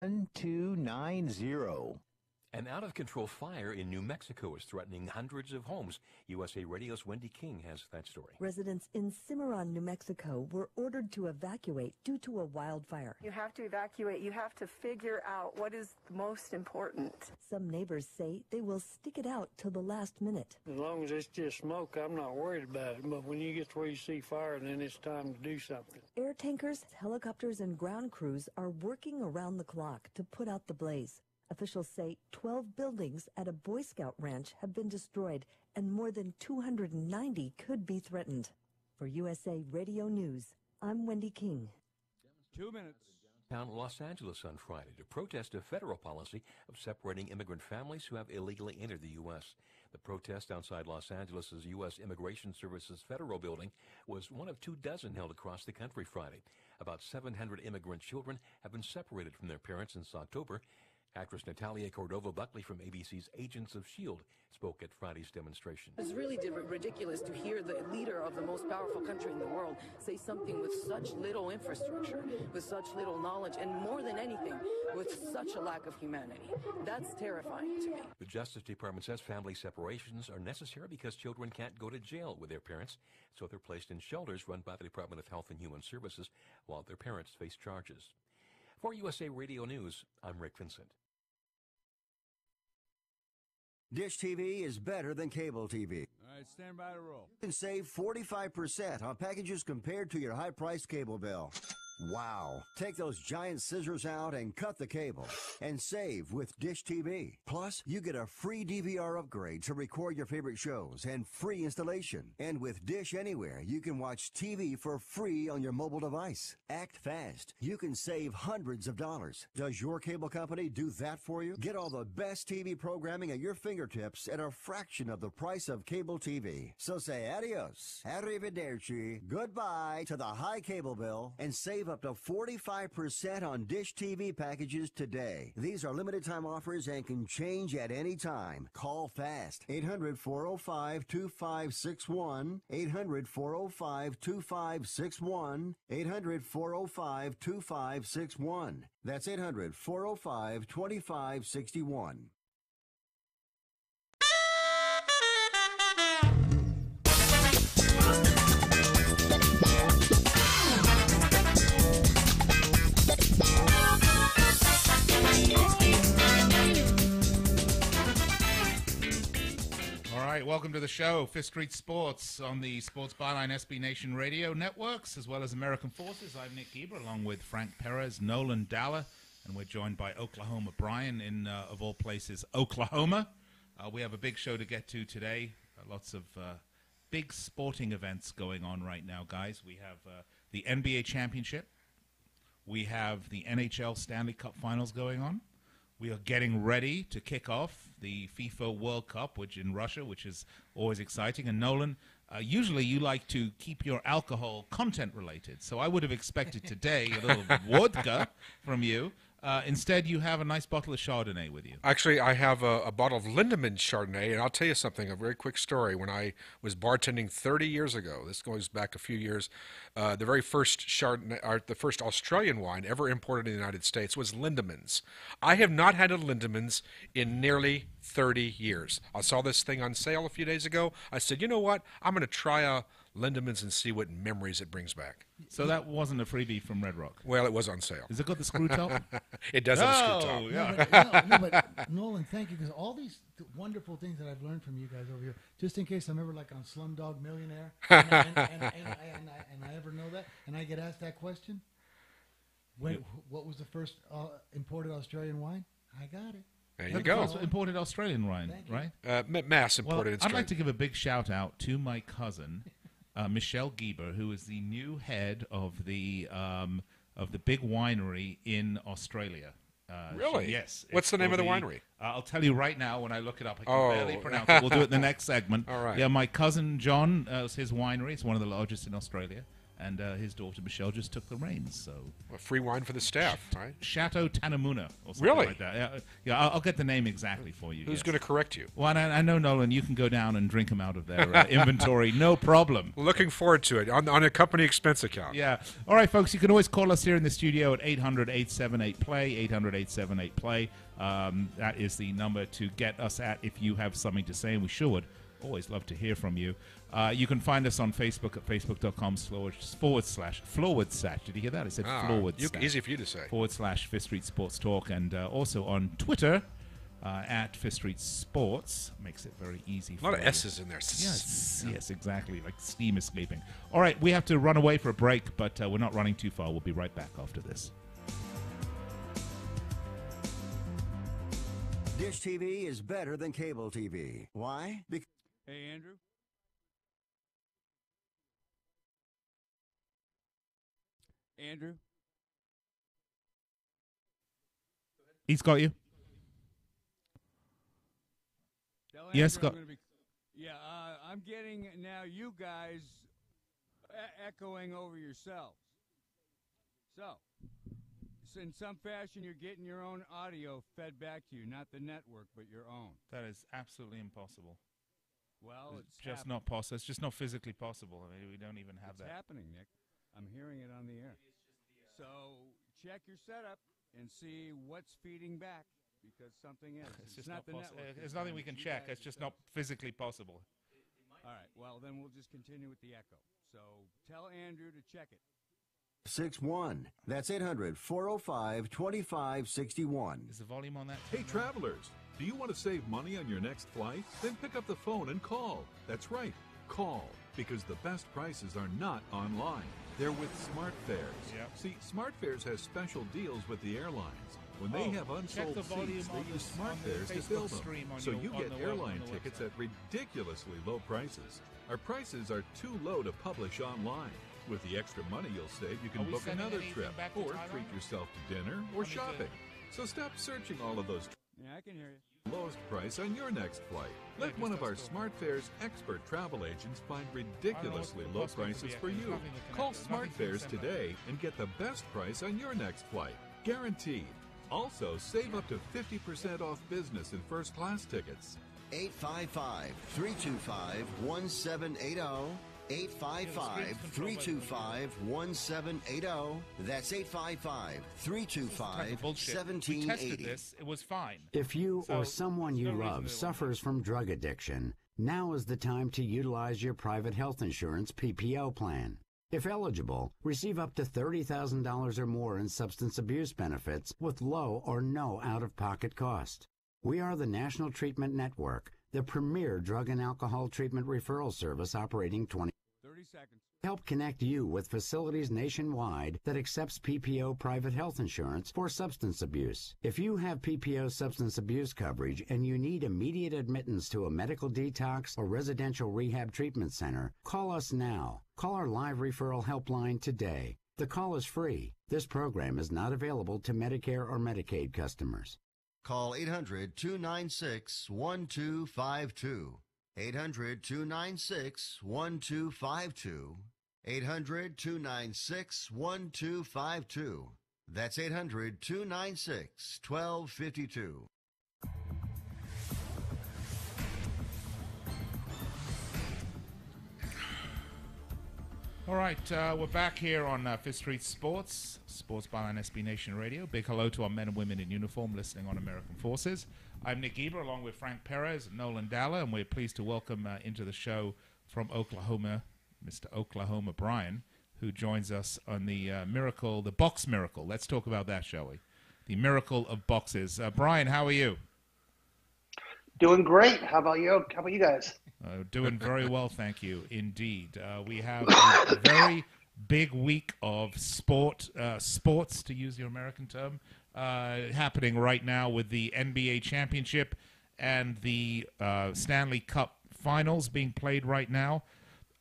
1290. An out-of-control fire in New Mexico is threatening hundreds of homes. USA Radio's Wendy King has that story. Residents in Cimarron, New Mexico were ordered to evacuate due to a wildfire. You have to evacuate. You have to figure out what is most important. Some neighbors say they will stick it out till the last minute. As long as it's just smoke, I'm not worried about it. But when you get to where you see fire, then it's time to do something. Air tankers, helicopters, and ground crews are working around the clock to put out the blaze. Officials say 12 buildings at a Boy Scout ranch have been destroyed and more than 290 could be threatened. For USA Radio News, I'm Wendy King. 2 minutes. Downtown Los Angeles on Friday to protest a federal policy of separating immigrant families who have illegally entered the U.S. The protest outside Los Angeles' U.S. Immigration Services Federal Building was one of 24 held across the country Friday. About 700 immigrant children have been separated from their parents since October. Actress Natalia Cordova-Buckley from ABC's Agents of S.H.I.E.L.D. spoke at Friday's demonstration. It's really ridiculous to hear the leader of the most powerful country in the world say something with such little infrastructure, with such little knowledge, and more than anything, with such a lack of humanity. That's terrifying to me. The Justice Department says family separations are necessary because children can't go to jail with their parents, so they're placed in shelters run by the Department of Health and Human Services while their parents face charges. For USA Radio News, I'm Rick Vincent. Dish TV is better than cable TV. All right, stand by to roll. You can save 45% on packages compared to your high-priced cable bill. Wow. Take those giant scissors out and cut the cable and save with Dish TV. Plus, you get a free DVR upgrade to record your favorite shows and free installation. And with Dish Anywhere, you can watch TV for free on your mobile device. Act fast. You can save hundreds of dollars. Does your cable company do that for you? Get all the best TV programming at your fingertips at a fraction of the price of cable TV. So say adios, arrivederci, goodbye to the high cable bill and save up to 45% on Dish TV packages today. These are limited time offers and can change at any time. Call fast. 800-405-2561. 800-405-2561. 800-405-2561. That's 800-405-2561. All right, welcome to the show, Fifth Street Sports on the Sports Byline SB Nation Radio networks, as well as American Forces. I'm Nick Geber, along with Frank Perez, Nolan, Dalla, and we're joined by Oklahoma Brian in, of all places, Oklahoma. We have a big show to get to today. Lots of big sporting events going on right now, guys. We have the NBA Championship. We have the NHL Stanley Cup Finals going on. We are getting ready to kick off the FIFA World Cup, which in Russia, which is always exciting. And Nolan, usually you like to keep your alcohol content related, so I would have expected today a little vodka from you. Instead, you have a nice bottle of Chardonnay with you. Actually, I have a bottle of Lindemann Chardonnay, and I'll tell you something, a very quick story. When I was bartending 30 years ago, this goes back a few years, the very first Chardonnay, or the first Australian wine ever imported in the United States was Lindemann's. I have not had a Lindemann's in nearly 30 years. I saw this thing on sale a few days ago. I said, you know what? I'm going to try a Lindemann's and see what memories it brings back. So that wasn't a freebie from Red Rock? Well, it was on sale. Has it got the screw top? It does have a screw top. Yeah. No, but Nolan, thank you, because all these wonderful things that I've learned from you guys over here, just in case I'm ever like on Slumdog Millionaire, and I ever know that, and I get asked that question, what was the first imported Australian wine? I got it. There you go. Imported Australian wine, right? Mass imported. Well, I'd like to give a big shout out to my cousin, Michelle Geber, who is the new head of the big winery in Australia. Really? Yes. What's the name of the winery? I'll tell you right now when I look it up. I can barely pronounce it. We'll do it in the next segment. All right. Yeah, my cousin John, his winery. It's one of the largest in Australia. and his daughter Michelle just took the reins. So free wine for the staff, right? Chateau Tanamuna or something Really? like that. Yeah, I'll get the name exactly for you. Who's going to correct you? Well, I know, Nolan, you can go down and drink them out of their inventory, no problem. Looking forward to it on a company expense account. Yeah. All right, folks, you can always call us here in the studio at 800-878-PLAY, 800-878-PLAY. That is the number to get us at if you have something to say, and we sure would always love to hear from you. You can find us on Facebook at facebook.com//. Did you hear that? I said /. Easy for you to say. / Fifth Street Sports Talk, and also on Twitter at Fifth Street Sports. Makes it very easy for a lot of you. S's in there. Yes, exactly. Like steam escaping. All right, we have to run away for a break, but we're not running too far. We'll be right back after this. Dish TV is better than cable TV. Why? Hey, Andrew. Andrew? He's got you. Yes, Andrew, I'm getting now you guys echoing over yourselves. So, in some fashion, you're getting your own audio fed back to you, not the network, but your own. That is absolutely impossible. Well, it's just not possible. It's just not physically possible. I mean, we don't even have that. It's happening, Nick. I'm hearing it on the air. So check your setup and see what's feeding back, because something is. It's just not the network. There's nothing we can check. It's just not physically possible. All right. Well, then we'll just continue with the echo. So tell Andrew to check it. 61. That's 800-405-2561. Is the volume on that? Hey, travelers, do you want to save money on your next flight? Then pick up the phone and call. That's right, call, because the best prices are not online. They're with SmartFares. Yep. See, SmartFares has special deals with the airlines. When they have unsold seats, they use SmartFares to fill them. So you get airline tickets at ridiculously low prices. Our prices are too low to publish online. With the extra money you'll save, you can book another trip or treat yourself to dinner or shopping. So stop searching all of those. Yeah, I can hear you. Lowest price on your next flight. Let one of our SmartFares expert travel agents find ridiculously low prices for you. Call SmartFares today and get the best price on your next flight. Guaranteed. Also, save up to 50% off business and first class tickets. 855-325-1780. 855-325-1780. That's 855-325-1780. We tested this. It was fine. If you or someone you love suffers from drug addiction, now is the time to utilize your private health insurance PPO plan. If eligible, receive up to $30,000 or more in substance abuse benefits with low or no out-of-pocket cost. We are the National Treatment Network, the premier drug and alcohol treatment referral service operating 30 seconds. Help connect you with facilities nationwide that accepts PPO private health insurance for substance abuse. If you have PPO substance abuse coverage and you need immediate admittance to a medical detox or residential rehab treatment center, call us now. Call our live referral helpline today. The call is free. This program is not available to Medicare or Medicaid customers. Call 800-296-1252. 800-296-1252. 800-296-1252. That's 800-296-1252. All right, we're back here on Fifth Street Sports Byline SB Nation Radio. Big hello to our men and women in uniform listening on American Forces. I'm Nick Geber, along with Frank Perez and Nolan Dalla, and we're pleased to welcome into the show from Oklahoma, Mr. Oklahoma Brian, who joins us on the miracle, the box miracle. Let's talk about that, shall we? The miracle of boxes. Brian, how are you? Doing great. How about you? How about you guys? Doing very well, thank you. Indeed, we have a very big week of sports, to use your American term, happening right now with the NBA championship and the Stanley Cup finals being played right now.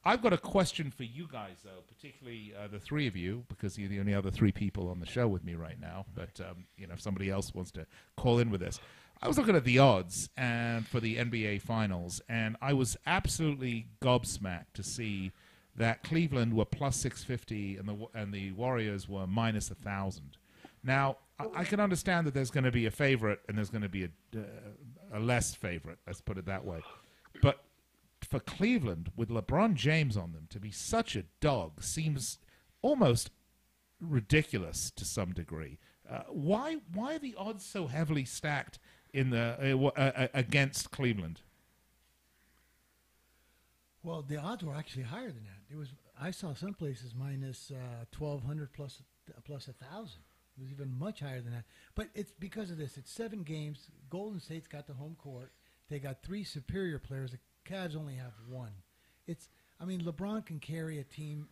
I've got a question for you guys, though, particularly the three of you, because you're the only other three people on the show with me right now. But if somebody else wants to call in with this. I was looking at the odds for the NBA Finals, and I was absolutely gobsmacked to see that Cleveland were plus 650 and the Warriors were minus 1,000. Now, I can understand that there's going to be a favorite and there's going to be a less favorite, let's put it that way. But for Cleveland, with LeBron James on them, to be such a dog seems almost ridiculous to some degree. Why are the odds so heavily stacked in the against Cleveland? Well, the odds were actually higher than that. I saw some places minus 1,200 plus 1,000. It was even much higher than that. But it's because of this. It's 7 games. Golden State's got the home court. They got 3 superior players. The Cavs only have 1. LeBron can carry a team,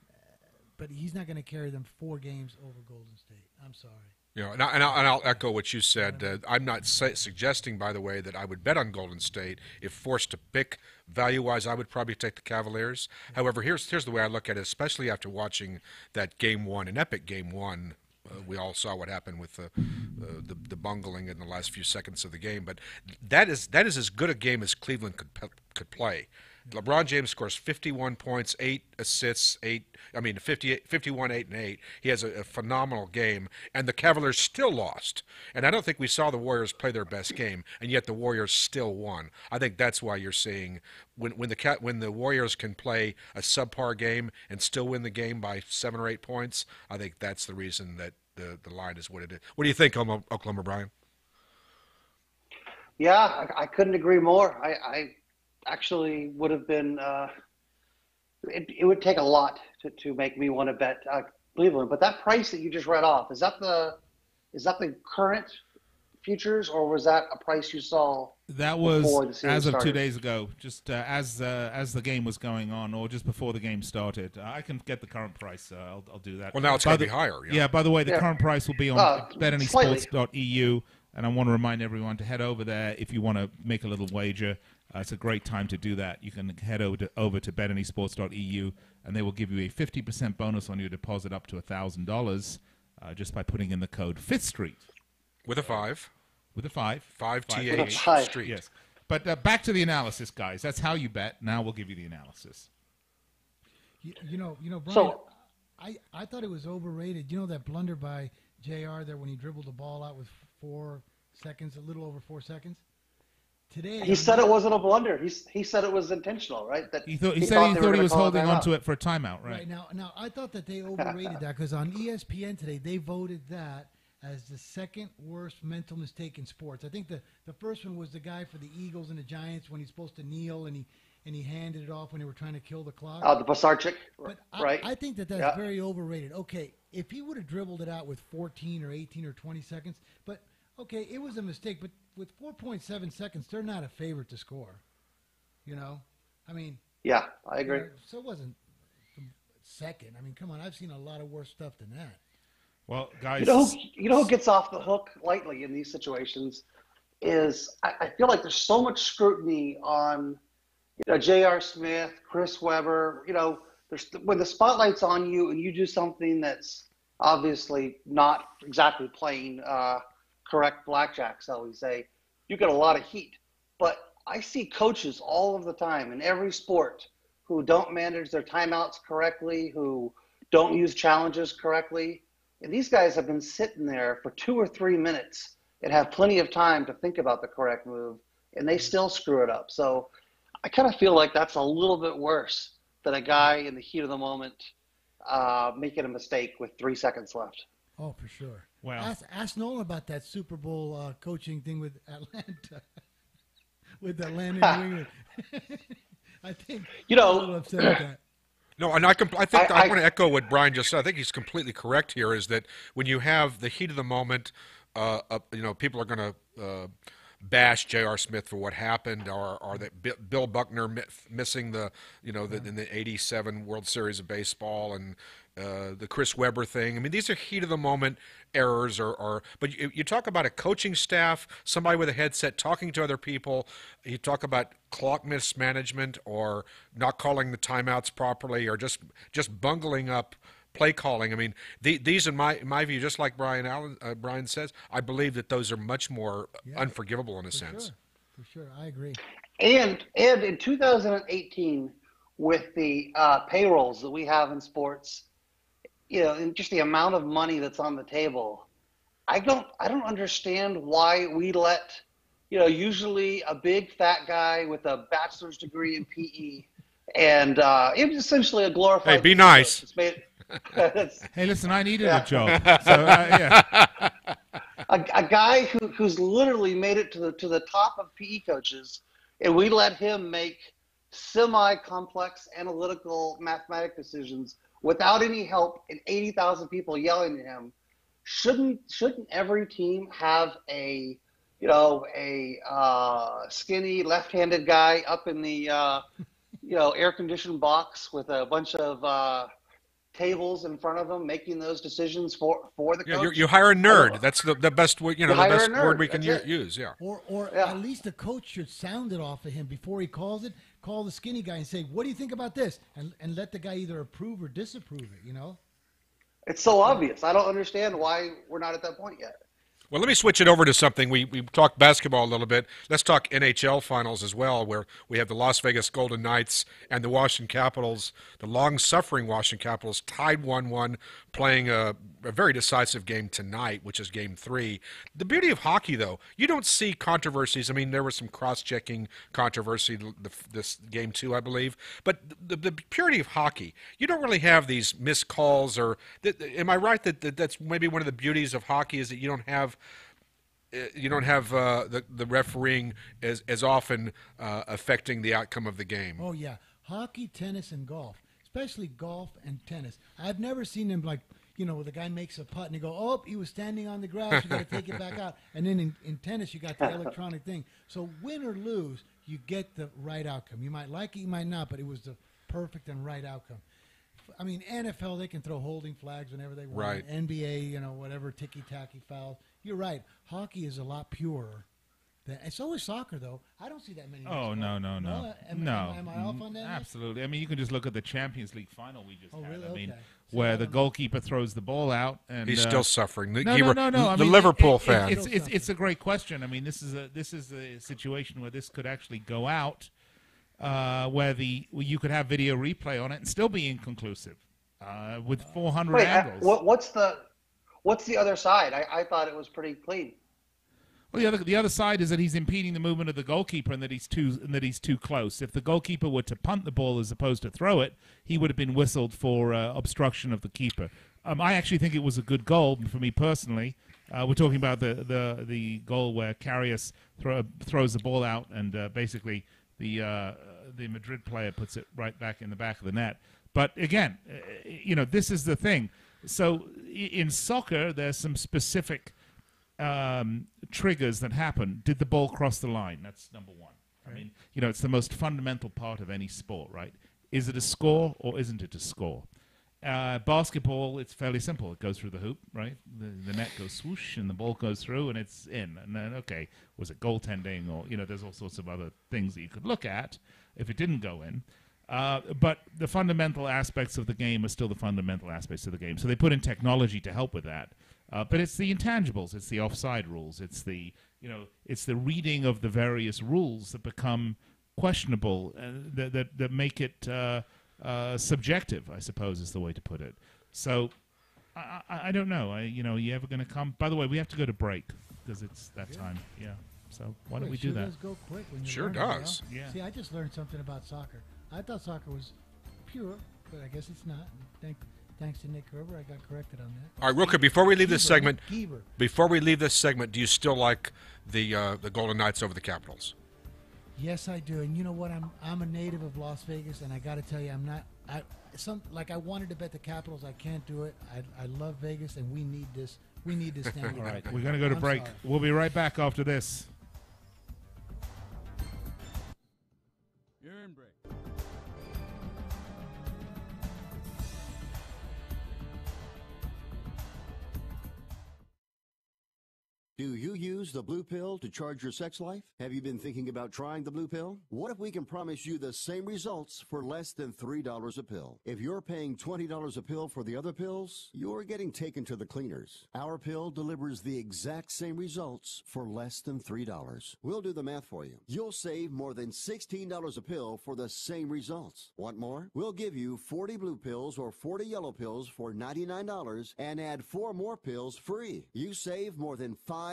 but he's not going to carry them 4 games over Golden State. I'm sorry. And I'll echo what you said. I'm not suggesting, by the way, that I would bet on Golden State. If forced to pick value-wise, I would probably take the Cavaliers. However, here's the way I look at it, especially after watching that Game 1, an epic Game 1. We all saw what happened with the bungling in the last few seconds of the game. But that is as good a game as Cleveland could play. LeBron James scores 51 points, 8 assists, 51, 8, and 8. He has a phenomenal game, and the Cavaliers still lost. And I don't think we saw the Warriors play their best game, and yet the Warriors still won. I think that's why you're seeing when the Warriors can play a subpar game and still win the game by 7 or 8 points. I think that's the reason that the line is what it is. What do you think, Oklahoma Brian? Yeah, I couldn't agree more. I actually would have been it would take a lot to make me want to bet Cleveland. But that price that you just read off, is that the current futures, or was that a price you saw? That was as of 2 days ago, just as the game was going on, or just before the game started. I can get the current price. I'll do that. Well, now it's going to be higher. Yeah. By the way, the current price will be on betanysports.eu, and I want to remind everyone to head over there if you want to make a little wager. It's a great time to do that. You can head over to betanysports.eu, and they will give you a 50% bonus on your deposit up to $1,000 just by putting in the code 5th Street. With a 5. With a 5. 5th Street. Yes. But back to the analysis, guys. That's how you bet. Now we'll give you the analysis. You know, Brian, I thought it was overrated. You know that blunder by JR there when he dribbled the ball out with 4 seconds, a little over 4 seconds? Today, he said it wasn't a blunder. He said it was intentional, right? That he thought he was holding on to it for a timeout, right? Now I thought that they overrated that because on ESPN today they voted that as the second worst mental mistake in sports. I think the first one was the guy for the Eagles and the Giants when he's supposed to kneel and he handed it off when they were trying to kill the clock. The Basarchik, right? I think that's very overrated. Okay, if he would have dribbled it out with 14 or 18 or 20 seconds, but okay, it was a mistake, but with 4.7 seconds, they're not a favorite to score. Yeah, I agree. So it wasn't second. Come on, I've seen a lot of worse stuff than that. Well, guys, you know who gets off the hook lightly in these situations is I feel like there's so much scrutiny on J.R. Smith, Chris Webber. When the spotlight's on you and you do something that's obviously not exactly playing correct blackjack, shall we say, you get a lot of heat. But I see coaches all of the time in every sport who don't manage their timeouts correctly, who don't use challenges correctly. And these guys have been sitting there for 2 or 3 minutes and have plenty of time to think about the correct move, and they still screw it up. So I kind of feel like that's a little bit worse than a guy in the heat of the moment making a mistake with 3 seconds left. Oh, for sure. Well, ask Nolan about that Super Bowl coaching thing with Atlanta, with Atlanta New England. I think I'm a little upset with that. No, and I want to echo what Brian just said. I think he's completely correct here. Is that when you have the heat of the moment, people are going to bash J.R. Smith for what happened, or that Bill Buckner missing in the '87 World Series of baseball, and the Chris Webber thing. These are heat of the moment errors, but you talk about a coaching staff, somebody with a headset talking to other people. You talk about clock mismanagement or not calling the timeouts properly, or just bungling up play calling. These, in my view, just like Brian says, I believe that those are much more unforgivable in a sense. For sure, I agree. And in 2018, with the payrolls that we have in sports, and just the amount of money that's on the table, I don't understand why we let, usually a big fat guy with a bachelor's degree in PE, and it was essentially a glorified. Hey, be nice. It's made, hey, listen, I needed a job. So, yeah. A guy who's literally made it to the top of PE coaches, and we let him make semi-complex analytical mathematic decisions without any help and 80,000 people yelling at him. Shouldn't every team have a skinny left-handed guy up in the air-conditioned box with a bunch of tables in front of them making those decisions for the coach? You hire a nerd. That's the best the best word we can use. Yeah. Or at least the coach should sound it off of him before he calls it. Call the skinny guy and say, "What do you think about this?" And let the guy either approve or disapprove it. It's so obvious. I don't understand why we're not at that point yet. Well, let me switch it over to something. We talked basketball a little bit. Let's talk NHL finals as well, where we have the Las Vegas Golden Knights and the Washington Capitals, the long-suffering Washington Capitals, tied 1-1, playing a very decisive game tonight, which is Game 3. The beauty of hockey, though, you don't see controversies. I mean, there was some cross-checking controversy this Game 2, I believe. But the purity of hockey, you don't really have these missed calls. Am I right that that's maybe one of the beauties of hockey is that you don't have the refereeing as often affecting the outcome of the game? Oh, yeah. Hockey, tennis, and golf, especially golf and tennis. I've never seen them the guy makes a putt and you go, oh, he was standing on the grass, you got to take it back out. And then in tennis, you got the electronic thing. So win or lose, you get the right outcome. You might like it, you might not, but it was the perfect and right outcome. I mean, NFL, they can throw holding flags whenever they want. Right. NBA, whatever, ticky-tacky fouls. You're right. Hockey is a lot purer. And so is soccer, though. I don't see that many. Oh, no. Am I off on that? Absolutely. I mean, you can just look at the Champions League final we just had. Really? I mean, okay. where the goalkeeper throws the ball out, and he's still suffering. No. I mean, Liverpool fan. It's a great question. I mean, this is a situation where this could actually go out, where you could have video replay on it and still be inconclusive, with 400 angles. What's the other side? I thought it was pretty clean. Well, the other side is that he's impeding the movement of the goalkeeper, and that he's too close. If the goalkeeper were to punt the ball as opposed to throw it, he would have been whistled for obstruction of the keeper. I actually think it was a good goal for me personally. We're talking about the goal where Karius throws the ball out, and basically the Madrid player puts it right back in the back of the net. But again, this is the thing. So in soccer, there's some specific triggers that happen. Did the ball cross the line? That's number one. Right. I mean, it's the most fundamental part of any sport, right? Is it a score or isn't it a score? Basketball, it's fairly simple. It goes through the hoop, right? The net goes swoosh, and the ball goes through, and it's in. And then, okay, was it goaltending? Or, there's all sorts of other things that you could look at if it didn't go in. But the fundamental aspects of the game are still the fundamental aspects of the game. So they put in technology to help with that. But it's the intangibles. It's the offside rules. It's the reading of the various rules that become questionable, that make it subjective, I suppose is the way to put it. So I don't know. You ever going to come? By the way, we have to go to break because it's that time. Yeah. So why don't we do that? Does go quick when you sure learn does. It, Yeah. See, I just learned something about soccer. I thought soccer was pure, but I guess it's not. Thanks to Nick Geber, I got corrected on that. All right, real quick, before we leave this segment, Geber. do you still like the Golden Knights over the Capitals? Yes, I do. And you know what? I'm a native of Las Vegas, and I got to tell you, I'm not. I wanted to bet the Capitals. I can't do it. I love Vegas, and we need this. We need this standing. All right, we're going to go to break. Sorry. We'll be right back after this. You're in break. Do you use the blue pill to charge your sex life? Have you been thinking about trying the blue pill? What if we can promise you the same results for less than $3 a pill? If you're paying $20 a pill for the other pills, you're getting taken to the cleaners. Our pill delivers the exact same results for less than $3. We'll do the math for you. You'll save more than $16 a pill for the same results. Want more? We'll give you 40 blue pills or 40 yellow pills for $99 and add 4 more pills free. You save more than $500.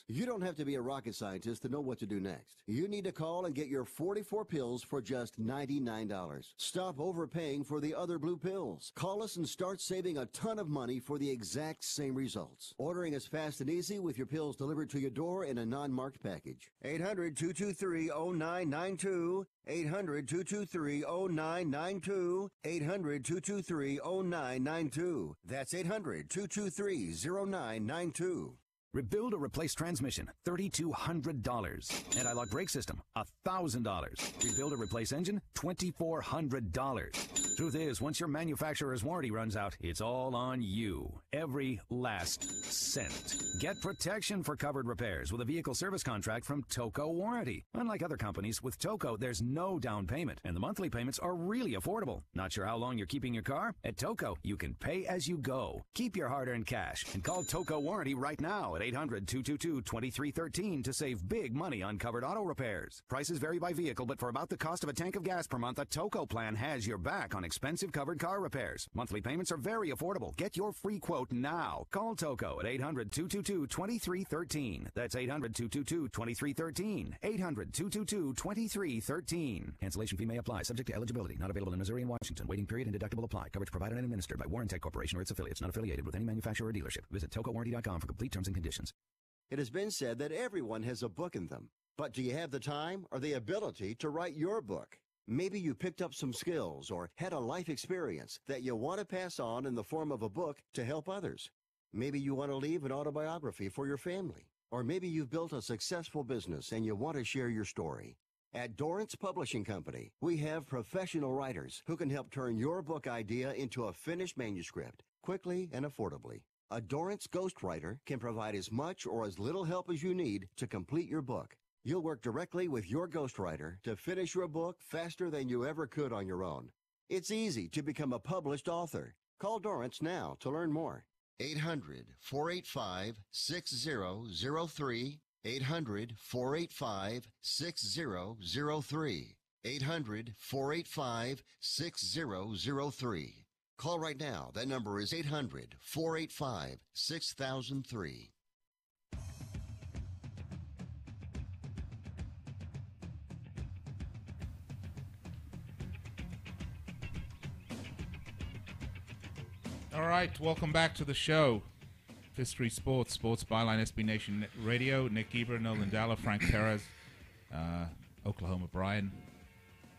You don't have to be a rocket scientist to know what to do next. You need to call and get your 44 pills for just $99. Stop overpaying for the other blue pills. Call us and start saving a ton of money for the exact same results. Ordering is fast and easy with your pills delivered to your door in a non-marked package. 800-223-0992. 800-223-0992. 800-223-0992. That's 800-223-0992. Rebuild or replace transmission, $3,200. Anti-lock brake system, $1,000. Rebuild or replace engine, $2,400. Truth is, once your manufacturer's warranty runs out, it's all on you. Every last cent. Get protection for covered repairs with a vehicle service contract from Toco Warranty. Unlike other companies, with Toco, there's no down payment, and the monthly payments are really affordable. Not sure how long you're keeping your car? At Toco, you can pay as you go. Keep your hard-earned cash and call Toco Warranty right now at 800-222-2313 to save big money on covered auto repairs. Prices vary by vehicle, but for about the cost of a tank of gas per month, a Toco plan has your back on expensive covered car repairs. Monthly payments are very affordable. Get your free quote now. Call Toco at 800-222-2313. That's 800-222-2313. 800-222-2313. Cancellation fee may apply, subject to eligibility. Not available in Missouri and Washington. Waiting period and deductible apply. Coverage provided and administered by Warrantech Corporation or its affiliates. Not affiliated with any manufacturer or dealership. Visit TocoWarranty.com for complete terms and conditions. It has been said that everyone has a book in them. But do you have the time or the ability to write your book? Maybe you picked up some skills or had a life experience that you want to pass on in the form of a book to help others. Maybe you want to leave an autobiography for your family. Or maybe you've built a successful business and you want to share your story. At Dorrance Publishing Company, we have professional writers who can help turn your book idea into a finished manuscript quickly and affordably. A Dorrance ghostwriter can provide as much or as little help as you need to complete your book. You'll work directly with your ghostwriter to finish your book faster than you ever could on your own. It's easy to become a published author. Call Dorrance now to learn more. 800-485-6003. 800-485-6003. 800-485-6003. Call right now. That number is 800-485-6003. All right, welcome back to the show. Fifth Street Sports, Sports Byline, SB Nation Radio. Nick Geber, Nolan Dalla, Frank Perez, Oklahoma Brian.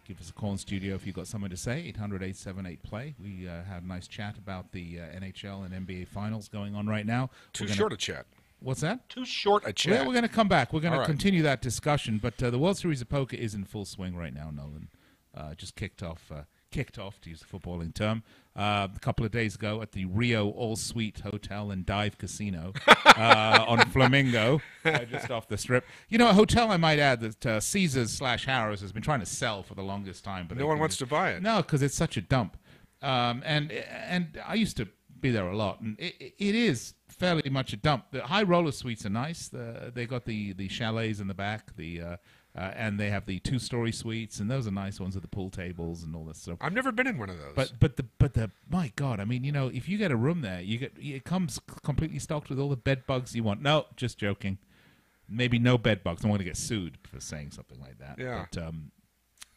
Give us a call in studio if you've got something to say, 800-878-PLAY. We had a nice chat about the NHL and NBA Finals going on right now. Too short a chat. What's that? Too short a chat. Well, we're going to come back. We're going to continue that discussion, but the World Series of Poker is in full swing right now, Nolan. Just kicked off, to use the footballing term, a couple of days ago at the Rio All-Suite Hotel and Dive Casino on Flamingo, just off the Strip. You know, a hotel, I might add, that Caesars/Harrah's has been trying to sell for the longest time. But no one wants to buy it. No, because it's such a dump. And I used to be there a lot, and it is fairly much a dump. The high roller suites are nice. They got the chalets in the back, and they have the 2-story suites, and those are nice ones with the pool tables and all this stuff. I've never been in one of those. But the my God, I mean, you know, if you get a room there, it comes completely stocked with all the bed bugs you want. No, just joking. Maybe no bed bugs. I don't want to get sued for saying something like that. Yeah.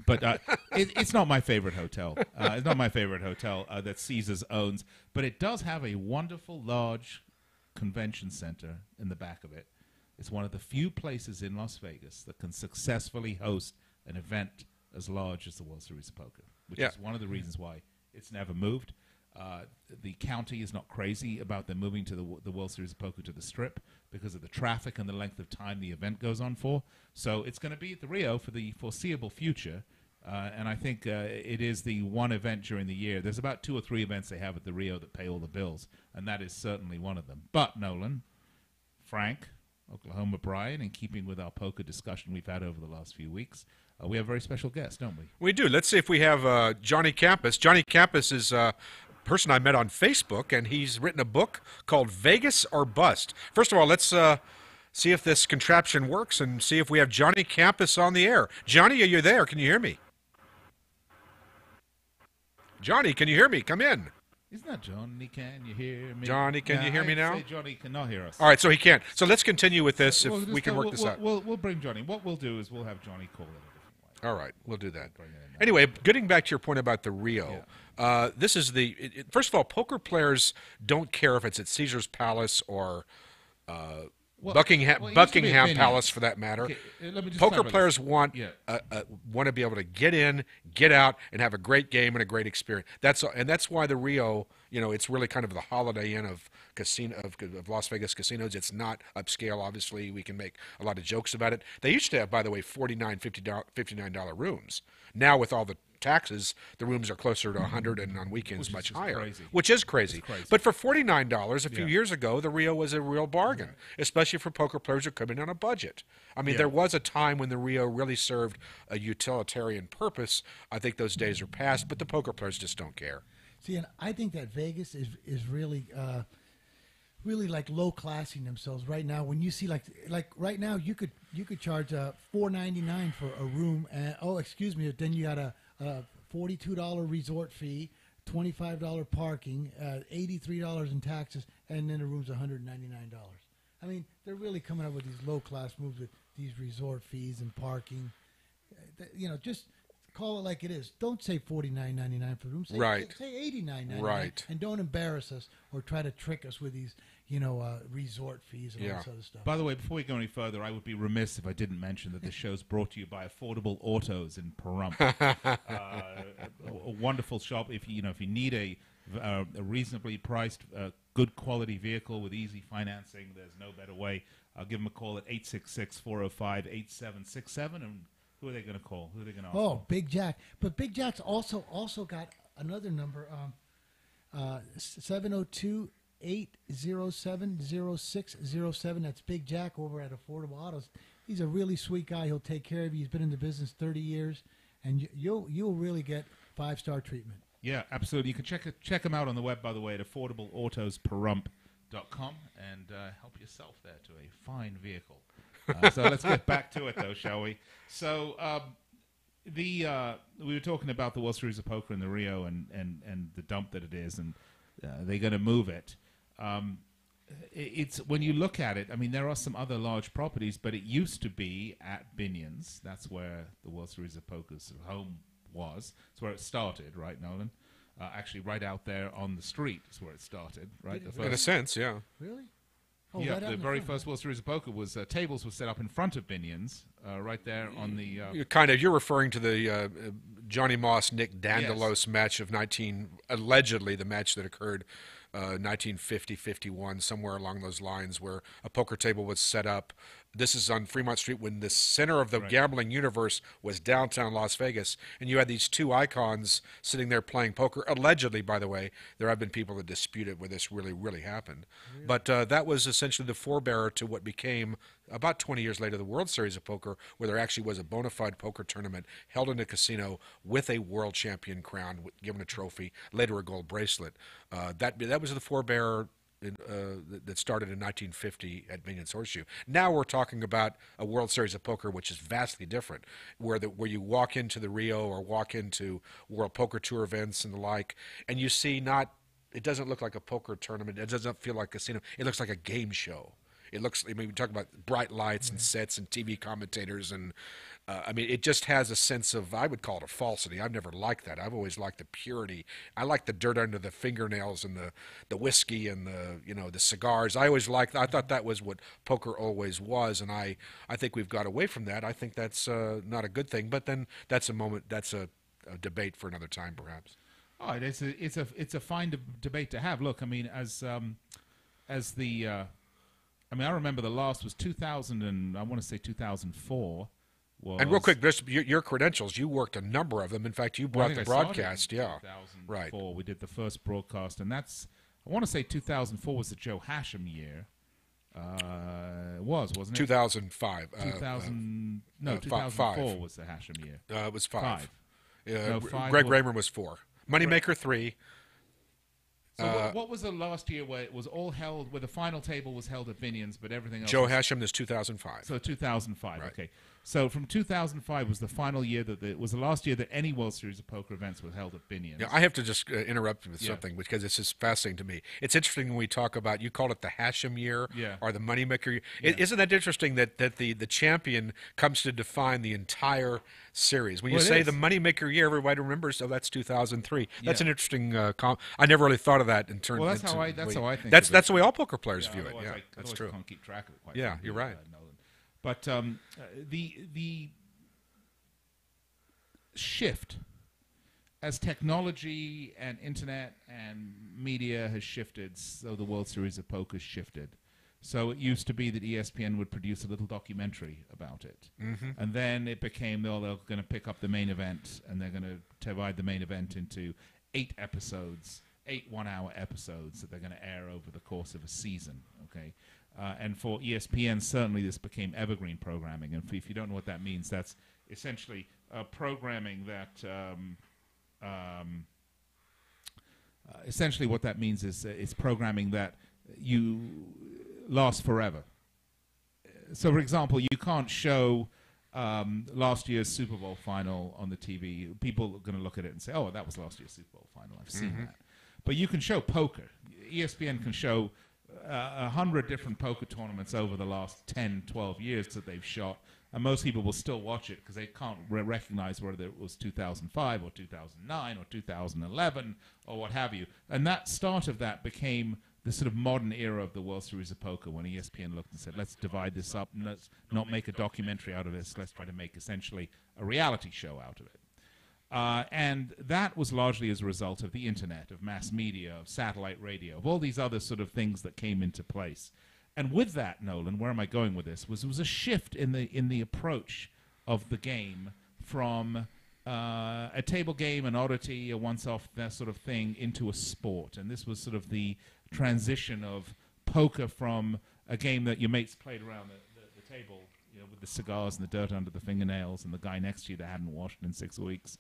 But it's not my favorite hotel. It's not my favorite hotel that Caesars owns, but it does have a wonderful large convention center in the back of it. It's one of the few places in Las Vegas that can successfully host an event as large as the World Series of Poker, which is one of the reasons why it's never moved. The county is not crazy about them moving to the World Series of Poker to the Strip because of the traffic and the length of time the event goes on for. So it's going to be at the Rio for the foreseeable future, and I think it is the one event during the year. There's about 2 or 3 events they have at the Rio that pay all the bills, and that is certainly one of them. But, Nolan, Frank, Oklahoma Brian, in keeping with our poker discussion we've had over the last few weeks, we have a very special guest, don't we? We do. Let's see if we have Johnny Campus. Johnny Campus is a person I met on Facebook, and he's written a book called Vegas or Bust. First of all, let's see if this contraption works and see if we have Johnny Campus on the air. Johnny, are you there? Can you hear me? Johnny, can you hear me? Come in. Isn't that Johnny? Can you hear me? Johnny, can you hear me now? Say Johnny cannot hear us. All right, so he can't. So let's continue with this if we can work this out. We'll bring Johnny. What we'll do is we'll have Johnny call it a different way. All right, we'll do that. Anyway, getting back to your point about the Rio, this is first of all, poker players don't care if it's at Caesar's Palace or Buckingham Palace, for that matter. Okay, poker players want to be able to get in, get out, and have a great game and a great experience. That's why the Rio, it's really kind of the Holiday Inn of Las Vegas casinos. It's not upscale. Obviously, we can make a lot of jokes about it. They used to have, by the way, $49, $59 rooms. Now, with all the taxes, the rooms are closer to $100, and on weekends much higher, which is crazy. But for $49 a few years ago, the Rio was a real bargain, especially for poker players who come in on a budget. I mean, there was a time when the Rio really served a utilitarian purpose. I think those days are past, but the poker players just don't care. See, and I think that Vegas is really really like low classing themselves right now. When you see like right now, you could charge $4.99 for a room, and then you got a $42 resort fee, $25 parking, $83 in taxes, and then the room's $199. I mean, they're really coming up with these low class moves with these resort fees and parking. Just call it like it is. Don't say $49.99 for the room. Say $89.99. Right. And don't embarrass us or try to trick us with these, resort fees and all this other stuff. By the way, before we go any further, I would be remiss if I didn't mention that this show's brought to you by Affordable Autos in Pahrump. A wonderful shop. If you need a reasonably priced, good quality vehicle with easy financing, there's no better way. I'll give them a call at 866-405-8767 and who are they going to call? Who are they going to ask? Oh, Big Jack. But Big Jack's also got another number, 702-807-0607. That's Big Jack over at Affordable Autos. He's a really sweet guy. He'll take care of you. He's been in the business 30 years, and you'll really get 5-star treatment. Yeah, absolutely. You can check him out on the web, by the way, at affordableautospahrump.com and help yourself there to a fine vehicle. So let's get back to it, though, shall we? So we were talking about the World Series of Poker in the Rio and the dump that it is, and they're going to move it. It's when you look at it, I mean, there are some other large properties, but it used to be at Binion's. That's where the World Series of Poker's home was. It's where it started, right, Nolan? Actually, right out there on the street is where it started, right? In a sense, yeah. Really? Oh, yeah, the very first World Series of Poker was tables were set up in front of Binion's, right there on the. You're referring to the Johnny Moss Nick Dandelos match of allegedly the match that occurred 1950-51, somewhere along those lines, where a poker table was set up. This is on Fremont Street when the center of the gambling universe was downtown Las Vegas, and you had these two icons sitting there playing poker. Allegedly, by the way, there have been people that dispute it where this really, really happened. Really? But that was essentially the forebearer to what became, about 20 years later, the World Series of Poker, where there actually was a bona fide poker tournament held in a casino with a world champion crown, given a trophy, later a gold bracelet. That was the forebearer that started in 1950 at Binion's Horseshoe. Now we're talking about a World Series of Poker, which is vastly different, where you walk into the Rio or walk into World Poker Tour events and the like, and you see it doesn't look like a poker tournament. It doesn't feel like a casino. It looks like a game show. It looks, we talk about bright lights and sets and TV commentators, and it just has a sense of, I would call it a falsity. I've never liked that. I've always liked the purity. I like the dirt under the fingernails and the whiskey and the cigars. I thought that was what poker always was, and I think we've got away from that. I think that's not a good thing, but then that's a debate for another time, perhaps. Oh, it's a fine debate to have. Look, I mean, I remember the last was 2000 and I want to say 2004. And real quick, your credentials, you worked a number of them. In fact, you brought the broadcast. Yeah, 2004, right. We did the first broadcast, and I want to say 2004 was the Joe Hashem year. Wasn't it? 2005. 2004 was the Hashem year. It was 5. No, 5 Greg Raymer was 4. Moneymaker 3. So what was the last year where it was all held, where the final table was held at Binion's, but everything else? Joe Hashem is 2005. So 2005, right. Okay. So from 2005 was the final year it was the last year that any World Series of Poker events were held at Binion's. Yeah, I have to just interrupt with something because it's just fascinating to me. It's interesting when we talk about, you called it the Hashem year or the Moneymaker year. Yeah. Isn't that interesting that the champion comes to define the entire series? When you say the Moneymaker year, everybody remembers, that's 2003. That's an interesting I never really thought of that in terms. Well, that's how I think. That's the way all poker players view it. Yeah, that's true. Can't keep track of it quite. Yeah, you're right. Nolan. But the shift as technology and internet and media has shifted, so the World Series of Poker shifted. So it used to be that ESPN would produce a little documentary about it. Mm-hmm. And then it became, they're going to pick up the main event, and they're going to divide the main event into 8 episodes, 8 one-hour episodes that they're going to air over the course of a season, okay? And for ESPN, certainly this became evergreen programming. And if you don't know what that means, that's essentially programming that... essentially what that means is it's programming that you last forever. So, for example, you can't show last year's Super Bowl final on the TV. People are going to look at it and say, oh, that was last year's Super Bowl final. I've seen that. But you can show poker. ESPN can show 100 different poker tournaments over the last 10, 12 years that they've shot, and most people will still watch it because they can't recognize whether it was 2005 or 2009 or 2011 or what have you. And that start of that became the sort of modern era of the World Series of Poker, when ESPN looked and said, let's divide this up and let's not make a documentary out of this. Let's try to make essentially a reality show out of it. And that was largely as a result of the internet, of mass media, of satellite radio, of all these other sort of things that came into place. And with that, Nolan, where am I going with this? Was a shift in the approach of the game from a table game, an oddity, a once-off, that sort of thing, into a sport. And this was sort of the transition of poker from a game that your mates played around the table, you know, with the cigars and the dirt under the fingernails and the guy next to you that hadn't washed in 6 weeks,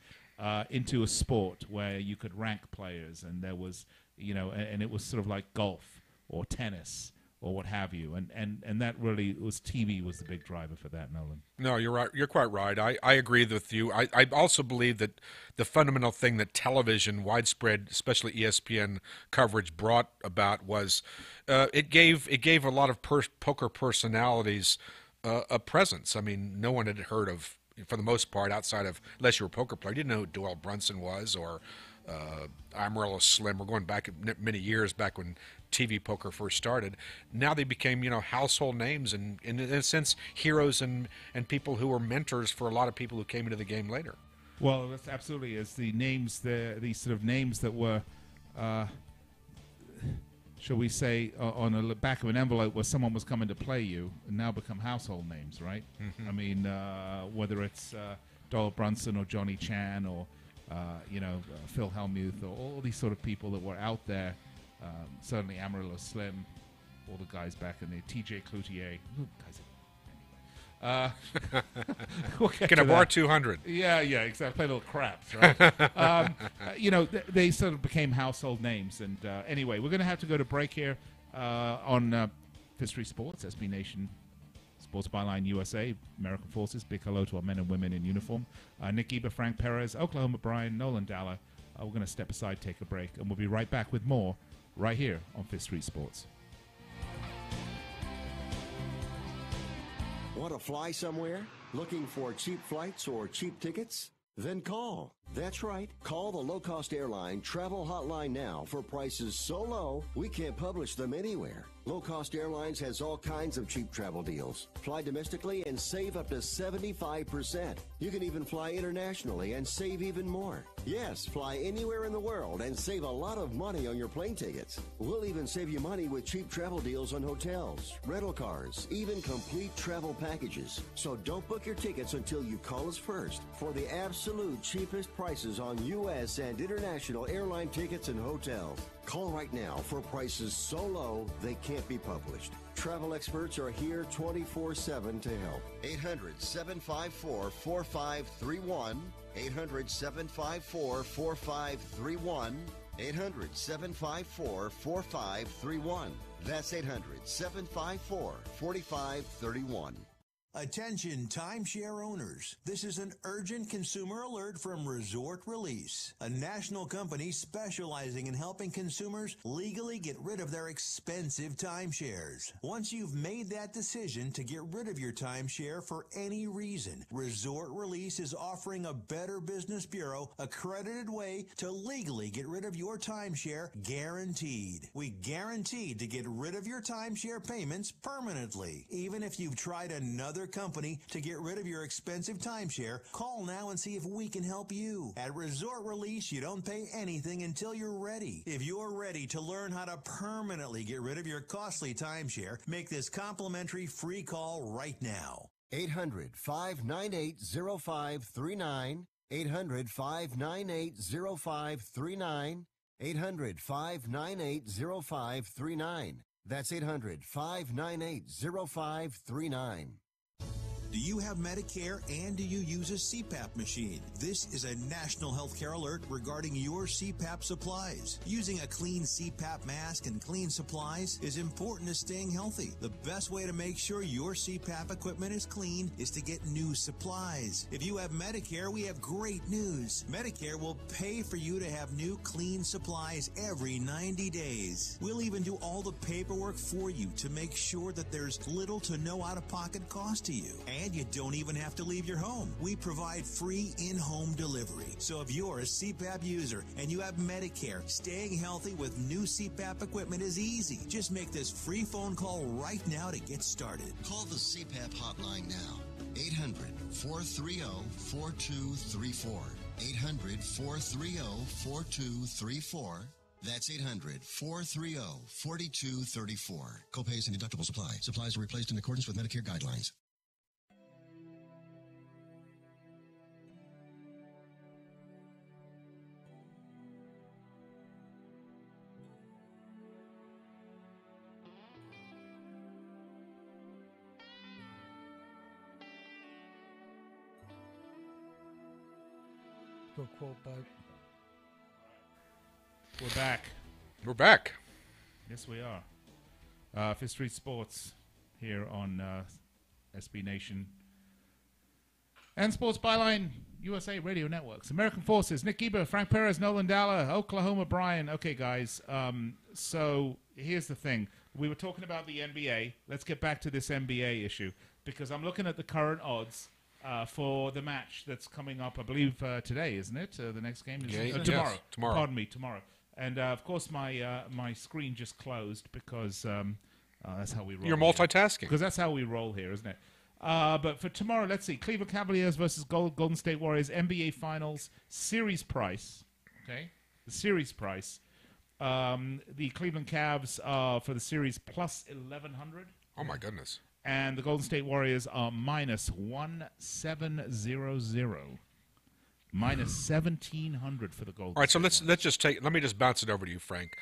into a sport where you could rank players, and there was, you know, and it was sort of like golf or tennis or what have you, and that really was, TV was the big driver for that, Nolan. No, you're right. You're quite right. I agree with you. I also believe that the fundamental thing that television, widespread, especially ESPN coverage, brought about was it gave a lot of poker personalities a presence. I mean, no one had heard of, for the most part, outside of, unless you were a poker player, you didn't know who Doyle Brunson was or Amarillo Slim. We're going back many years back when TV poker first started. Now they became, you know, household names and in a sense, heroes and people who were mentors for a lot of people who came into the game later. Well, that's absolutely, as the names, these sort of names that were, shall we say, on the back of an envelope where someone was coming to play you, and now become household names, right? Mm-hmm. I mean, whether it's Doyle Brunson or Johnny Chan or, you know, Phil Hellmuth, or all these sort of people that were out there. Certainly Amarillo Slim, all the guys back in there, TJ Cloutier. We'll Can a bar 200? Yeah, exactly. Play little craps, right? You know, they sort of became household names. And anyway, we're going to have to go to break here on Fifth Street Sports, SB Nation, Sports Byline USA, American Forces. Big hello to our men and women in uniform. Nick Geber, Frank Perez, Oklahoma Brian, Nolan Dalla. We're going to step aside, take a break, and we'll be right back with more right here on Fifth Street Sports. Want to fly somewhere? Looking for cheap flights or cheap tickets? Then call. That's right. Call the low-cost airline travel hotline now for prices so low we can't publish them anywhere. Low Cost Airlines has all kinds of cheap travel deals. Fly domestically and save up to 75%. You can even fly internationally and save even more. Yes, fly anywhere in the world and save a lot of money on your plane tickets. We'll even save you money with cheap travel deals on hotels, rental cars, even complete travel packages. So don't book your tickets until you call us first for the absolute cheapest prices on U.S. and international airline tickets and hotels. Call right now for prices so low they can't be published. Travel experts are here 24/7 to help. 800-754-4531. 800-754-4531. 800-754-4531. That's 800-754-4531. Attention timeshare owners. This is an urgent consumer alert from Resort Release, a national company specializing in helping consumers legally get rid of their expensive timeshares. Once you've made that decision to get rid of your timeshare for any reason, Resort Release is offering a Better Business Bureau accredited way to legally get rid of your timeshare, guaranteed. We guaranteed to get rid of your timeshare payments permanently. Even if you've tried another company to get rid of your expensive timeshare, call now and see if we can help you. At Resort Release, you don't pay anything until you're ready. If you're ready to learn how to permanently get rid of your costly timeshare, make this complimentary free call right now. 800-598-0539. 800-598-0539. 800-598-0539. That's 800-598-0539. Do you have Medicare and do you use a CPAP machine? This is a national healthcare alert regarding your CPAP supplies. Using a clean CPAP mask and clean supplies is important to staying healthy. The best way to make sure your CPAP equipment is clean is to get new supplies. If you have Medicare, we have great news. Medicare will pay for you to have new clean supplies every 90 days. We'll even do all the paperwork for you to make sure that there's little to no out-of-pocket cost to you. And you don't even have to leave your home. We provide free in-home delivery. So if you're a CPAP user and you have Medicare, staying healthy with new CPAP equipment is easy. Just make this free phone call right now to get started. Call the CPAP hotline now. 800-430-4234. 800-430-4234. That's 800-430-4234. Copays and deductibles apply. Supplies are replaced in accordance with Medicare guidelines. Go quote bug. We're back. We're back. Yes, we are. Fifth Street Sports here on SB Nation and Sports Byline USA Radio Networks. American Forces, Nick Geber, Frank Perez, Nolan Dalla, Oklahoma Brian. Okay, guys. So here's the thing. We were talking about the NBA. Let's get back to this NBA issue because I'm looking at the current odds for the match that's coming up, I believe, today, isn't it? The next game is tomorrow. Yes, tomorrow. Pardon me, tomorrow. And, of course, my screen just closed because that's how we roll. You're multitasking. Because that's how we roll here, isn't it? But for tomorrow, let's see. Cleveland Cavaliers versus Golden State Warriors, NBA Finals, series price. Okay? The series price. The Cleveland Cavs for the series plus 1,100. Oh, my goodness. And the Golden State Warriors are minus 1,700. Minus 1,700 for the Golden State. All right, so let me just bounce it over to you, Frank,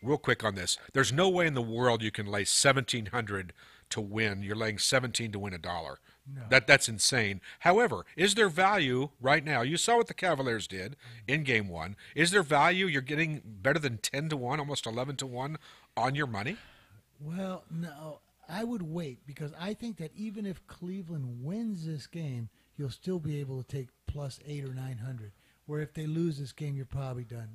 real quick on this. There's no way in the world you can lay 1,700 to win. You're laying 17 to win $1. No. That's insane. However, is there value right now? You saw what the Cavaliers did in Game 1. Is there value? You're getting better than 10 to 1, almost 11 to 1 on your money? Well, no. I would wait because I think that even if Cleveland wins this game, you'll still be able to take plus 800 or 900. Where if they lose this game, you're probably done.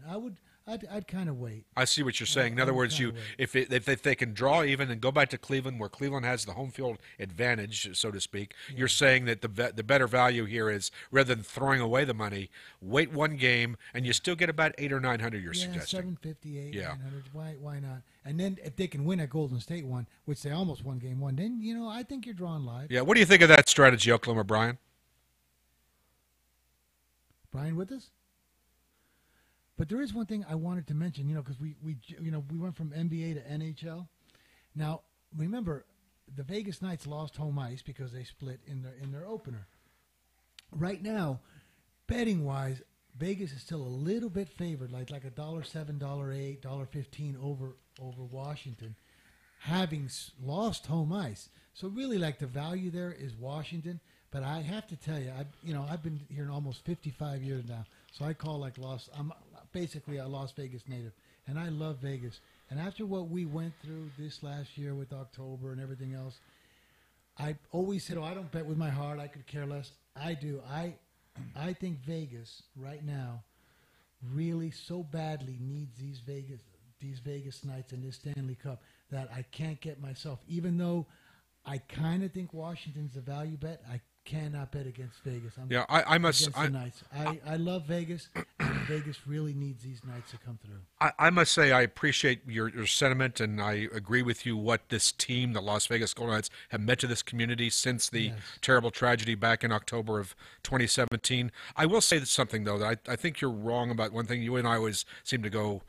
I'd kind of wait. I see what you're saying. In other words, if they can draw even and go back to Cleveland, where Cleveland has the home field advantage, so to speak, you're saying that the better value here is rather than throwing away the money, wait one game and you still get about 800 or 900. You're suggesting 750, 900. Why not? And then if they can win at Golden State one, which they almost won Game 1, then I think you're drawing live. Yeah. What do you think of that strategy, Oklahoma, Brian? Brian with us? But there is one thing I wanted to mention, because we went from NBA to NHL. Now, remember, the Vegas Knights lost home ice because they split in their opener. Right now, betting-wise, Vegas is still a little bit favored, like $1.07, $1.08, $1.15 over Washington, having lost home ice. So really, like, the value there is Washington. But I have to tell you, I've been here almost 55 years now, so I call I'm basically a Las Vegas native, and I love Vegas. And after what we went through this last year with October and everything else, I always said, I don't bet with my heart. I could care less. I do. I think Vegas right now really so badly needs these Vegas nights and this Stanley Cup that I can't get myself. Even though I kind of think Washington's the value bet, I cannot bet against Vegas. I must. I love Vegas, and Vegas really needs these nights to come through. I must say I appreciate your sentiment, and I agree with you what this team, the Las Vegas Golden Knights, have meant to this community since the terrible tragedy back in October of 2017. I will say something, though, that I think you're wrong about one thing. You and I always seem to go,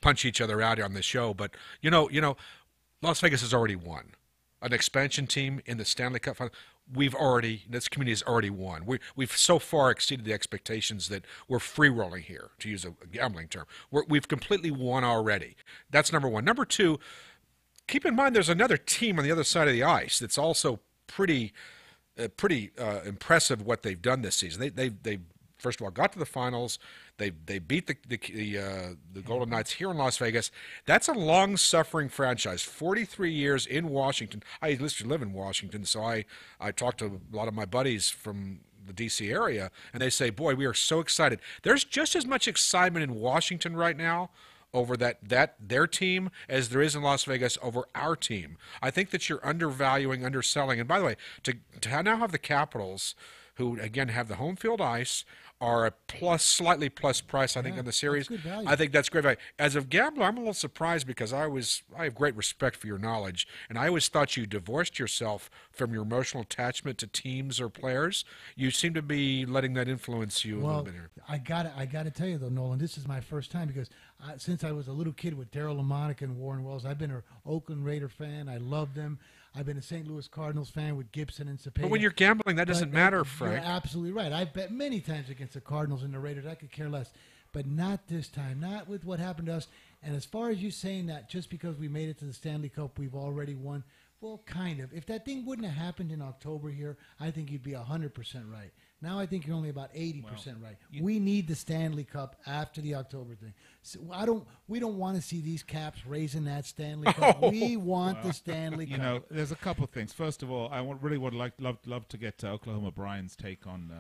punch each other out on the show. But, Las Vegas has already won. An expansion team in the Stanley Cup Final. This community has already won. We've so far exceeded the expectations that we're free-rolling here, to use a gambling term. We've completely won already. That's number one. Number two, keep in mind there's another team on the other side of the ice that's also pretty impressive what they've done this season. They first of all got to the finals. They beat the Golden Knights here in Las Vegas. That's a long-suffering franchise. 43 years in Washington. I used to live in Washington, so I talked to a lot of my buddies from the D.C. area, and they say, boy, we are so excited. There's just as much excitement in Washington right now over their team as there is in Las Vegas over our team. I think that you're underselling. And by the way, to now have the Capitals, who, again, have the home field ice, are a slightly plus price, I think, on the series. That's good value. I think that's great value. As a gambler, I'm a little surprised because I have great respect for your knowledge, and I always thought you divorced yourself from your emotional attachment to teams or players. You seem to be letting that influence you a little bit here. I gotta tell you though, Nolan, this is my first time because since I was a little kid with Darryl LeMonic and Warren Wells, I've been an Oakland Raider fan. I love them. I've been a St. Louis Cardinals fan with Gibson and Cepeda. But when you're gambling, that doesn't matter, Frank. You're absolutely right. I've bet many times against the Cardinals and the Raiders. I could care less. But not this time. Not with what happened to us. And as far as you saying that just because we made it to the Stanley Cup, we've already won, well, kind of. If that thing wouldn't have happened in October here, I think you'd be 100% right. Now I think you're only about 80% right. We need the Stanley Cup after the October thing. So we don't want to see these Caps raising that Stanley Cup. We want the Stanley Cup. There's a couple of things. First of all, I would love to get Oklahoma Brian's take on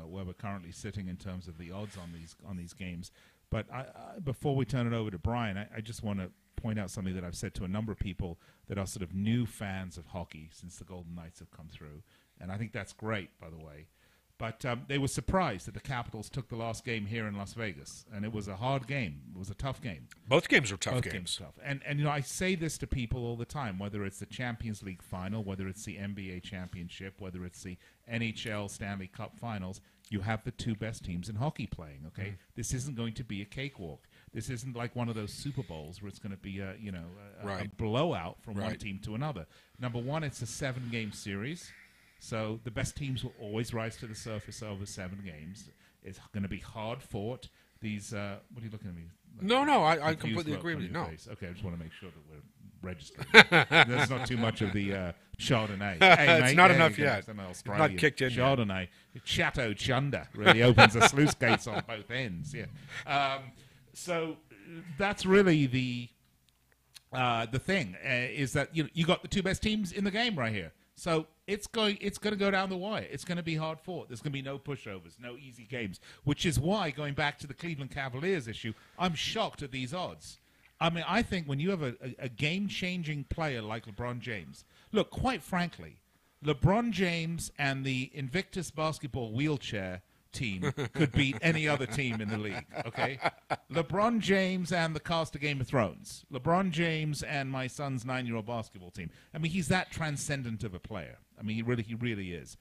where we're currently sitting in terms of the odds on these games. But before we turn it over to Brian, I just want to point out something that I've said to a number of people that are sort of new fans of hockey since the Golden Knights have come through, and I think that's great, by the way. But they were surprised that the Capitals took the last game here in Las Vegas, and it was a hard game. It was a tough game. Both games were tough Both games. games were tough. And I say this to people all the time, whether it's the Champions League final, whether it's the NBA championship, whether it's the NHL Stanley Cup finals, you have the two best teams in hockey playing, okay? This isn't going to be a cakewalk. This isn't like one of those Super Bowls where it's going to be a blowout from one team to another. Number one, it's a 7-game series. So the best teams will always rise to the surface over 7 games. It's going to be hard fought. These, what are you looking at me? No, I completely agree with you. No. Okay, I just want to make sure that we're registered. There's not too much of the Chardonnay. Hey, it's not enough yet. It's not kicked in Chardonnay. Yet. Chateau Chunder really opens the sluice gates on both ends. Yeah. So that's really the thing is that you got the two best teams in the game right here. So it's going to go down the wire. It's going to be hard fought. There's going to be no pushovers, no easy games, which is why, going back to the Cleveland Cavaliers issue, I'm shocked at these odds. I mean, I think when you have a game-changing player like LeBron James, look, quite frankly, LeBron James and the Invictus basketball wheelchair team could beat any other team in the league, okay? LeBron James and the cast of Game of Thrones. LeBron James and my son's 9-year-old basketball team. I mean, he's that transcendent of a player. I mean, he really is.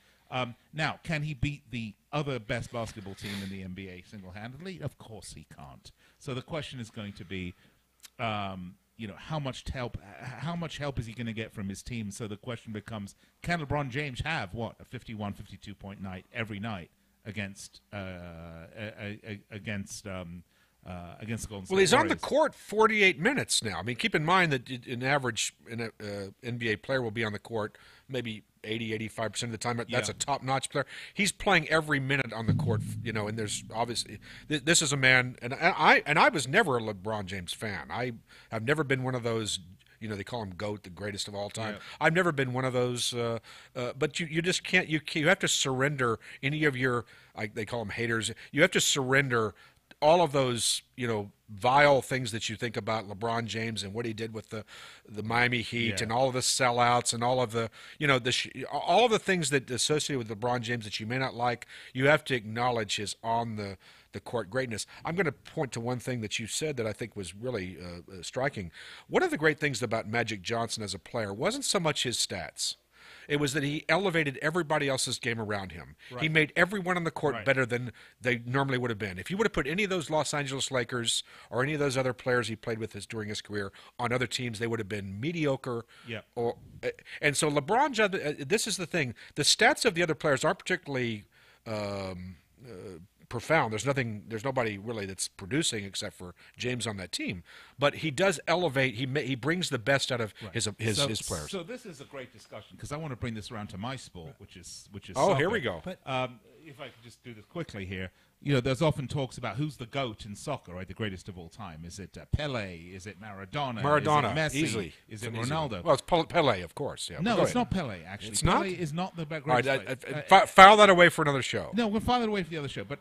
Now, can he beat the other best basketball team in the NBA single-handedly? Of course he can't. So the question is going to be, how much help is he going to get from his team? So the question becomes, can LeBron James have, a 51, 52-point night every night? against against Golden State. Well, he's on the Warriors. court 48 minutes now. I mean, keep in mind that an average NBA player will be on the court maybe 80-85% of the time. That's a top-notch player. He's playing every minute on the court, and there's obviously this is a man, and I was never a LeBron James fan. I've never been one of those. They call him GOAT, the greatest of all time. Yeah. I've never been one of those, but you just can't. You have to surrender any of your, they call them haters. You have to surrender all of those, vile things that you think about LeBron James and what he did with the Miami Heat and all of the sellouts and all of the, all of the things that associated with LeBron James that you may not like. You have to acknowledge his on the court greatness. I'm going to point to one thing that you said that I think was really striking. One of the great things about Magic Johnson as a player wasn't so much his stats. It was that he elevated everybody else's game around him. Right. He made everyone on the court better than they normally would have been. If you would have put any of those Los Angeles Lakers or any of those other players he played with during his career on other teams, they would have been mediocre. Yeah. And so LeBron, this is the thing. The stats of the other players aren't particularly profound. There's nobody really that's producing except for James on that team. But he does elevate. He brings the best out of his players. So this is a great discussion because I want to bring this around to my sport, which is oh, soccer. Here we go. But if I could just do this quickly here. There's often talks about who's the GOAT in soccer, right? The greatest of all time. Is it Pele? Is it Maradona? Maradona, is it Messi? easily. Is it Ronaldo? Well, it's Pele, of course. Yeah. No, it's not Pele, actually. It's Pele not? is not the greatest. All right, file that away for another show. No, we'll file it away for the other show. But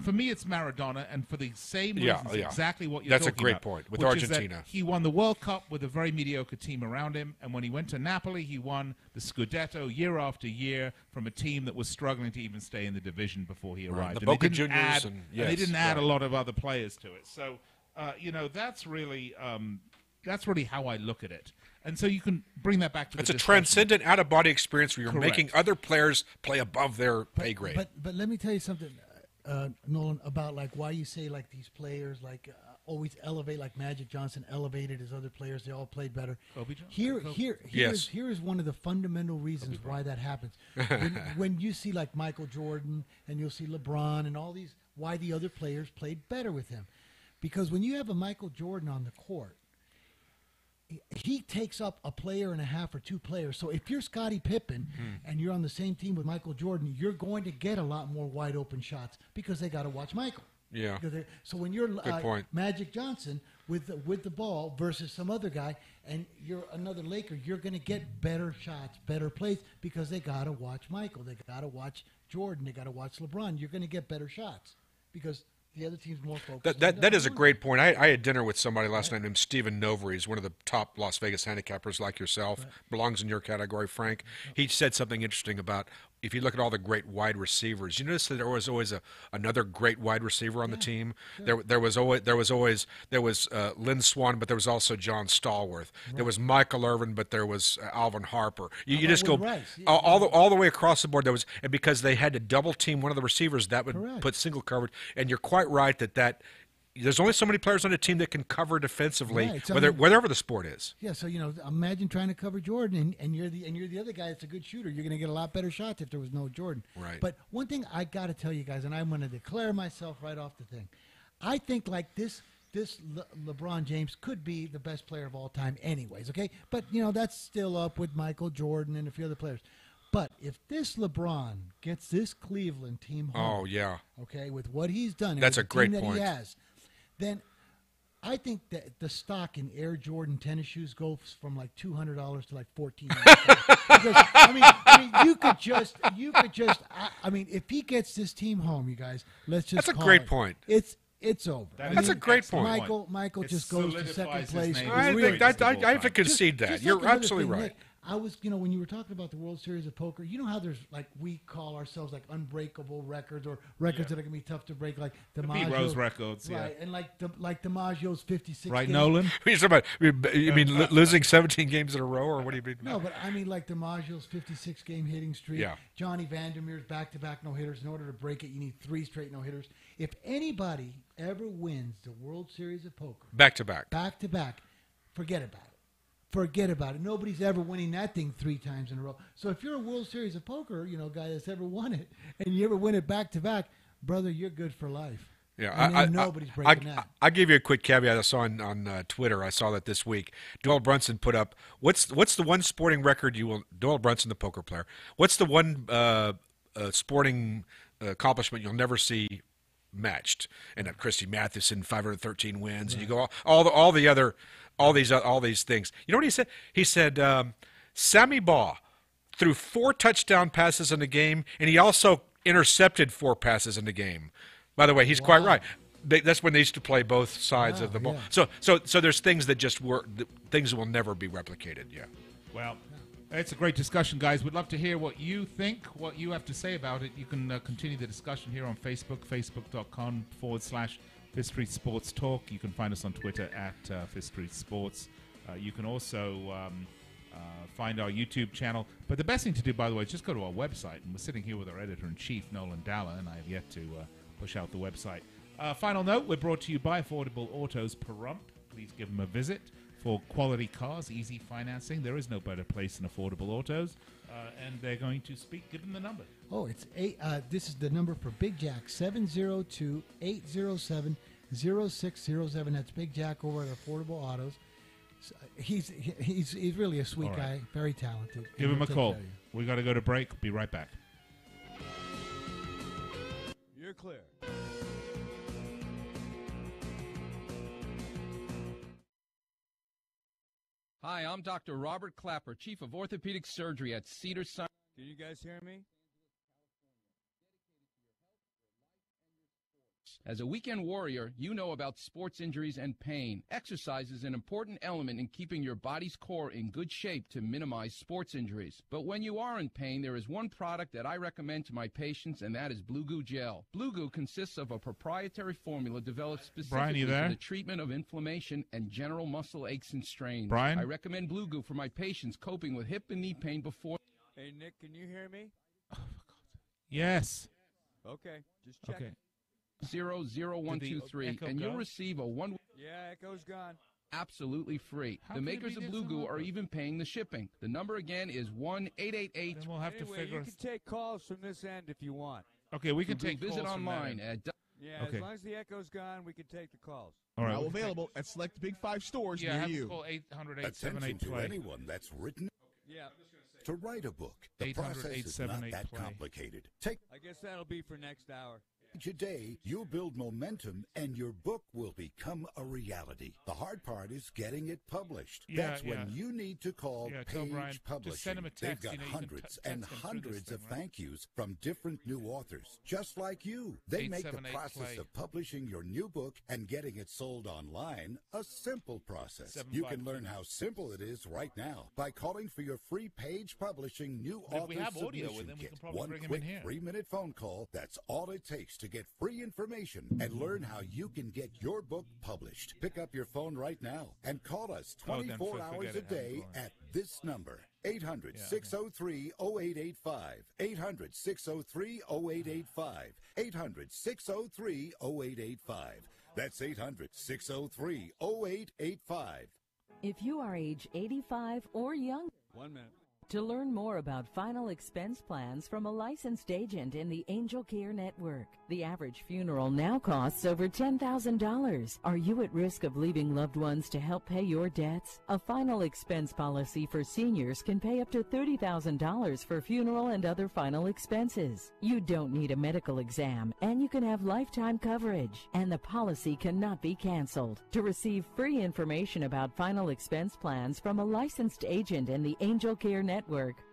for me, it's Maradona, and for the same reasons, exactly what you're That's talking about. That's a great point, with which Argentina. Is that he won the World Cup with a very mediocre team around him, and when he went to Napoli, he won the Scudetto year after year from a team that was struggling to even stay in the division before he arrived. The Boca Juniors. And they didn't add a lot of other players to it. So, that's really how I look at it. And so you can bring that back to it's the a transcendent out-of-body experience where you're Correct. making other players play above their pay grade. But let me tell you something, Nolan, about like why you say like these players always elevate, like Magic Johnson elevated his other players. They all played better. Here is one of the fundamental reasons why that happens. when you see like Michael Jordan and you'll see LeBron and all these, why the other players played better with him. Because when you have a Michael Jordan on the court, he takes up a player and a half or two players. So if you're Scottie Pippen and you're on the same team with Michael Jordan, you're going to get a lot more wide open shots because they got to watch Michael. Yeah. So when you're Good point. Magic Johnson with the ball versus some other guy, and you're another Laker, you're going to get better shots, better plays because they got to watch Michael. They got to watch Jordan. They got to watch LeBron. You're going to get better shots because the other team's more focused. That is a great point. I had dinner with somebody last night named Stephen Nover. He's one of the top Las Vegas handicappers like yourself. Belongs in your category, Frank. He said something interesting about if you look at all the great wide receivers, you notice that there was always another great wide receiver on the team. Sure. There was Lynn Swann, but there was also John Stallworth. Right. There was Michael Irvin, but there was Alvin Harper. You just go all the way across the board. And because they had to double team one of the receivers, that would put single coverage. And you're quite right that there's only so many players on a team that can cover defensively, whatever the sport is. Yeah, so imagine trying to cover Jordan, and you're the other guy that's a good shooter. You're going to get a lot better shots if there was no Jordan. Right. But one thing I got to tell you guys, and I'm going to declare myself right off the thing, I think like this LeBron James could be the best player of all time, anyways. Okay, but that's still up with Michael Jordan and a few other players. But if this LeBron gets this Cleveland team home, okay, with what he's done, that's a great point. That he has, then I think that the stock in Air Jordan tennis shoes goes from like $200 to like $1,400. Because I mean, you could just. I mean, if he gets this team home, you guys, let's just. That's a great point. It's over. That's a great point. Michael just goes to second place. I have to concede that. You're absolutely right. Nick, I was, when you were talking about the World Series of Poker, you know how there's like we call ourselves like unbreakable records or records that are gonna be tough to break, like DiMaggio, Rose records, right? And like DiMaggio's 56. Right, games. Nolan. You mean losing 17 games in a row, or what do you mean? No, but I mean like DiMaggio's 56 game hitting streak. Yeah. Johnny Vandermeer's back-to-back no hitters. In order to break it, you need 3 straight no hitters. If anybody ever wins the World Series of Poker, back to back, forget about it. forget about it. Nobody's ever winning that thing 3 times in a row. So if you're a World Series of Poker, guy that's ever won it, and you ever win it back to back, brother, you're good for life. Yeah, nobody's breaking that. I'll give you a quick caveat. I saw on Twitter. I saw that this week. Doyle Brunson put up what's the one sporting record Doyle Brunson, the poker player. What's the one sporting accomplishment you'll never see matched? And Christy Mathewson, 513 wins, and you go all these things. You know what he said? He said Sammy Baugh threw 4 touchdown passes in the game, and he also intercepted 4 passes in the game. By the way, he's quite right. That's when they used to play both sides of the ball. Yeah. So there's things that just things will never be replicated. Yeah. Well, it's a great discussion, guys. We'd love to hear what you think, what you have to say about it. You can continue the discussion here on Facebook, facebook.com/Fifth Street Sports Talk. You can find us on Twitter at Fifth Street Sports. You can also find our YouTube channel. But the best thing to do, by the way, is just go to our website. And we're sitting here with our editor-in-chief, Nolan Dalla, and I have yet to push out the website. Final note, we're brought to you by Affordable Autos Pahrump. Please give them a visit for quality cars, easy financing. There is no better place than Affordable Autos. And they're going to speak. Give them the number. Oh, it's this is the number for Big Jack, 702-807-0607. That's Big Jack over at Affordable Autos. So he's really a sweet guy, very talented. Give him a call. We got to go to break. Be right back. You're clear. Hi, I'm Dr. Robert Clapper, Chief of Orthopedic Surgery at Cedars-Sinai. Can you guys hear me? As a weekend warrior, you know about sports injuries and pain. Exercise is an important element in keeping your body's core in good shape to minimize sports injuries. But when you are in pain, there is one product that I recommend to my patients, and that is Blue Goo Gel. Blue Goo consists of a proprietary formula developed specifically for the treatment of inflammation and general muscle aches and strains. Brian? I recommend Blue Goo for my patients coping with hip and knee pain before... Hey, Nick, can you hear me? Yes. Okay, just check. Okay. 00123, and you'll receive a one. Yeah, Echo's gone. Absolutely free. The makers of Blue Goo are even paying the shipping. The number again is 1-888. Then we'll have to figure. You can take calls from this end if you want. Okay, we can take calls. Visit online at. Yeah, as long as the Echo's gone, we can take the calls. All right. Now available at select Big 5 stores near you. Call 800-878-PLAY. Attention to anyone that's written. Yeah. To write a book, the process is not that complicated. I guess that'll be for next hour. Today, you'll build momentum and your book will become a reality. The hard part is getting it published. That's when you need to call Page Publishing. They've got hundreds and hundreds of thank yous from different new authors, just like you. They make the process of publishing your new book and getting it sold online a simple process. You can learn how simple it is right now by calling for your free Page Publishing new author submission kit. One quick 3-minute phone call, that's all it takes to get free information and learn how you can get your book published. Pick up your phone right now and call us 24 hours a day at this number, 800-603-0885, 800-603-0885, 800-603-0885. That's 800-603-0885. If you are age 85 or younger. 1 minute. To learn more about final expense plans from a licensed agent in the Angel Care Network, the average funeral now costs over $10,000. Are you at risk of leaving loved ones to help pay your debts? A final expense policy for seniors can pay up to $30,000 for funeral and other final expenses. You don't need a medical exam, and you can have lifetime coverage, and the policy cannot be canceled. To receive free information about final expense plans from a licensed agent in the Angel Care Network,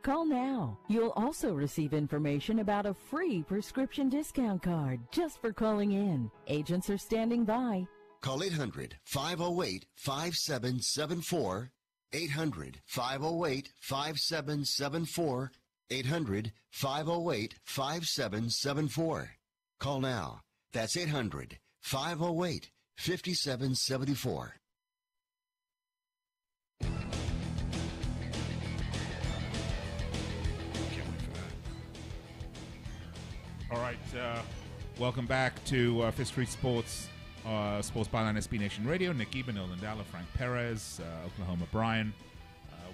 call now. You'll also receive information about a free prescription discount card just for calling in. Agents are standing by. Call 800-508-5774, 800-508-5774, 800-508-5774. Call now. That's 800-508-5774. All right, welcome back to Fifth Street Sports, Sports Byline SB Nation Radio. Nick Geber, Nolan Dalla, Frank Perez, Oklahoma Brian.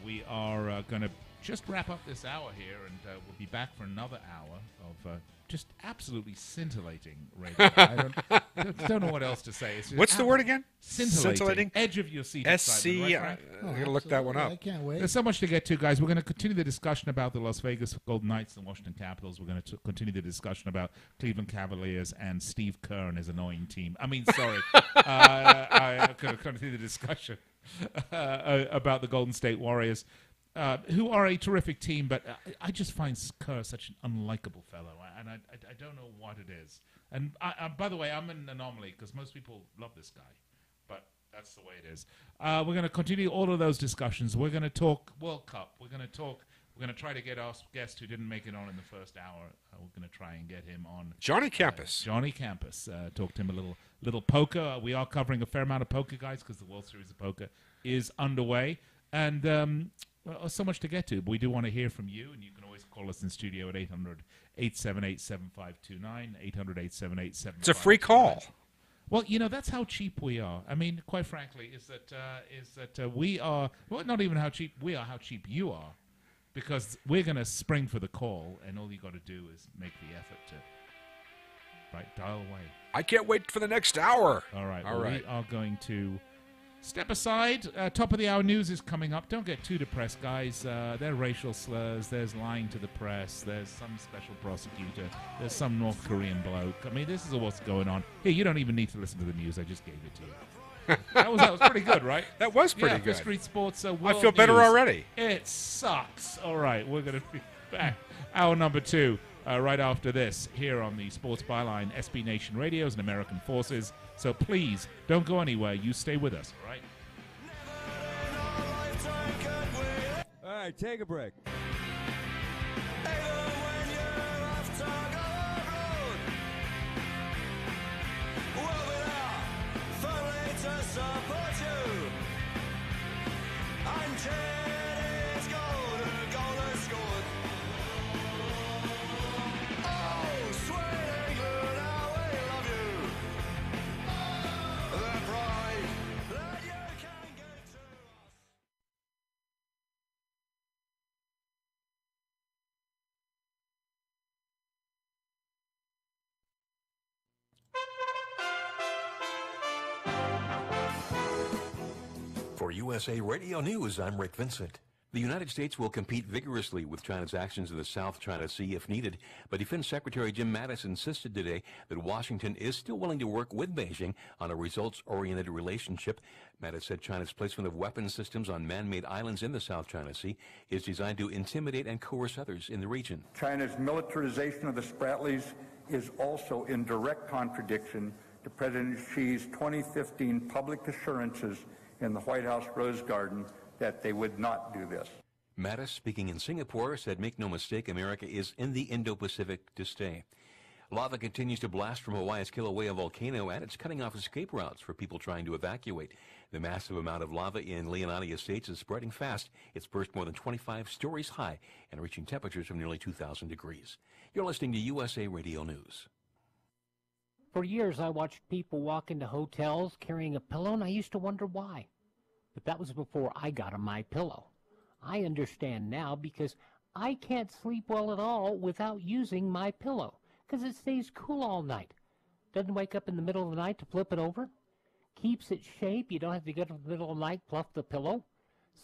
We are going to just wrap up this hour here, and we'll be back for another hour of just absolutely scintillating radio. I don't know what else to say. It's What's the word again? Scintillating. Edge of your seat. SC. I'm going to look that one up. I can't wait. There's so much to get to, guys. We're going to continue the discussion about the Las Vegas Golden Knights and Washington Capitals. We're going to continue the discussion about Cleveland Cavaliers and Steve Kerr and his annoying team. I mean, sorry. I'm going to continue the discussion about the Golden State Warriors, who are a terrific team, but I just find Kerr such an unlikable fellow, and I don't know what it is. And by the way, I'm an anomaly because most people love this guy, but that's the way it is. We're going to continue all of those discussions. We're going to talk World Cup. We're going to try to get our guest who didn't make it on in the first hour. We're going to try and get him on. Johnny Campus. Johnny Campus. Talk to him a little poker. We are covering a fair amount of poker, guys, because the World Series of Poker is underway. And so much to get to. But we do want to hear from you, and you can always call us in studio at 800-878-7529, 800-878-7529. It's a free call. Well, that's how cheap we are. I mean, quite frankly, is that we are, well, not even how cheap we are, how cheap you are, because we're going to spring for the call, and all you got to do is make the effort to dial away. I can't wait for the next hour. All right. All right. We are going to step aside. Top of the hour news is coming up. Don't get too depressed, guys. There are racial slurs. There's lying to the press. There's some special prosecutor. There's some North Korean bloke. I mean, this is what's going on. Here, you don't even need to listen to the news. I just gave it to you. That was pretty good, right? That was pretty good. Fifth Street Sports. I feel better already. It sucks. All right, we're going to be back. Hour number 2, right after this, here on the Sports Byline, SB Nation Radios and American Forces. So please, don't go anywhere. You stay with us, all right? All right, take a break. For USA Radio News, I'm Rick Vincent. The United States will compete vigorously with China's actions in the South China Sea if needed, but Defense Secretary Jim Mattis insisted today that Washington is still willing to work with Beijing on a results-oriented relationship. Mattis said China's placement of weapons systems on man-made islands in the South China Sea is designed to intimidate and coerce others in the region. China's militarization of the Spratlys is also in direct contradiction to President Xi's 2015 public assurances in the White House Rose Garden that they would not do this. Mattis, speaking in Singapore, said, "Make no mistake, America is in the Indo-Pacific to stay." Lava continues to blast from Hawaii's Kilauea volcano, and it's cutting off escape routes for people trying to evacuate. The massive amount of lava in Leonardo Estates is spreading fast. It's burst more than 25 stories high and reaching temperatures of nearly 2,000 degrees. You're listening to USA Radio News. For years, I watched people walk into hotels carrying a pillow, and I used to wonder why. But that was before I got a MyPillow. I understand now because I can't sleep well at all without using MyPillow because it stays cool all night. Doesn't wake up in the middle of the night to flip it over. Keeps its shape. You don't have to go to the middle of the night, fluff the pillow.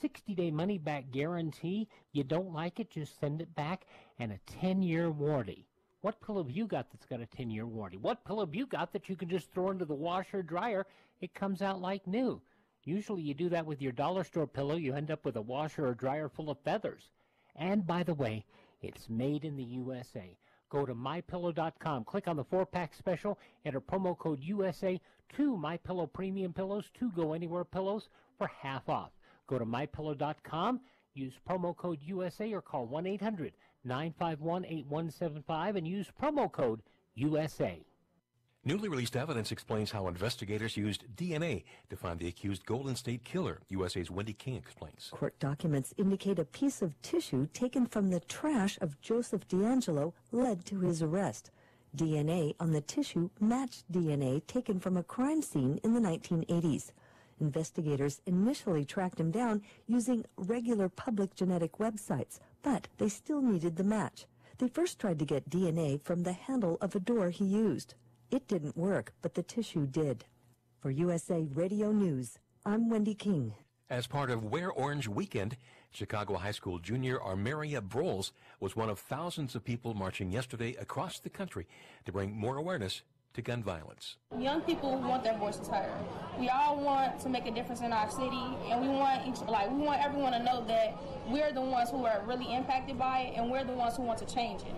60-day money-back guarantee. You don't like it, just send it back. And a 10-year warranty. What pillow have you got that's got a 10-year warranty? What pillow have you got that you can just throw into the washer or dryer? It comes out like new. Usually you do that with your dollar store pillow. You end up with a washer or dryer full of feathers. And by the way, it's made in the USA. Go to MyPillow.com. Click on the 4-pack special. Enter promo code USA. 2 MyPillow Premium Pillows. 2 Go Anywhere Pillows for half off. Go to MyPillow.com. Use promo code USA or call 1-800-951-8175 and use promo code USA. Newly released evidence explains how investigators used DNA to find the accused Golden State Killer. USA's Wendy King explains. Court documents indicate a piece of tissue taken from the trash of Joseph D'Angelo led to his arrest. DNA on the tissue matched DNA taken from a crime scene in the 1980s. Investigators initially tracked him down using regular public genetic websites, but they still needed the match. They first tried to get DNA from the handle of a door he used. It didn't work, but the tissue did. For USA Radio News, I'm Wendy King. As part of Wear Orange Weekend, Chicago High School junior Armeria Broles was one of thousands of people marching yesterday across the country to bring more awareness to gun violence. Young people want their voices heard. We all want to make a difference in our city, and we want everyone to know that we're the ones who are really impacted by it, and we're the ones who want to change it.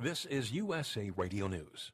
This is USA Radio News.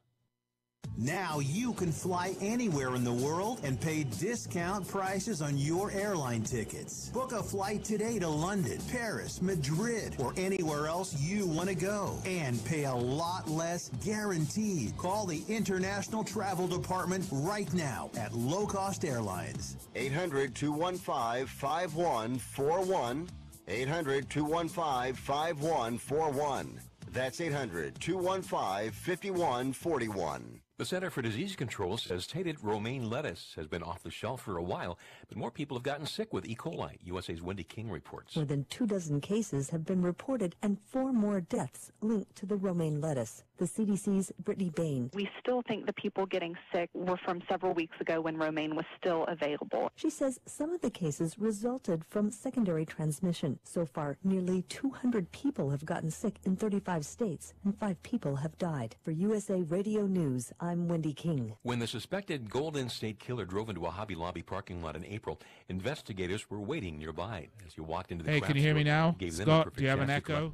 Now you can fly anywhere in the world and pay discount prices on your airline tickets. Book a flight today to London, Paris, Madrid, or anywhere else you want to go and pay a lot less guaranteed. Call the International Travel Department right now at Low Cost Airlines. 800-215-5141. 800-215-5141. That's 800-215-5141. The Center for Disease Control says tainted romaine lettuce has been off the shelf for a while, but more people have gotten sick with E. coli. USA's Wendy King reports. More than 24 cases have been reported and 4 more deaths linked to the romaine lettuce. The CDC's Brittany Bain. We still think the people getting sick were from several weeks ago when romaine was still available. She says some of the cases resulted from secondary transmission. So far, nearly 200 people have gotten sick in 35 states, and 5 people have died. For USA Radio News, I'm Wendy King. When the suspected Golden State Killer drove into a Hobby Lobby parking lot in April, investigators were waiting nearby. As you walked into the Hey, can you hear me now? Scott, do you have an echo?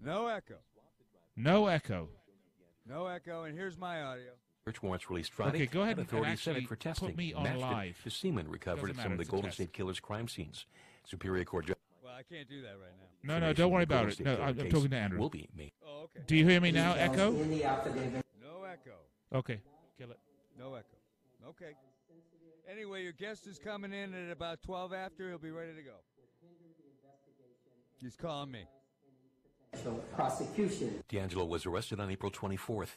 No echo. No echo. No echo, and here's my audio. Search warrants released Friday. Okay, go ahead and authorities set actually it for testing. put me on Matched live. The semen recovered at some of the Golden State Killer's crime scenes. Superior Court judge. Well, I can't do that right now. No, don't worry about it. No, I'm talking to Andrew. Will be made. Oh, okay. Do you hear me now, echo? No echo. Okay, kill it. No echo. Okay. Anyway, your guest is coming in at about 12 after. He'll be ready to go. He's calling me. Prosecution. D'Angelo was arrested on April 24th.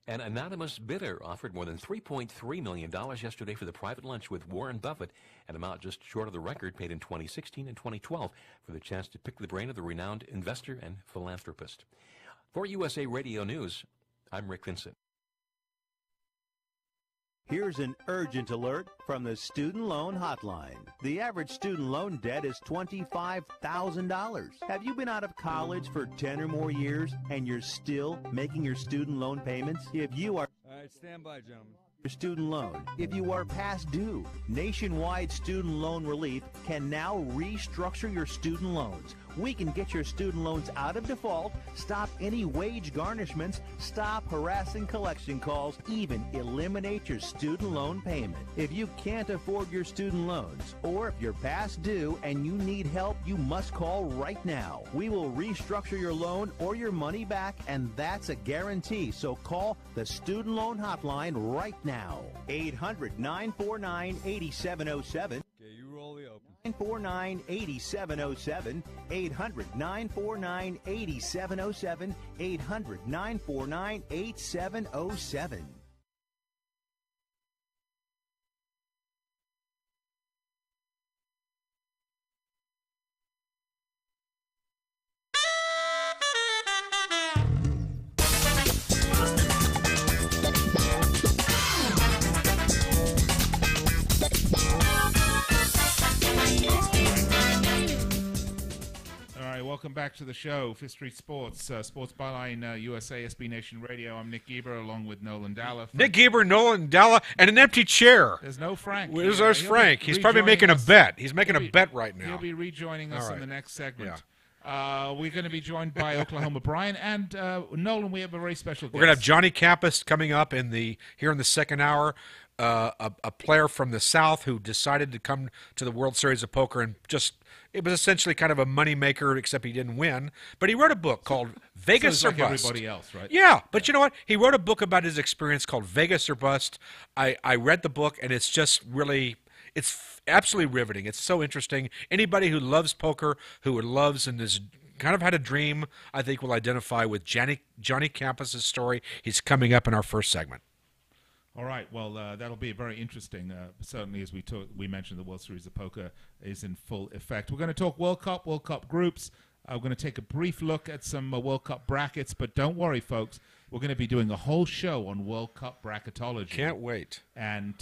An anonymous bidder offered more than $3.3 million yesterday for the private lunch with Warren Buffett, an amount just short of the record paid in 2016 and 2012 for the chance to pick the brain of the renowned investor and philanthropist. For USA Radio News, I'm Rick Vincent. Here's an urgent alert from the Student Loan Hotline. The average student loan debt is $25,000. Have you been out of college for 10 or more years and you're still making your student loan payments? If you are... All right, stand by, gentlemen. Your student loan. If you are past due, Nationwide Student Loan Relief can now restructure your student loans. We can get your student loans out of default, stop any wage garnishments, stop harassing collection calls, even eliminate your student loan payment. If you can't afford your student loans, or if you're past due and you need help, you must call right now. We will restructure your loan or your money back, and that's a guarantee. So call the Student Loan Hotline right now. 800-949-8707. Okay, you roll the open. 949-8707, 800-949-8707, 800-949-8707. Welcome back to the show, Fifth Street Sports, Sports Byline, USA, SB Nation Radio. I'm Nick Geber, along with Nolan Dalla. Nick Geber, Nolan Dalla, and an empty chair. There's no Frank. There's Frank. He's probably making a bet. He's making a bet right now. He'll be rejoining us All right. in the next segment. Yeah. We're going to be joined by Oklahoma Brian and Nolan. We have a very special guest. We're going to have Johnny Campus coming up here in the second hour. A player from the South who decided to come to the World Series of Poker and it was essentially kind of a moneymaker, except he didn't win. But he wrote a book called Vegas or like Bust. Everybody else, right? Yeah, but you know what? He wrote a book about his experience called Vegas or Bust. I read the book, and it's just really, it's absolutely riveting. It's so interesting. Anybody who loves poker, who loves and is kind of had a dream, I think will identify with Johnny Campus's story. He's coming up in our first segment. All right. Well, that'll be very interesting. Certainly, as we mentioned, the World Series of Poker is in full effect. We're going to talk World Cup groups. We're going to take a brief look at some World Cup brackets. But don't worry, folks. We're going to be doing a whole show on World Cup bracketology. Can't wait. And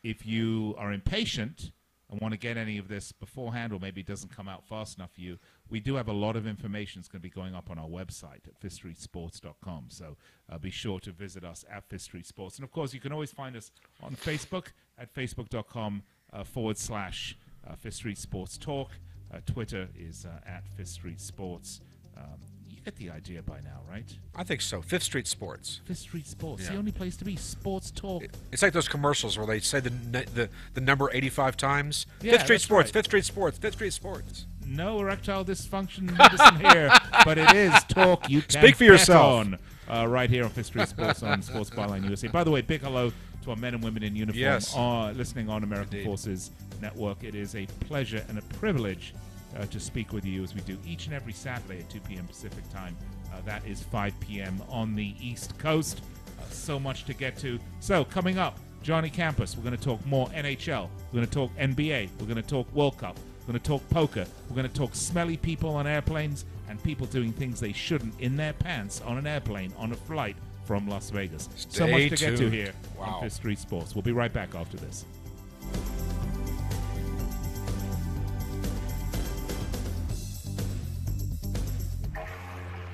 if you are impatient and want to get any of this beforehand, or maybe it doesn't come out fast enough for you, we do have a lot of information that's going to be going up on our website at fifthstreetsports.com. So be sure to visit us at Fifth Street Sports. And, of course, you can always find us on Facebook at facebook.com /Fifth Street Sports Talk. Twitter is at Fifth Street Sports. You get the idea by now, right? I think so. Fifth Street Sports. Fifth Street Sports. The only place to be. Sports talk. It's like those commercials where they say the number 85 times. Yeah, Fifth Street Sports. right. Fifth Street Sports. Fifth Street Sports. No erectile dysfunction medicine here, but it is talk you can Speak for yourself. On, right here on Fifth Street Sports on Sports Byline USA. By the way, big hello to our men and women in uniform listening on American Forces Network. It is a pleasure and a privilege to speak with you as we do each and every Saturday at 2 p.m. Pacific time. That is 5 p.m. on the East Coast. So much to get to. So coming up, Johnny Campus. We're going to talk more NHL. We're going to talk NBA. We're going to talk World Cup. We're going to talk poker. We're going to talk smelly people on airplanes and people doing things they shouldn't in their pants on an airplane on a flight from Las Vegas. So much to get to here on Fifth Street Sports. We'll be right back after this.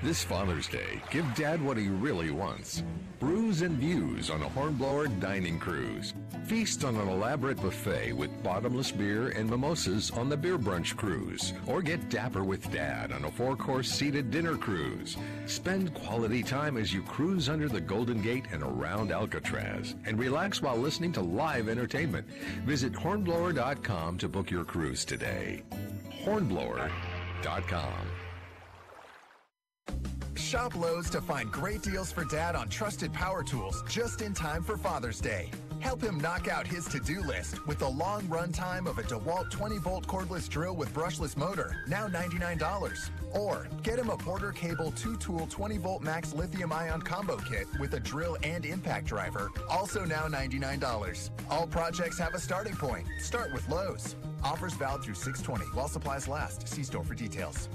This Father's Day, give Dad what he really wants. Brews and views on a Hornblower dining cruise. Feast on an elaborate buffet with bottomless beer and mimosas on the Beer Brunch cruise. Or get dapper with Dad on a 4-course seated dinner cruise. Spend quality time as you cruise under the Golden Gate and around Alcatraz. And relax while listening to live entertainment. Visit hornblower.com to book your cruise today. Hornblower.com. Shop Lowe's to find great deals for Dad on trusted power tools just in time for Father's Day. Help him knock out his to-do list with the long run time of a DeWalt 20-volt cordless drill with brushless motor, now $99. Or get him a Porter Cable 2-tool 20-volt max lithium-ion combo kit with a drill and impact driver, also now $99. All projects have a starting point. Start with Lowe's. Offers valid through 6/20 while supplies last. See store for details.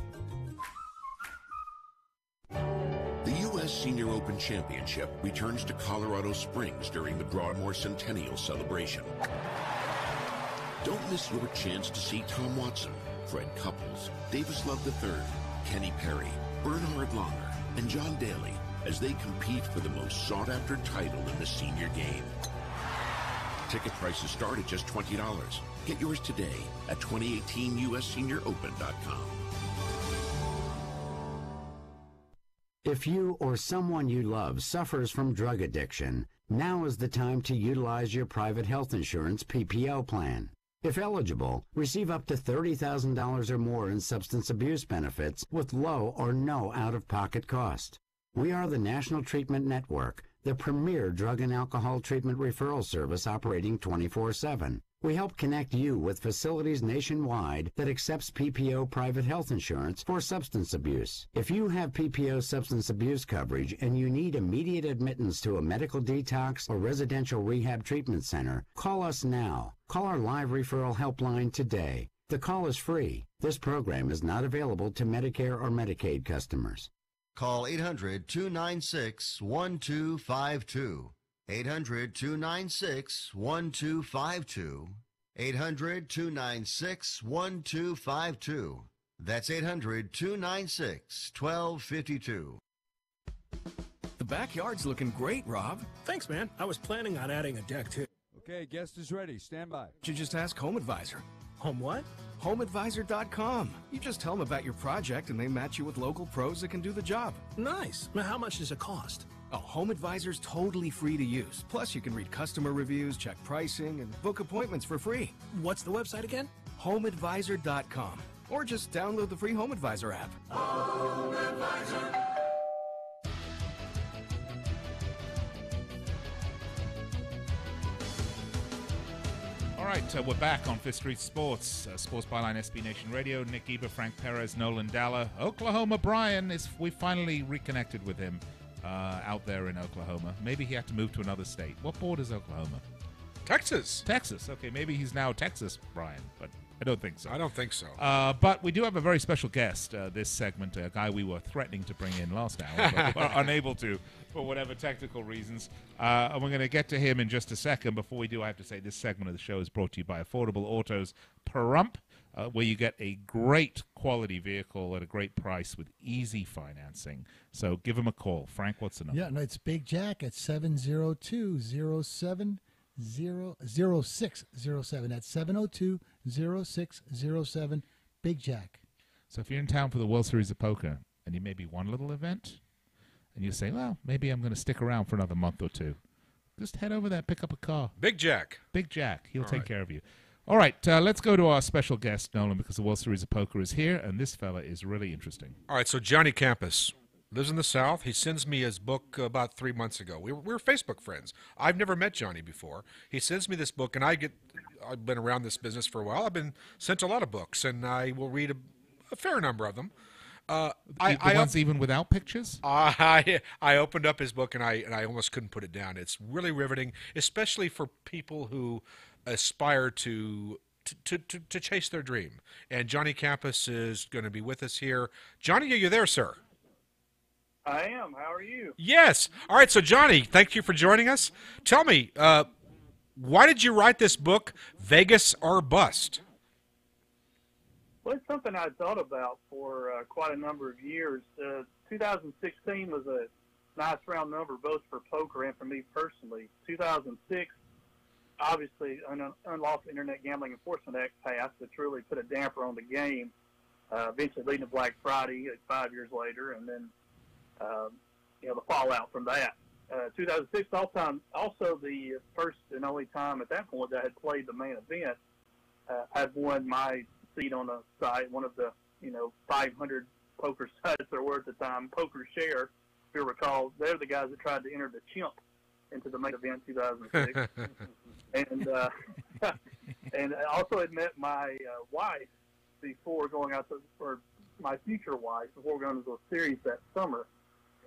The U.S. Senior Open Championship returns to Colorado Springs during the Broadmoor Centennial celebration. Don't miss your chance to see Tom Watson, Fred Couples, Davis Love III, Kenny Perry, Bernhard Langer, and John Daly as they compete for the most sought-after title in the senior game. Ticket prices start at just $20. Get yours today at 2018USSeniorOpen.com. If you or someone you love suffers from drug addiction, now is the time to utilize your private health insurance PPO plan. If eligible, receive up to $30,000 or more in substance abuse benefits with low or no out-of-pocket cost. We are the National Treatment Network, the premier drug and alcohol treatment referral service operating 24/7. We help connect you with facilities nationwide that accepts PPO private health insurance for substance abuse. If you have PPO substance abuse coverage and you need immediate admittance to a medical detox or residential rehab treatment center, call us now. Call our live referral helpline today. The call is free. This program is not available to Medicare or Medicaid customers. Call 800-296-1252. 800-296-1252. 800-296-1252. That's 800-296-1252. The backyard's looking great, Rob. Thanks, man. I was planning on adding a deck, too. Okay, guest is ready. Stand by. You just ask Home Advisor. Home what? HomeAdvisor.com. You just tell them about your project, and they match you with local pros that can do the job. Nice. Now, how much does it cost? Oh, Home Advisor's totally free to use. Plus, you can read customer reviews, check pricing, and book appointments for free. What's the website again? HomeAdvisor.com. Or just download the free Home Advisor app. Home Advisor. All right, we're back on Fifth Street Sports, Sports Byline SB Nation Radio. Nick Geber, Frank Perez, Nolan Dalla. Oklahoma Brian, we finally reconnected with him. out there in Oklahoma. Maybe he had to move to another state. What borders Oklahoma? Texas. Texas. Okay, maybe he's now Texas, Brian, but I don't think so. I don't think so. But we do have a very special guest this segment, a guy we were threatening to bring in last hour, but we were unable to for whatever technical reasons. And we're going to get to him in just a second. Before we do, I have to say this segment of the show is brought to you by Affordable Autos Pahrump, where you get a great quality vehicle at a great price with easy financing. So give him a call. Frank, what's the number? Yeah, no, it's Big Jack at 702-07-0607. That's 702-0607. Big Jack. So if you're in town for the World Series of Poker and you maybe one little event and you say, well, maybe I'm going to stick around for another month or two, just head over there, pick up a car. Big Jack. Big Jack. He'll All take right. care of you. All right, let's go to our special guest, Nolan, because the World Series of Poker is here, and this fella is really interesting. All right, so Johnny Campus lives in the South. He sends me his book about 3 months ago. We were Facebook friends. I've never met Johnny before. He sends me this book, and I've been around this business for a while. I've been sent a lot of books, and I will read a fair number of them. The ones even without pictures? I opened up his book, and I almost couldn't put it down. It's really riveting, especially for people who aspire to chase their dream. And Johnny Campus is going to be with us here. Johnny, are you there, sir? I am. How are you? Yes. All right, so Johnny, thank you for joining us. Tell me, why did you write this book, Vegas or Bust? Well, it's something I thought about for quite a number of years. 2016 was a nice round number both for poker and for me personally. 2006, obviously, an Unlawful Internet Gambling Enforcement Act passed, which really put a damper on the game, eventually leading to Black Friday 5 years later, and then the fallout from that. 2006 also the first and only time at that point that I had played the main event. I'd won my seat on a site, one of the 500 poker sites there were at the time, Poker Share, if you recall. They're the guys that tried to enter the chimp into the main event in 2006. And and I also had met my wife before going out or my future wife before going to the series that summer,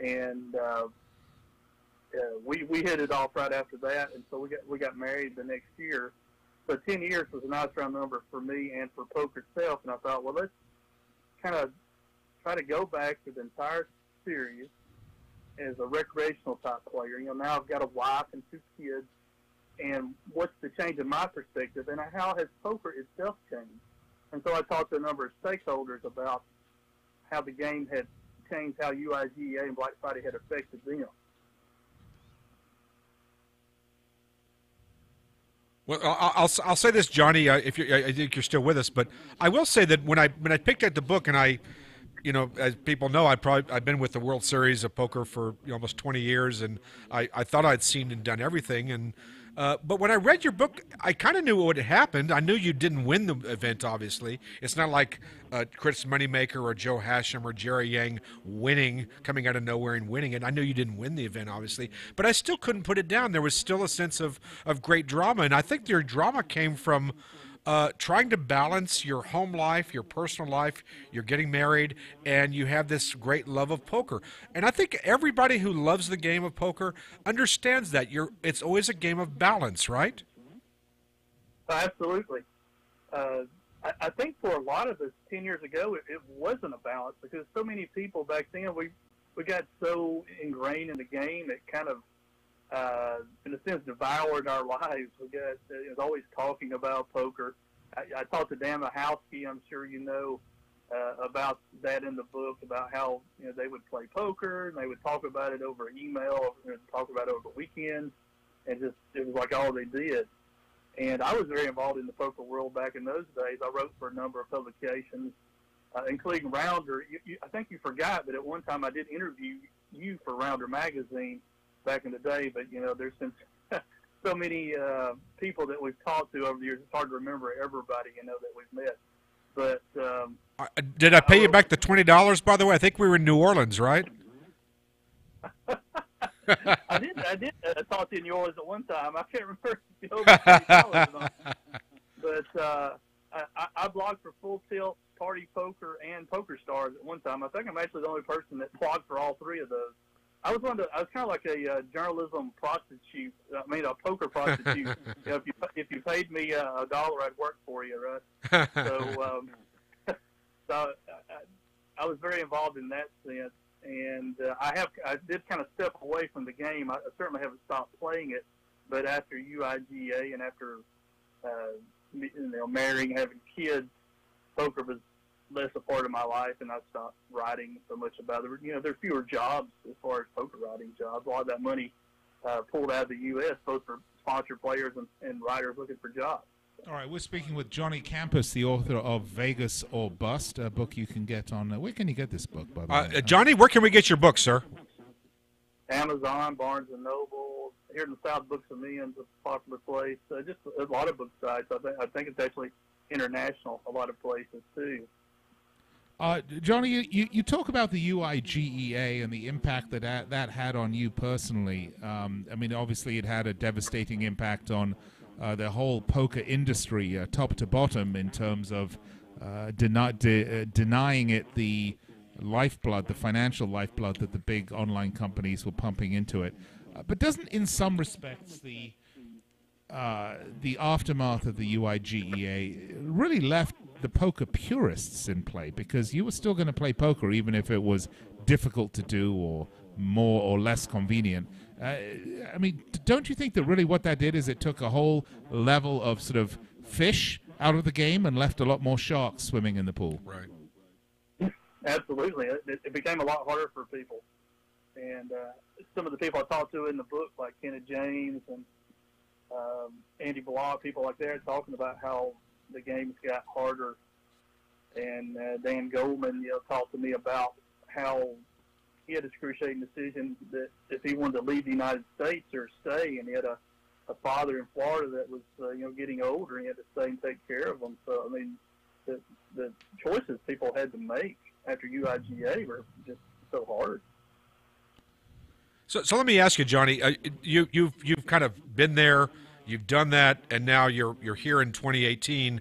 and we hit it off right after that, and so we got married the next year. So 10 years was a nice round number for me and for poker itself, and I thought, well, let's kind of try to go back to the entire series as a recreational type player. Now I've got a wife and 2 kids, and what's the change in my perspective, and how has poker itself changed? And so I talked to a number of stakeholders about how the game had changed, how UIGA and Black Friday had affected them. Well, I'll say this, Johnny. I think you're still with us, but I will say that when I picked up the book, and as people know, I've been with the World Series of Poker for almost 20 years, and I thought I'd seen and done everything. And but when I read your book, I kind of knew what had happened. I knew you didn't win the event. Obviously, it's not like Chris Moneymaker or Joe Hashem or Jerry Yang coming out of nowhere and winning it. I knew you didn't win the event, obviously, but I still couldn't put it down. There was still a sense of great drama, and I think your drama came from trying to balance your home life, your personal life, you're getting married, and you have this great love of poker. And I think everybody who loves the game of poker understands that it's always a game of balance, right? Absolutely. I think for a lot of us 10 years ago, it wasn't a balance because so many people back then, we got so ingrained in the game, it kind of, in a sense, devoured our lives. It was always talking about poker. I talked to Dan Mahowski, I'm sure you know, about that in the book, about how they would play poker, and they would talk about it over email, talk about it over the weekends, and it was like all they did. And I was very involved in the poker world back in those days. I wrote for a number of publications, including Rounder. I think you forgot, but at one time I did interview you for Rounder magazine back in the day, but there's been so many people that we've talked to over the years. It's hard to remember everybody that we've met. But did I pay you back the $20? By the way, I think we were in New Orleans, right? I did talk to you in New Orleans at one time. I can't remember if you $20 or not. But I blogged for Full Tilt, Party Poker, and Poker Stars at one time. I think I'm actually the only person that blogged for all 3 of those. I was kind of like a journalism prostitute. I mean, a poker prostitute. If you paid me $1, I'd work for you, right? So, I was very involved in that sense, and I did kind of step away from the game. I certainly haven't stopped playing it, but after UIGA and after marrying, having kids, poker was less a part of my life, and I stopped writing so much about it. There are fewer jobs as far as poker writing jobs. A lot of that money pulled out of the U.S., both for sponsored players and writers looking for jobs. All right, we're speaking with Johnny Campus, the author of Vegas or Bust, a book you can get on. Where can you get this book, by the way? Johnny, where can we get your book, sir? Amazon, Barnes & Noble. Here in the South, Books a Million's a popular place. Just a lot of book sites. I think it's actually international, a lot of places, too. Johnny, you talk about the UIGEA and the impact that had on you personally. I mean, obviously it had a devastating impact on the whole poker industry, top to bottom, in terms of denying it the lifeblood, the financial lifeblood that the big online companies were pumping into it. But doesn't, in some respects, the aftermath of the UIGEA really left the poker purists in play, because you were still going to play poker even if it was difficult to do or more or less convenient. I mean, don't you think that really what that did is it took a whole level of sort of fish out of the game and left a lot more sharks swimming in the pool? Right. Absolutely. It became a lot harder for people. And some of the people I talked to in the book, like Kenneth James and Andy Blah, people like that, talking about how the games got harder. And Dan Goldman, talked to me about how he had a excruciating decision that if he wanted to leave the United States or stay, and he had a father in Florida that was getting older, and he had to stay and take care of him. So I mean, the choices people had to make after UIGA were just so hard. So let me ask you, Johnny. You've kind of been there, you've done that, and now you're here in 2018.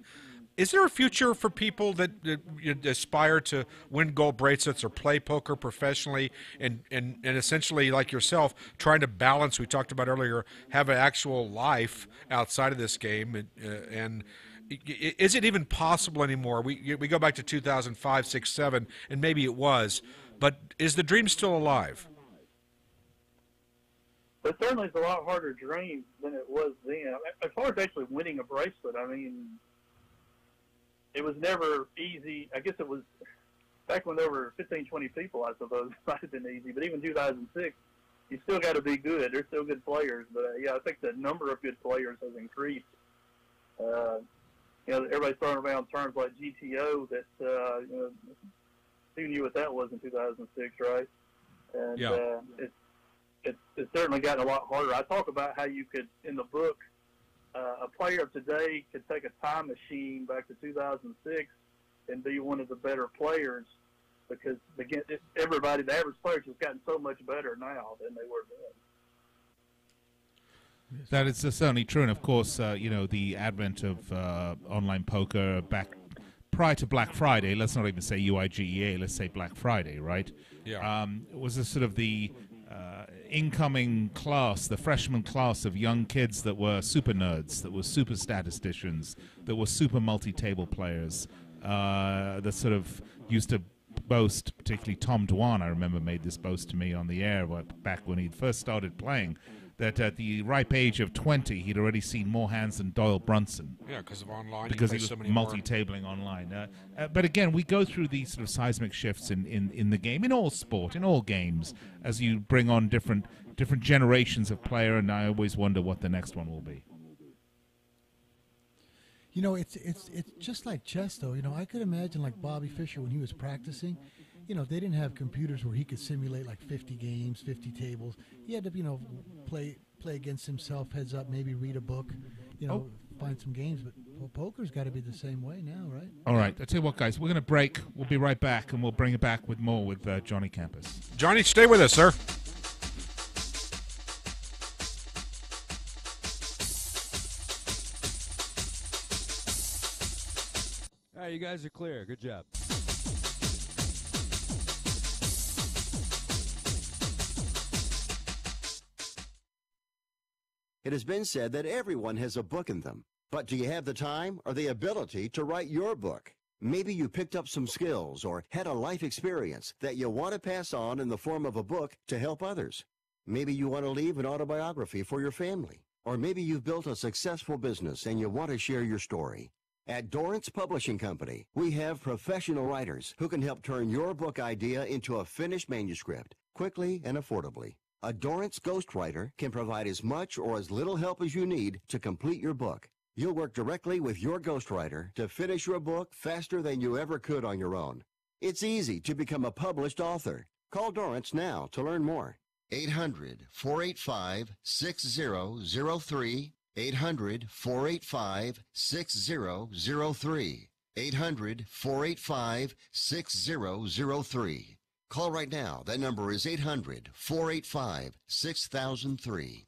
Is there a future for people that aspire to win gold bracelets or play poker professionally, and essentially, like yourself, trying to balance? We talked about earlier, have an actual life outside of this game, and is it even possible anymore? We go back to 2005, 6, 7, and maybe it was, but is the dream still alive? But certainly it's a lot harder dream than it was then. As far as actually winning a bracelet, I mean, it was never easy. I guess it was back when there were 15, 20 people, I suppose. It might have been easy. But even 2006, you still got to be good. There's still good players. But, I think the number of good players has increased. Everybody's throwing around terms like GTO that, who knew what that was in 2006, right? And it's certainly gotten a lot harder. I talk about how you could, in the book, a player of today could take a time machine back to 2006 and be one of the better players, because again, the average players has gotten so much better now than they were then. That is certainly true, and of course, the advent of online poker back prior to Black Friday. Let's not even say UIGEA. Let's say Black Friday, right? Yeah. Was this sort of the incoming class, the freshman class of young kids that were super nerds, that were super statisticians, that were super multi-table players, that sort of used to boast, particularly Tom Dwan, I remember, made this boast to me on the air back when he first started playing, that at the ripe age of 20, he'd already seen more hands than Doyle Brunson. Yeah, because of online. Because he was multi-tabling online. But again, we go through these sort of seismic shifts in the game, in all sport, in all games, as you bring on different generations of player, and I always wonder what the next one will be. It's just like chess, though. I could imagine like Bobby Fischer when he was practicing. They didn't have computers where he could simulate like 50 games, 50 tables. He had to, play against himself, heads up, maybe read a book, find some games. But poker's got to be the same way now, right? All right. I'll tell you what, guys. We're going to break. We'll be right back, and we'll bring it back with more with Johnny Campus. Johnny, stay with us, sir. All right, you guys are clear. Good job. It has been said that everyone has a book in them. But do you have the time or the ability to write your book? Maybe you picked up some skills or had a life experience that you want to pass on in the form of a book to help others. Maybe you want to leave an autobiography for your family. Or maybe you've built a successful business and you want to share your story. At Dorrance Publishing Company, we have professional writers who can help turn your book idea into a finished manuscript quickly and affordably. A Dorrance ghostwriter can provide as much or as little help as you need to complete your book. You'll work directly with your ghostwriter to finish your book faster than you ever could on your own. It's easy to become a published author. Call Dorrance now to learn more. 800-485-6003. 800-485-6003. 800-485-6003. Call right now. That number is 800-485-6003.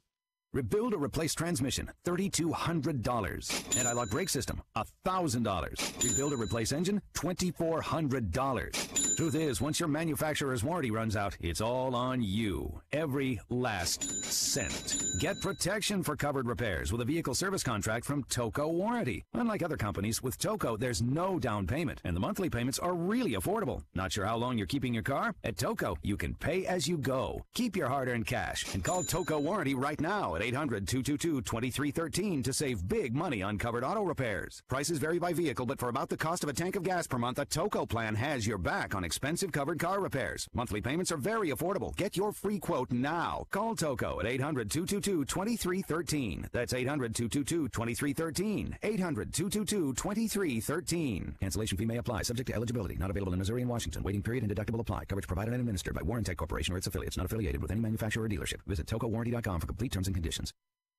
Rebuild or replace transmission, $3,200. Anti-lock brake system, $1,000. Rebuild or replace engine, $2,400. Truth is, once your manufacturer's warranty runs out, it's all on you. Every last cent. Get protection for covered repairs with a vehicle service contract from Toco Warranty. Unlike other companies, with Toco, there's no down payment, and the monthly payments are really affordable. Not sure how long you're keeping your car? At Toco, you can pay as you go. Keep your hard-earned cash and call Toco Warranty right now at 800-222-2313 to save big money on covered auto repairs. Prices vary by vehicle, but for about the cost of a tank of gas per month, a Toco plan has your back on expensive covered car repairs. Monthly payments are very affordable. Get your free quote now. Call Toco at 800-222-2313. That's 800-222-2313. 800-222-2313. Cancellation fee may apply, subject to eligibility. Not available in Missouri and Washington. Waiting period and deductible apply. Coverage provided and administered by Warrantech Corporation or its affiliates. Not affiliated with any manufacturer or dealership. Visit TocoWarranty.com for complete terms and conditions.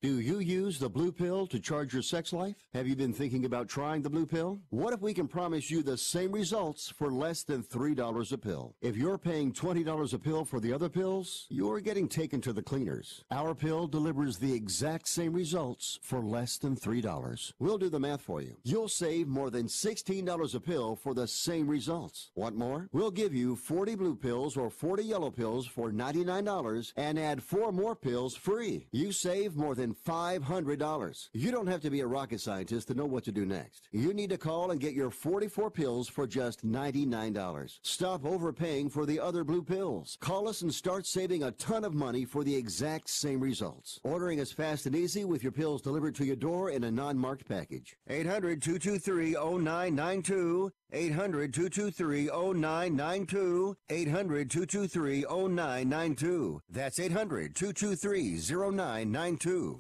Do you use the blue pill to charge your sex life? Have you been thinking about trying the blue pill? What if we can promise you the same results for less than $3 a pill? If you're paying $20 a pill for the other pills, you're getting taken to the cleaners. Our pill delivers the exact same results for less than $3. We'll do the math for you. You'll save more than $16 a pill for the same results. Want more? We'll give you 40 blue pills or 40 yellow pills for $99 and add 4 more pills free. You save more than $500. You don't have to be a rocket scientist to know what to do next. You need to call and get your 44 pills for just $99. Stop overpaying for the other blue pills. Call us and start saving a ton of money for the exact same results. Ordering is fast and easy with your pills delivered to your door in a non-marked package. 800-223-0992. 800-223-0992. 800-223-0992. That's 800-223-0992.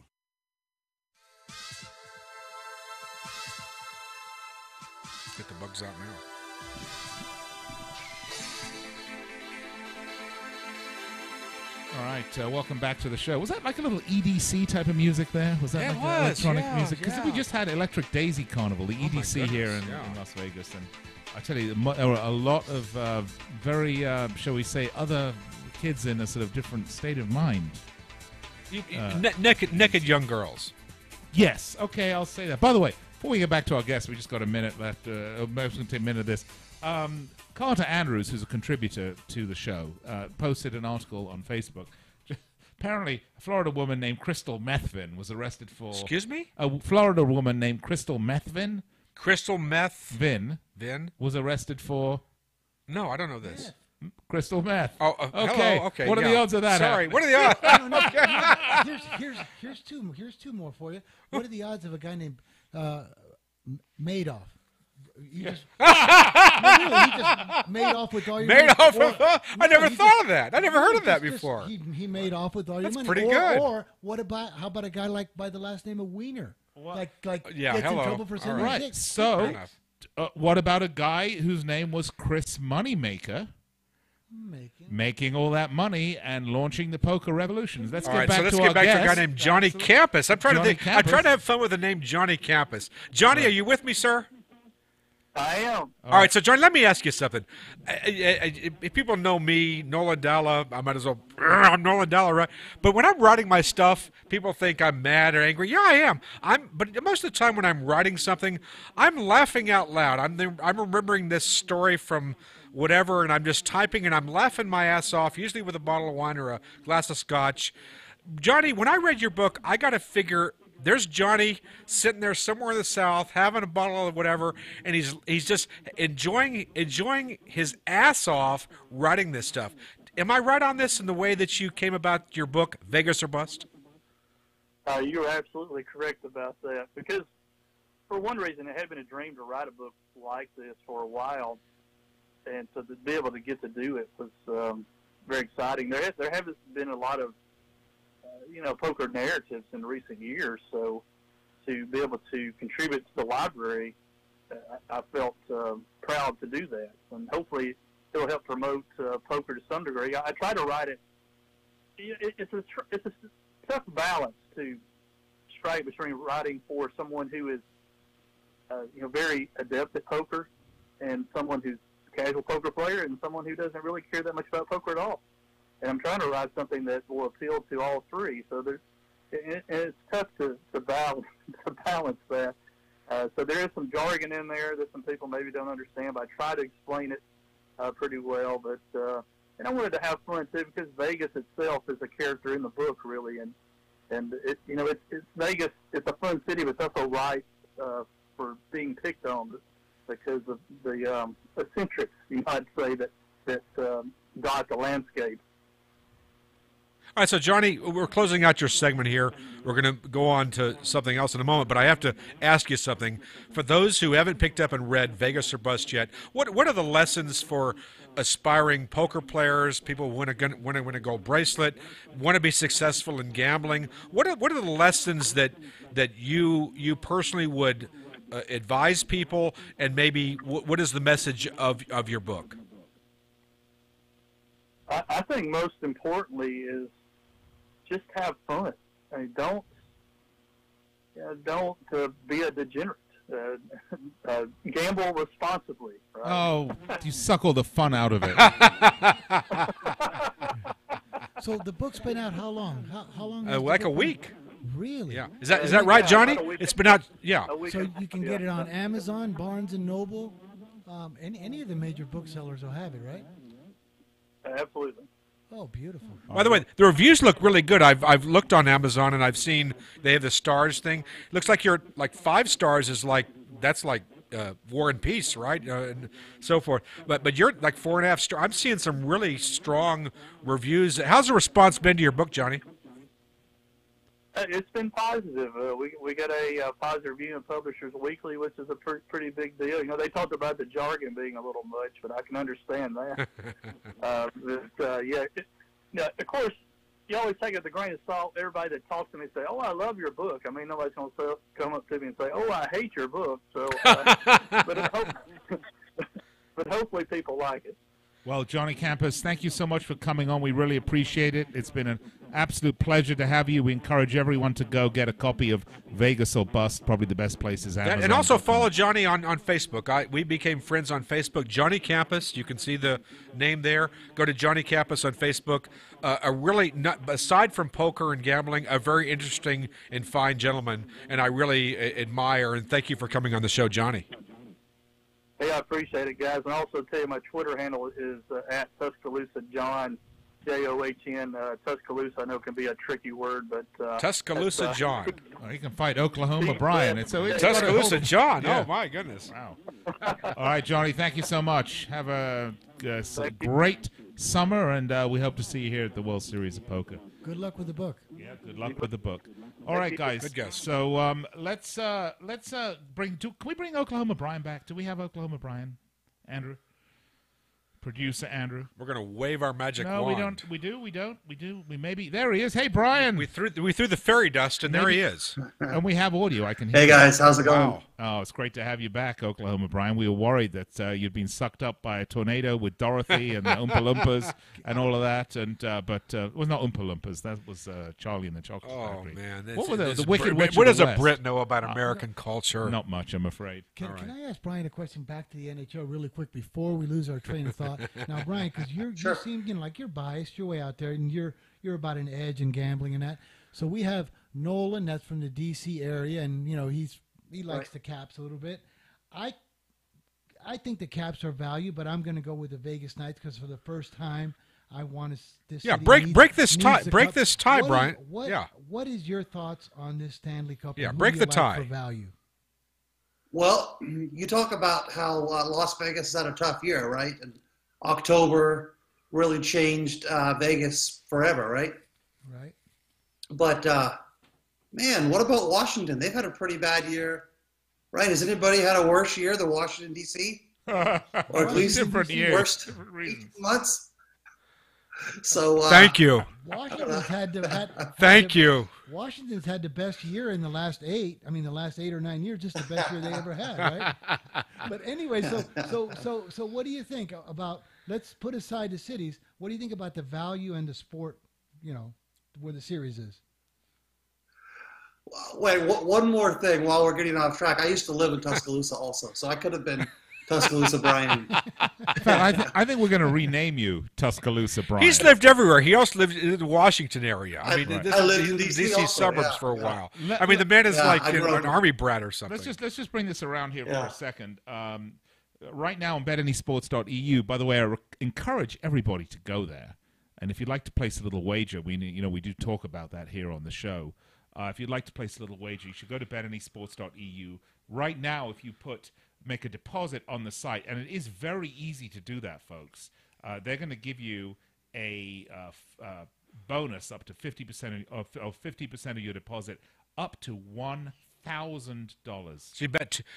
Get the bugs out now. All right, welcome back to the show. Was that like a little EDC type of music there? Was that like electronic music? Because we just had Electric Daisy Carnival, the EDC here in Las Vegas, and I tell you, there were a lot of very, shall we say, other kids in a sort of different state of mind. Naked young girls. Yes. Okay, I'll say that. By the way, before we get back to our guests, we just got a minute left. I'm going to take a minute of this. Carter Andrews, who's a contributor to the show, posted an article on Facebook. Apparently, a Florida woman named Crystal Methvin was arrested for... Excuse me? A Florida woman named Crystal Methvin. Crystal Methvin was arrested for... No, I don't know this. Crystal meth. Oh, okay. Hello, okay. What are the odds of that? Sorry. What are the odds? Here's two more for you. What are the odds of a guy named Madoff? He just made off with all your money. I never thought of that. I never heard of that before. He made off with all your money. That's pretty good. Or how about a guy like by the last name of Wiener? Like gets in trouble for sending right. dicks. So, what about a guy whose name was Chris Moneymaker? Making all that money and launching the poker revolution. Let's get back to a guy named Johnny Campus. I'm trying to have fun with the name Johnny Campus. Johnny, are you with me, sir? I am. All right, so Johnny, let me ask you something. If people know me, Nolan Dalla, I might as well, I'm Nolan Dalla, right? But when I'm writing my stuff, people think I'm mad or angry. Yeah, I am. But most of the time when I'm writing something, I'm laughing out loud. I'm remembering this story from whatever, and I'm just typing, and I'm laughing my ass off, usually with a bottle of wine or a glass of scotch. Johnny, when I read your book, I got to figure there's Johnny sitting there somewhere in the South having a bottle of whatever, and he's just enjoying his ass off writing this stuff. Am I right on this in the way that you came about your book, Vegas or Bust? You're absolutely correct about that, because for one reason, it had been a dream to write a book like this for a while, and so to be able to get to do it was very exciting. There haven't been a lot of poker narratives in recent years, so to be able to contribute to the library, I felt proud to do that, and hopefully it'll help promote poker to some degree. I try to write it. It's a tough balance to strike between writing for someone who is very adept at poker, and someone who's a casual poker player, and someone who doesn't really care that much about poker at all. And I'm trying to write something that will appeal to all three. So it's tough to balance that. So there is some jargon in there that some people maybe don't understand, but I try to explain it pretty well. But and I wanted to have fun too, because Vegas itself is a character in the book, really, and it's Vegas. It's a fun city, but it's also right for being picked on because of the eccentrics, you might say, that dot the landscape. All right, so Johnny, we're closing out your segment here. We're going to go on to something else in a moment, but I have to ask you something. For those who haven't picked up and read Vegas or Bust yet, what are the lessons for aspiring poker players, people who want to win a gold bracelet, want to be successful in gambling? What are the lessons that you personally would advise people, and maybe what is the message of your book? I think most importantly is just have fun. I mean, don't be a degenerate. Gamble responsibly. Right? Oh, you suck all the fun out of it. So the book's been out how long? How long? Like a week. Really? Yeah. Is that right, Johnny? It's been out. Yeah. So you can get it on Amazon, Barnes and Noble, any of the major booksellers will have it, right? Absolutely. Oh, beautiful. By the way, the reviews look really good. I've looked on Amazon and I've seen they have the stars thing. Looks like you're like 5 stars is like that's like War and Peace, right? And so forth. But you're like 4.5 stars. I'm seeing some really strong reviews. How's the response been to your book, Johnny? It's been positive. We got a positive review in Publishers Weekly, which is a pretty big deal. They talked about the jargon being a little much, but I can understand that. Of course, you always take it with a grain of salt. Everybody that talks to me say, "Oh, I love your book." I mean, nobody's going to come up to me and say, "Oh, I hate your book." So, but hopefully people like it. Well, Johnny Campos, thank you so much for coming on. We really appreciate it. It's been an absolute pleasure to have you. We encourage everyone to go get a copy of Vegas or Bust. Probably the best place is Amazon. And also follow Johnny on Facebook. We became friends on Facebook. Johnny Campos, you can see the name there. Go to Johnny Campos on Facebook. Aside from poker and gambling, a very interesting and fine gentleman, and I really admire and thank you for coming on the show, Johnny. Hey, I appreciate it, guys. And also tell you my Twitter handle is at Tuscaloosa John, John. Tuscaloosa, I know, can be a tricky word, but Tuscaloosa John. Well, he can fight Oklahoma Brian. Tuscaloosa John. Yeah. Oh my goodness! Wow. All right, Johnny. Thank you so much. Have a great summer, and we hope to see you here at the World Series of Poker. Good luck with the book. Yeah, good luck with the book. All right, guys. Good guess. So let's bring. Can we bring Oklahoma Brian back? Do we have Oklahoma Brian? Andrew, producer Andrew. We're gonna wave our magic wand. No, we don't. We do. We don't. We do. We maybe. There he is. Hey, Brian. We threw the fairy dust, and there he is. And we have audio. I can hear. Hey guys, how's it going? Wow. Oh, it's great to have you back, Oklahoma Brian. We were worried that you'd been sucked up by a tornado with Dorothy and the Oompa Loompas and all of that, but it was not Oompa Loompas. That was Charlie and the Chocolate Factory. Oh man, what were the Wicked Witch? What does a Brit know about American culture? Not much, I'm afraid. Can I ask Brian a question back to the NHL really quick before we lose our train of thought? Now, Brian, because you seem like you're biased, you're way out there, and you're about an edge in gambling and that. So we have Nolan, that's from the D.C. area, and he likes the Caps a little bit. I think the Caps are value, but I'm going to go with the Vegas Knights because for the first time I want this. Yeah, city break this needs tie. the Break cup. this tie, What is- Brian. What, Yeah. What is your thoughts on this Stanley Cup? Yeah, and who break do the you like tie. for value. Well, you talk about how Las Vegas had a tough year, right? And October really changed Vegas forever, right? Right. But, man, what about Washington? They've had a pretty bad year, right? Has anybody had a worse year than Washington, D.C.? Or at least different years, worst different reasons. months? So Thank you. Washington's Thank you. Washington's had the best year in the last 8. I mean, the last 8 or 9 years, just the best year they ever had, right? But anyway, so what do you think about? Let's put aside the cities. What do you think about the value and the sport? You know, where the series is. Wait, one more thing while we're getting off track. I used to live in Tuscaloosa also, so I could have been Tuscaloosa Brian. In fact, I think we're going to rename you Tuscaloosa Brian. He's lived everywhere. He also lived in the Washington area. I mean, I lived in DC DC suburbs also, for a yeah. while. I mean, the man is like I grew an up- army brat or something. Let's just bring this around here for a second. Right now on betanysports.eu, by the way, I encourage everybody to go there. And if you'd like to place a little wager, we do talk about that here on the show. If you'd like to place a little wager, you should go to betanysports.eu. Right now, if you make a deposit on the site, and it is very easy to do that, folks. They're going to give you a bonus up to 50% of 50% of your deposit, up to $1,000. So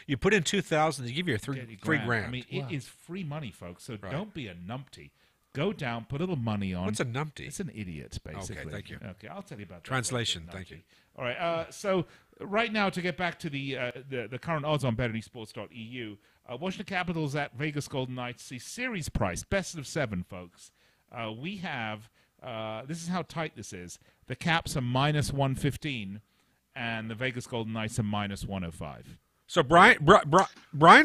you put in $2,000, they give you three grand. I mean, it is free money, folks. So don't be a numpty. Go down, put a little money on. What's a numpty? It's an idiot, basically. Okay, thank you. Okay, I'll tell you about that. Translation, thank you. All right, so right now, to get back to the current odds on betanysports.eu, Washington Capitals at Vegas Golden Knights, the series price, best of 7, folks. We have, this is how tight this is. The Caps are minus 115, and the Vegas Golden Knights are minus 105. So, Brian,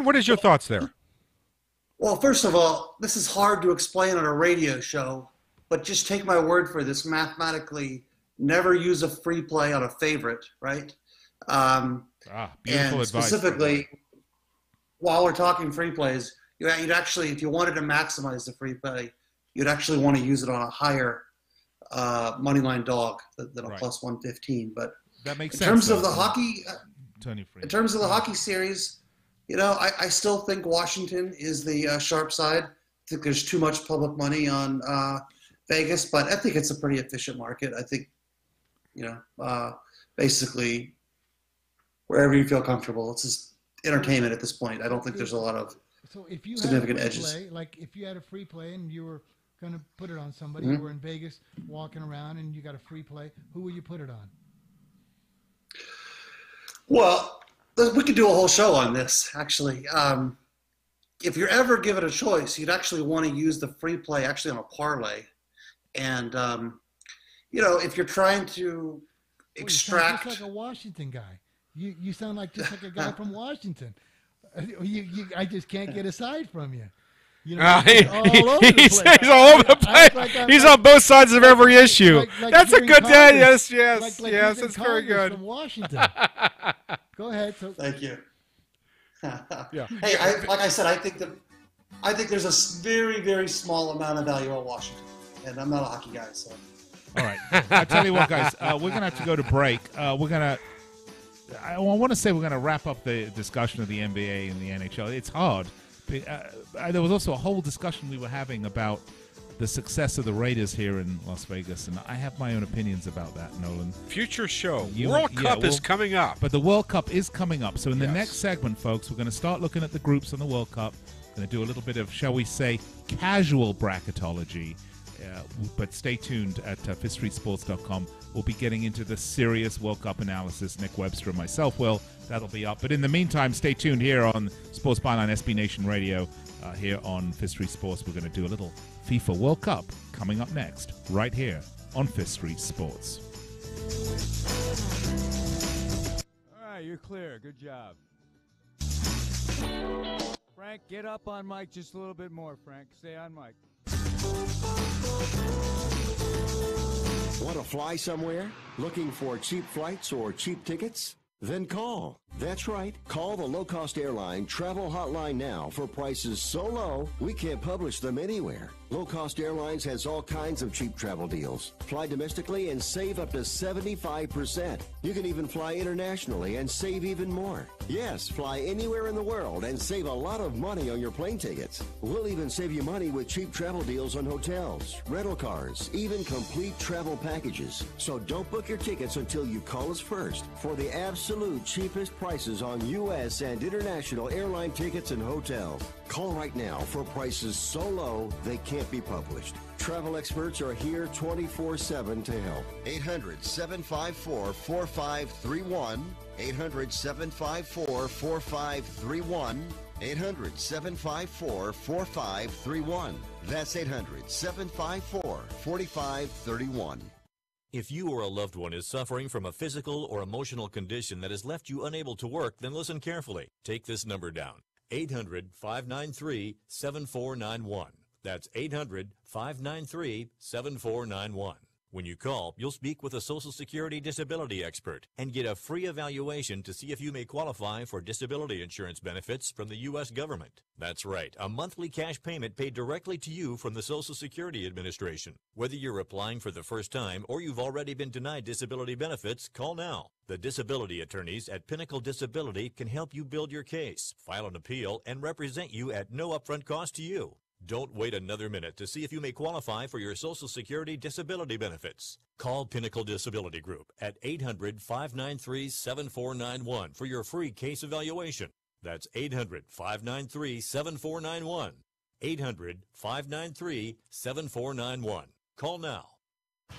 what is your thoughts there? Well, first of all, this is hard to explain on a radio show, but just take my word for this. Mathematically, never use a free play on a favorite, right? Beautiful and advice. Specifically, while we're talking free plays, you'd actually, if you wanted to maximize the free play, you'd actually want to use it on a higher money line dog than a plus 115. But that makes in sense. terms of the hockey, Tony in terms of the hockey series, I still think Washington is the sharp side. I think there's too much public money on Vegas, but I think it's a pretty efficient market. I think, basically wherever you feel comfortable. It's just entertainment at this point. I don't think there's a lot of significant edges. Play, like if you had a free play and you were going to put it on somebody, you were in Vegas walking around and you got a free play, who would you put it on? Well, we could do a whole show on this, actually. If you're ever given a choice, you'd actually want to use the free play actually on a parlay. And, if you're trying to extract... You sound just like a Washington guy. You sound like just like a guy from Washington. I just can't get aside from you. He's all over the place. He's on both sides of every issue. That's a good dad. Yes, that's very good. From Washington. Go ahead. Thank you. Yeah. Hey, like I said, I think there's a very, very small amount of value on Washington, and I'm not a hockey guy, so. All right. I tell you what, guys, we're gonna have to go to break. I want to say we're gonna wrap up the discussion of the NBA and the NHL. It's hard. There was also a whole discussion we were having about the success of the Raiders here in Las Vegas, and I have my own opinions about that, Nolan. Future show. World Cup is coming up. But the World Cup is coming up. So in the next segment, folks, we're going to start looking at the groups on the World Cup. We're going to do a little bit of, shall we say, casual bracketology. But stay tuned at fifthstreetsports.com. We'll be getting into the serious World Cup analysis. Nick Webster and myself will. That'll be up. But in the meantime, stay tuned here on Sports Byline SB Nation Radio. Here on Fifth Street Sports, we're going to do a little FIFA World Cup coming up next, right here on Fifth Street Sports. All right, you're clear. Good job. Frank, get up on mic just a little bit more, Frank. Stay on mic. Want to fly somewhere? Looking for cheap flights or cheap tickets? Then call. That's right. Call the low-cost airline travel hotline now for prices so low we can't publish them anywhere. Low Cost Airlines has all kinds of cheap travel deals. Fly domestically and save up to 75%. You can even fly internationally and save even more. Yes, fly anywhere in the world and save a lot of money on your plane tickets. We'll even save you money with cheap travel deals on hotels, rental cars, even complete travel packages. So don't book your tickets until you call us first for the absolute cheapest prices on U.S. and international airline tickets and hotels. Call right now for prices so low they can't be published. Travel experts are here 24/7 to help. 800-754-4531. 800-754-4531. 800-754-4531. That's 800-754-4531. If you or a loved one is suffering from a physical or emotional condition that has left you unable to work, then listen carefully. Take this number down. 800-593-7491. That's 800-593-7491. When you call, you'll speak with a Social Security disability expert and get a free evaluation to see if you may qualify for disability insurance benefits from the U.S. government. That's right, a monthly cash payment paid directly to you from the Social Security Administration. Whether you're applying for the first time or you've already been denied disability benefits, call now. The disability attorneys at Pinnacle Disability can help you build your case, file an appeal, and represent you at no upfront cost to you. Don't wait another minute to see if you may qualify for your Social Security disability benefits. Call Pinnacle Disability Group at 800-593-7491 for your free case evaluation. That's 800-593-7491. 800-593-7491. Call now.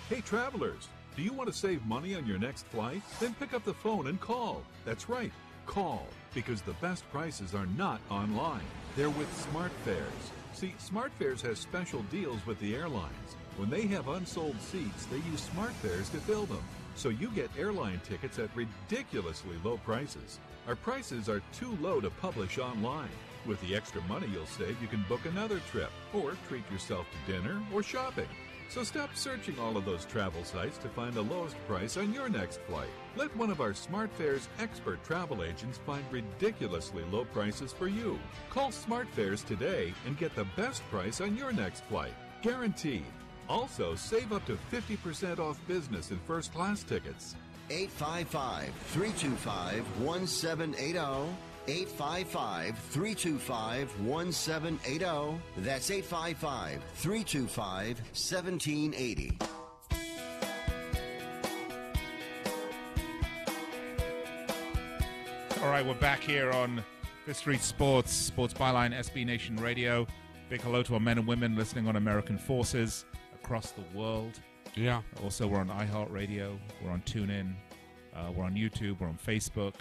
Hey travelers, do you want to save money on your next flight? Then pick up the phone and call. That's right, call, because the best prices are not online. They're with SmartFares. See, SmartFares has special deals with the airlines. When they have unsold seats, they use SmartFares to fill them. So you get airline tickets at ridiculously low prices. Our prices are too low to publish online. With the extra money you'll save, you can book another trip, or treat yourself to dinner or shopping. So stop searching all of those travel sites to find the lowest price on your next flight. Let one of our SmartFares expert travel agents find ridiculously low prices for you. Call SmartFares today and get the best price on your next flight. Guaranteed. Also, save up to 50% off business and first class tickets. 855-325-1780. 855-325-1780. That's 855-325-1780. All right, we're back here on Fifth Street Sports, Sports Byline, SB Nation Radio. Big hello to our men and women listening on American Forces across the world. Yeah. Also, we're on iHeartRadio. We're on TuneIn. We're on YouTube. We're on Facebook.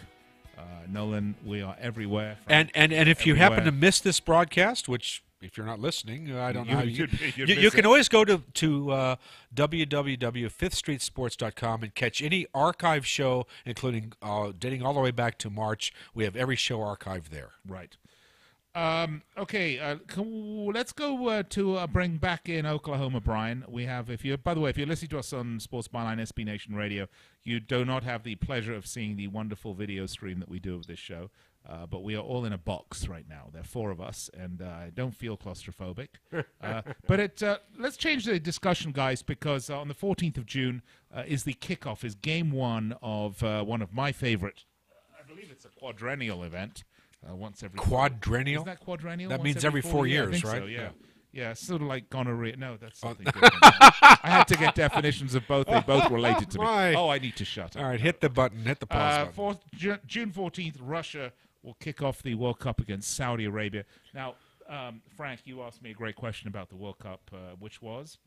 Nolan, we are everywhere. And if you happen to miss this broadcast, which if you're not listening, I don't know how you can always go to www.fifthstreetsports.com and catch any archive show, including dating all the way back to March. We have every show archived there. Right. Okay. Let's go to bring back in Oklahoma, Brian. We have, by the way, if you're listening to us on Sports Byline SB Nation Radio, you do not have the pleasure of seeing the wonderful video stream that we do of this show. But we are all in a box right now. There are four of us, and I don't feel claustrophobic. But let's change the discussion, guys, because on the 14th of June is the kickoff, is game one of one of my favorite, I believe it's a quadrennial event. Once every quadrennial? Is that quadrennial? That means every 4 years, right? So, yeah, sort of like gonorrhea. No, that's something different. I had to get definitions of both. They both related to me. Right. Oh, I need to shut up. All right, hit the button. Hit the pause button. June 14th, Russia will kick off the World Cup against Saudi Arabia. Now, Frank, you asked me a great question about the World Cup, which was?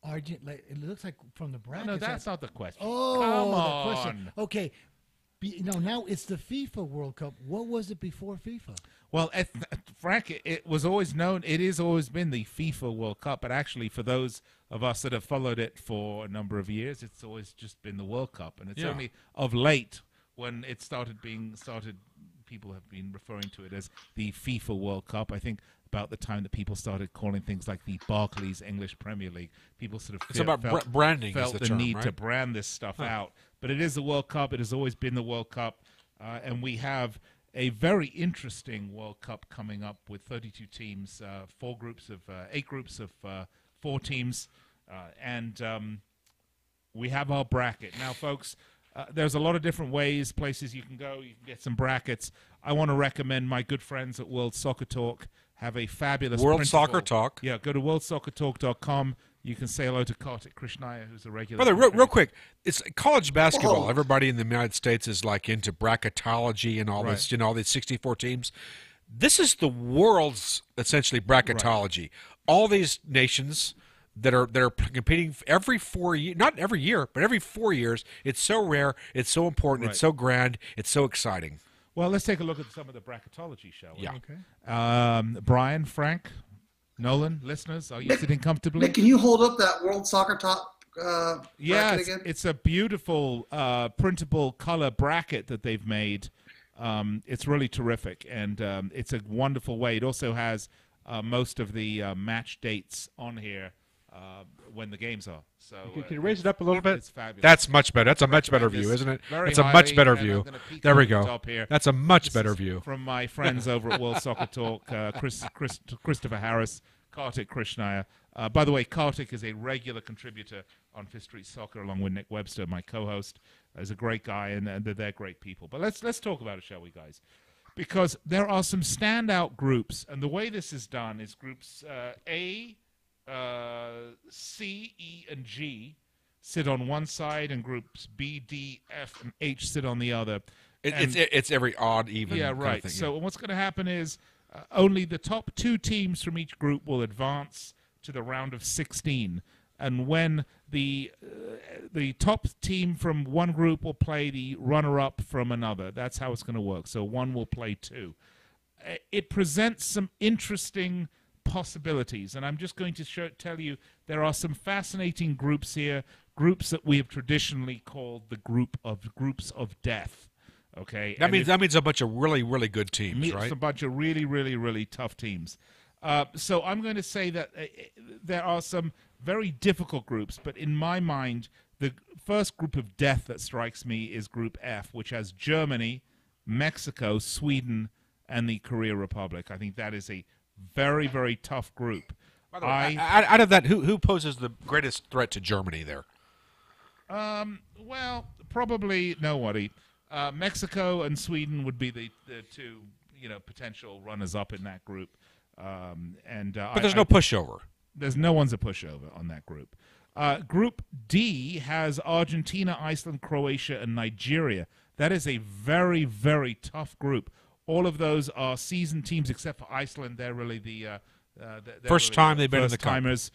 It looks like from the bracket. No, that's not the question. Oh, come on. The question. Okay. Now it's the FIFA World Cup. What was it before FIFA? Well, Frank, it was always known. It has always been the FIFA World Cup. But actually, for those of us that have followed it for a number of years, it's always just been the World Cup. And it's only of late when it started being started. People have been referring to it as the FIFA World Cup. I think about the time that people started calling things like the Barclays English Premier League, people sort of branding felt is the term, need right? to brand this stuff out. But it is the World Cup. It has always been the World Cup. And we have a very interesting World Cup coming up with 32 teams, 8 groups of 4 teams, and we have our bracket. Now, folks, there's a lot of different places you can go. You can get some brackets. I want to recommend my good friends at World Soccer Talk have a fabulous World Soccer Talk. Yeah, go to worldsoccertalk.com. You can say hello to Kartik Krishnaiah, who's a regular. Brother, real quick, it's college basketball. Everybody in the United States is like into bracketology and all this, all these 64 teams. This is the world's essentially bracketology. All these nations that are competing every 4 years, not every year, but every 4 years. It's so rare, it's so important, it's so grand, it's so exciting. Well, let's take a look at some of the bracketology, shall we? Yeah. Okay. Brian, Frank, Nolan, listeners, are you sitting comfortably? Nick, can you hold up that World Soccer Talk yeah, bracket again? It's a beautiful printable color bracket that they've made. It's really terrific, and it's a wonderful way. It also has most of the match dates on here when the games are. So can you raise it up a little bit? It's fabulous. That's much better. That's a much better view, isn't it? Very It's a much highly, better and I'm view. gonna peek There we over the go. top here. That's a much This better is view. from my friends over at World Soccer Talk, Christopher Harris, Kartik Krishnaiah. By the way, Kartik is a regular contributor on Fifth Street Soccer, along with Nick Webster, my co-host. He's a great guy, and they're great people. But let's talk about it, shall we, guys? Because there are some standout groups, and the way this is done is groups A, C, E, and G sit on one side, and groups B, D, F, and H sit on the other. It's every odd, even. Yeah, kind of right. thing, So what's going to happen is only the top 2 teams from each group will advance to the round of 16, and when the top team from one group will play the runner-up from another. That's how it's going to work. So one will play 2. It presents some interesting possibilities, and I'm just going to tell you there are some fascinating groups here, groups that we have traditionally called the groups of death. Okay, that means a bunch of really, really good teams, right? It's a bunch of really, really, really tough teams. So I'm going to say that there are some very difficult groups, but in my mind, the first group of death that strikes me is Group F, which has Germany, Mexico, Sweden, and the Korea Republic. I think that is a very, very tough group. By the way, out of that, who poses the greatest threat to Germany there? Well, probably nobody. Mexico and Sweden would be the 2, potential runners-up in that group. But there's no pushover. There's no one's a pushover on that group. Group D has Argentina, Iceland, Croatia, and Nigeria. That is a very, very tough group. All of those are seasoned teams except for Iceland. They're really the first time they've been in the timers.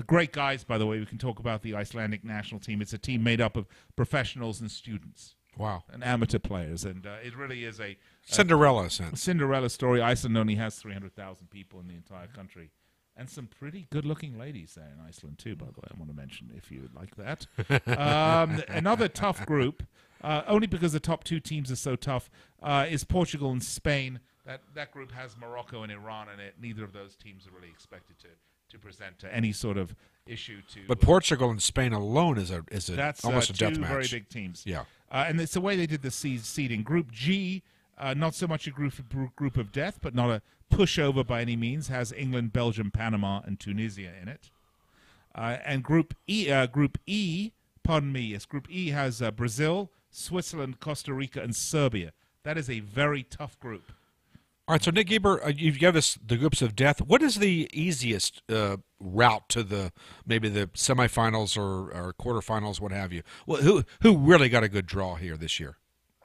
Great guys, by the way. We can talk about the Icelandic national team. It's a team made up of professionals and students. Wow. And amateur players, and it really is a Cinderella sense. Cinderella story. Iceland only has 300,000 people in the entire country, and some pretty good-looking ladies there in Iceland too. By the way, I want to mention if you would like that. Another tough group, only because the top 2 teams are so tough, is Portugal and Spain. That group has Morocco and Iran in it. Neither of those teams are really expected to present any sort of issue to. But Portugal and Spain alone is almost a death match. Two very big teams. Yeah. And it's the way they did the seeding. Group G, not so much a group of death, but not a pushover by any means, has England, Belgium, Panama, and Tunisia in it. And Group E, Group E has Brazil, Switzerland, Costa Rica, and Serbia. That is a very tough group. All right, so Nick Geber, you've given us the groups of death. What is the easiest route to maybe the semifinals or quarterfinals, what have you? Well, who really got a good draw here this year?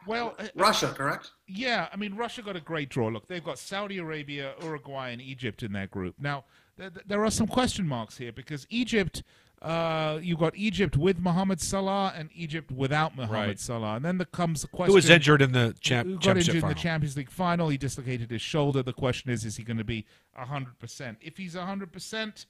Well, Russia, correct? Yeah, I mean, Russia got a great draw. Look, they've got Saudi Arabia, Uruguay, and Egypt in their group. Now, there are some question marks here because Egypt, you've got Egypt with Mohamed Salah and Egypt without Mohamed Salah. And then there comes the question. Who was injured in the Who got injured in the Champions League final. He dislocated his shoulder. The question is he going to be 100%? If he's 100%,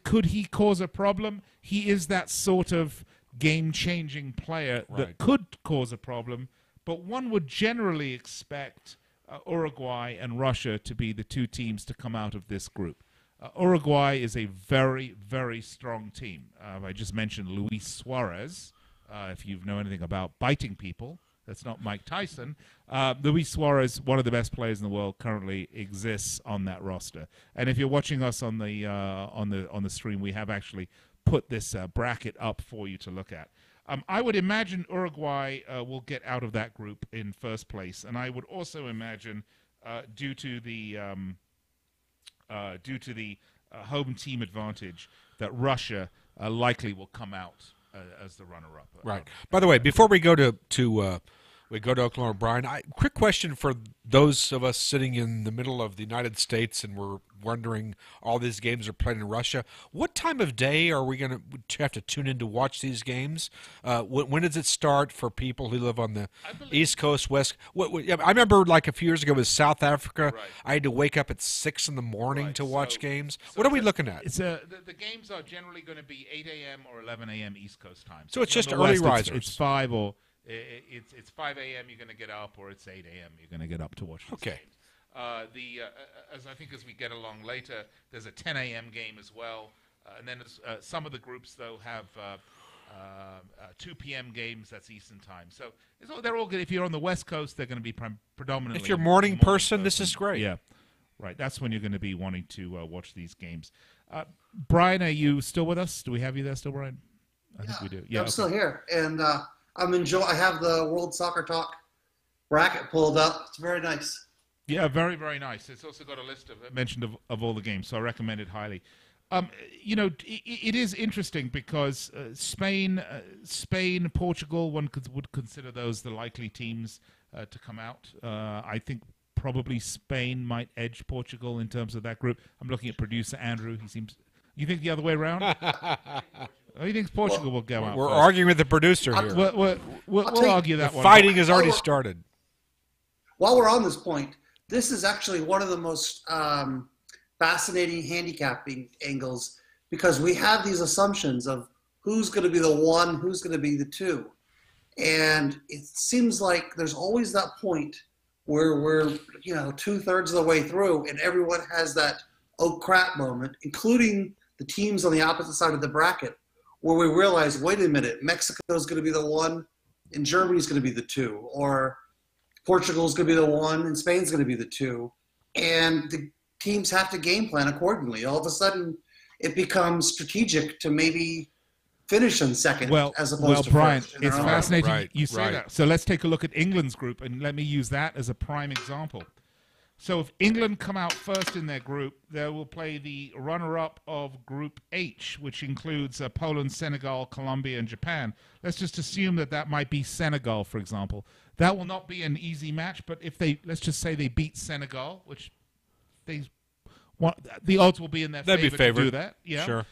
could he cause a problem? He is that sort of game-changing player that could cause a problem, but one would generally expect Uruguay and Russia to be the 2 teams to come out of this group. Uruguay is a very, very strong team. I just mentioned Luis Suarez. If you know anything about biting people, That's not Mike Tyson. Luis Suarez, one of the best players in the world, currently exists on that roster. And if you're watching us on the stream, we have actually put this bracket up for you to look at. I would imagine Uruguay will get out of that group in first place, and I would also imagine, due to the home team advantage, that Russia likely will come out as the runner-up. Right. By the way, before we go to Oklahoma, Brian, quick question for those of us sitting in the middle of the United States and we're wondering all these games are played in Russia. What time of day are we going to have to tune in to watch these games? When does it start for people who live on the East Coast, West? I remember like a few years ago with South Africa, right. I had to wake up at 6 in the morning to watch games. What are we looking at? The games are generally going to be 8 a.m. or 11 a.m. East Coast time. So it's just early risers. It's 5 or it's 5 a.m. You're going to get up, or it's 8 a.m. You're going to get up to watch these games. As I think as we get along later, there's a 10 a.m. game as well, and then some of the groups though have 2 p.m. games. That's Eastern time. So they're all good. If you're on the West Coast, they're going to be predominantly. If you're a morning person, this is great. Yeah, right. That's when you're going to be wanting to watch these games. Brian, are you still with us? Do we have you there still, Brian? I think we do. Yeah, I'm still here, and I'm enjoying. I have the World Soccer Talk bracket pulled up. It's very nice. Yeah, very, very nice. It's also got a list of all the games, so I recommend it highly. It is interesting because Spain, Portugal, one would consider those the likely teams to come out. I think probably Spain might edge Portugal in terms of that group. I'm looking at producer Andrew. He seems. You think the other way around? He thinks Portugal will go out. We're arguing with the producer here. We'll argue that one. Fighting has already started. While we're on this point, this is actually one of the most fascinating handicapping angles because we have these assumptions of who's going to be the one, who's going to be the two. And it seems like there's always that point where we're, 2/3 of the way through and everyone has that oh crap moment, including the teams on the opposite side of the bracket, where we realize, wait a minute, Mexico's going to be the one and Germany's going to be the two, or Portugal's going to be the one and Spain's going to be the two. And the teams have to game plan accordingly. All of a sudden, it becomes strategic to maybe finish in second as opposed to Brian, first. It's fascinating you say that. So let's take a look at England's group, and let me use that as a prime example. So if England come out first in their group, they will play the runner-up of Group H, which includes Poland, Senegal, Colombia, and Japan. Let's just assume that might be Senegal, for example. That will not be an easy match, but if let's just say they beat Senegal, which the odds will be in their favor to do that. Yeah. Sure.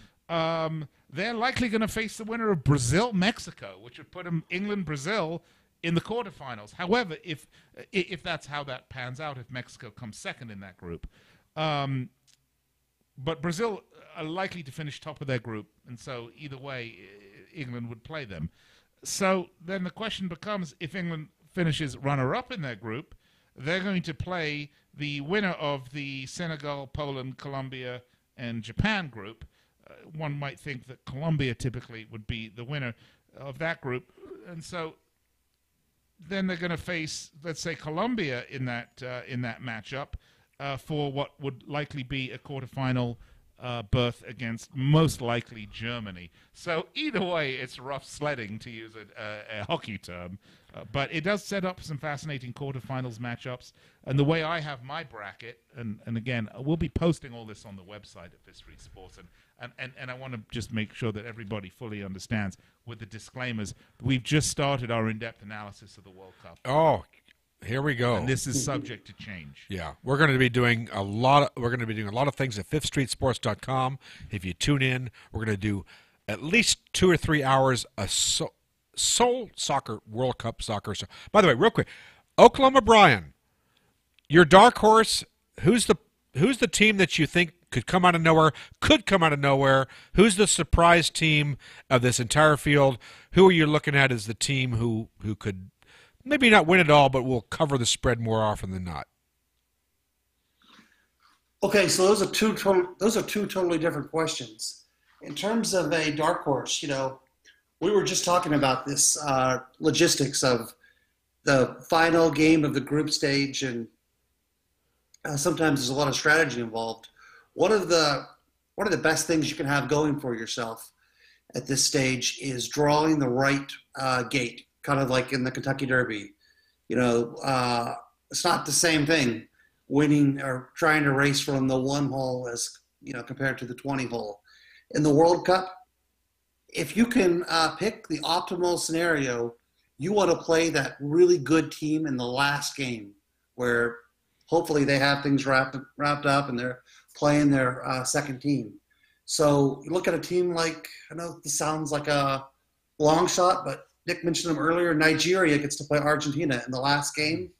They're likely going to face the winner of Brazil-Mexico, which would put them England-Brazil in the quarterfinals. However, if that's how that pans out, if Mexico comes second in that group. But Brazil are likely to finish top of their group, and so either way, England would play them. So then the question becomes, if England finishes runner-up in their group, they're going to play the winner of the Senegal, Poland, Colombia, and Japan group. One might think that Colombia typically would be the winner of that group, and so then they're going to face, let's say, Colombia in that matchup for what would likely be a quarterfinal berth against most likely Germany. So either way, it's rough sledding, to use a hockey term. But it does set up some fascinating quarterfinals matchups. And the way I have my bracket, and again, we'll be posting all this on the website at Fifth Street Sports, and I want to just make sure that everybody fully understands with the disclaimers. We've just started our in-depth analysis of the World Cup. Oh, here we go. And this is subject to change. Yeah, we're going to be doing a lot of things at FifthStreetSports.com. If you tune in, we're going to do at least 2 or 3 hours of Soul Soccer World Cup soccer. So, by the way, real quick, Oklahoma Brian, your dark horse. Who's the team that you think could come out of nowhere? Who's the surprise team of this entire field? Who are you looking at as the team who could maybe not win it all, but will cover the spread more often than not? Okay, so those are two totally different questions. In terms of a dark horse, we were just talking about this logistics of the final game of the group stage, and sometimes there's a lot of strategy involved. One of the best things you can have going for yourself at this stage is drawing the right gate, kind of like in the Kentucky Derby. It's not the same thing winning or trying to race from the 1 hole as compared to the 20 hole. In the World Cup, if you can pick the optimal scenario, you want to play that really good team in the last game, where hopefully they have things wrapped up and they're playing their second team. So you look at a team like, I know this sounds like a long shot, but Nick mentioned them earlier. Nigeria gets to play Argentina in the last game.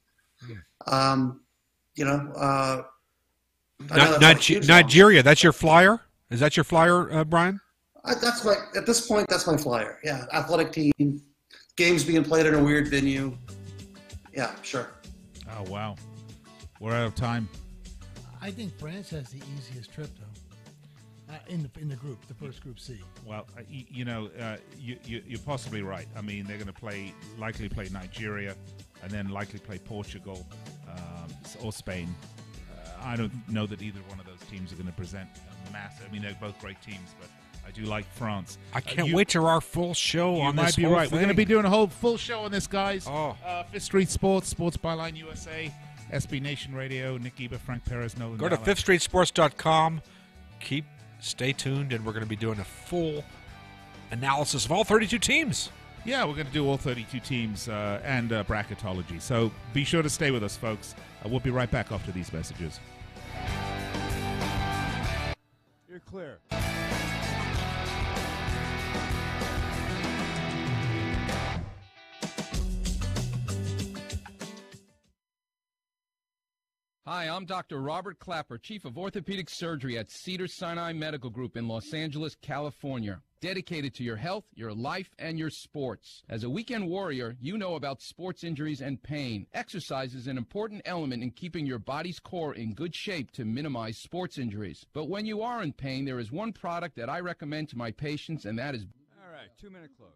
Nigeria, that's your flyer? Is that your flyer, Brian? At this point, that's my flyer. Yeah, athletic team, games being played in a weird venue. Yeah, sure. Oh, wow. We're out of time. I think France has the easiest trip, though, in the group, the first Group C. Well, you're possibly right. I mean, they're going to likely play Nigeria, and then likely play Portugal or Spain. I don't know that either one of those teams are going to present a massive. I mean, they're both great teams, but I do like France. I can't wait to our full show on this. You might be right. Thing. We're going to be doing a whole full show on this, guys. Oh. Fifth Street Sports, Sports Byline USA, SB Nation Radio, Nick Geber, Frank Perez, Nolan. Go to fifthstreetsports.com. Stay tuned, and we're going to be doing a full analysis of all 32 teams. Yeah, we're going to do all 32 teams and bracketology. So be sure to stay with us, folks. We'll be right back after these messages. You're clear. Hi, I'm Dr. Robert Clapper, Chief of Orthopedic Surgery at Cedars-Sinai Medical Group in Los Angeles, California. Dedicated to your health, your life, and your sports. As a weekend warrior, you know about sports injuries and pain. Exercise is an important element in keeping your body's core in good shape to minimize sports injuries. But when you are in pain, there is one product that I recommend to my patients, and that is... All right, 2-minute close.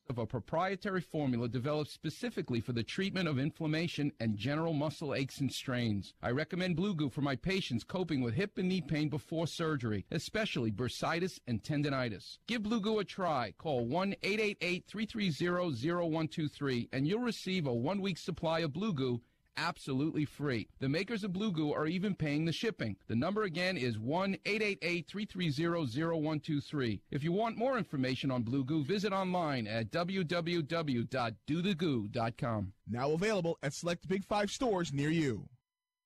Of a proprietary formula developed specifically for the treatment of inflammation and general muscle aches and strains. I recommend Blue Goo for my patients coping with hip and knee pain before surgery, especially bursitis and tendinitis. Give Blue Goo a try. Call 1-888-330-0123 and you'll receive a 1-week supply of Blue Goo absolutely free. The makers of Blue Goo are even paying the shipping. The number again is 1-888-330-0123. If you want more information on Blue Goo, visit online at www.dothegoo.com. Now available at select Big 5 stores near you.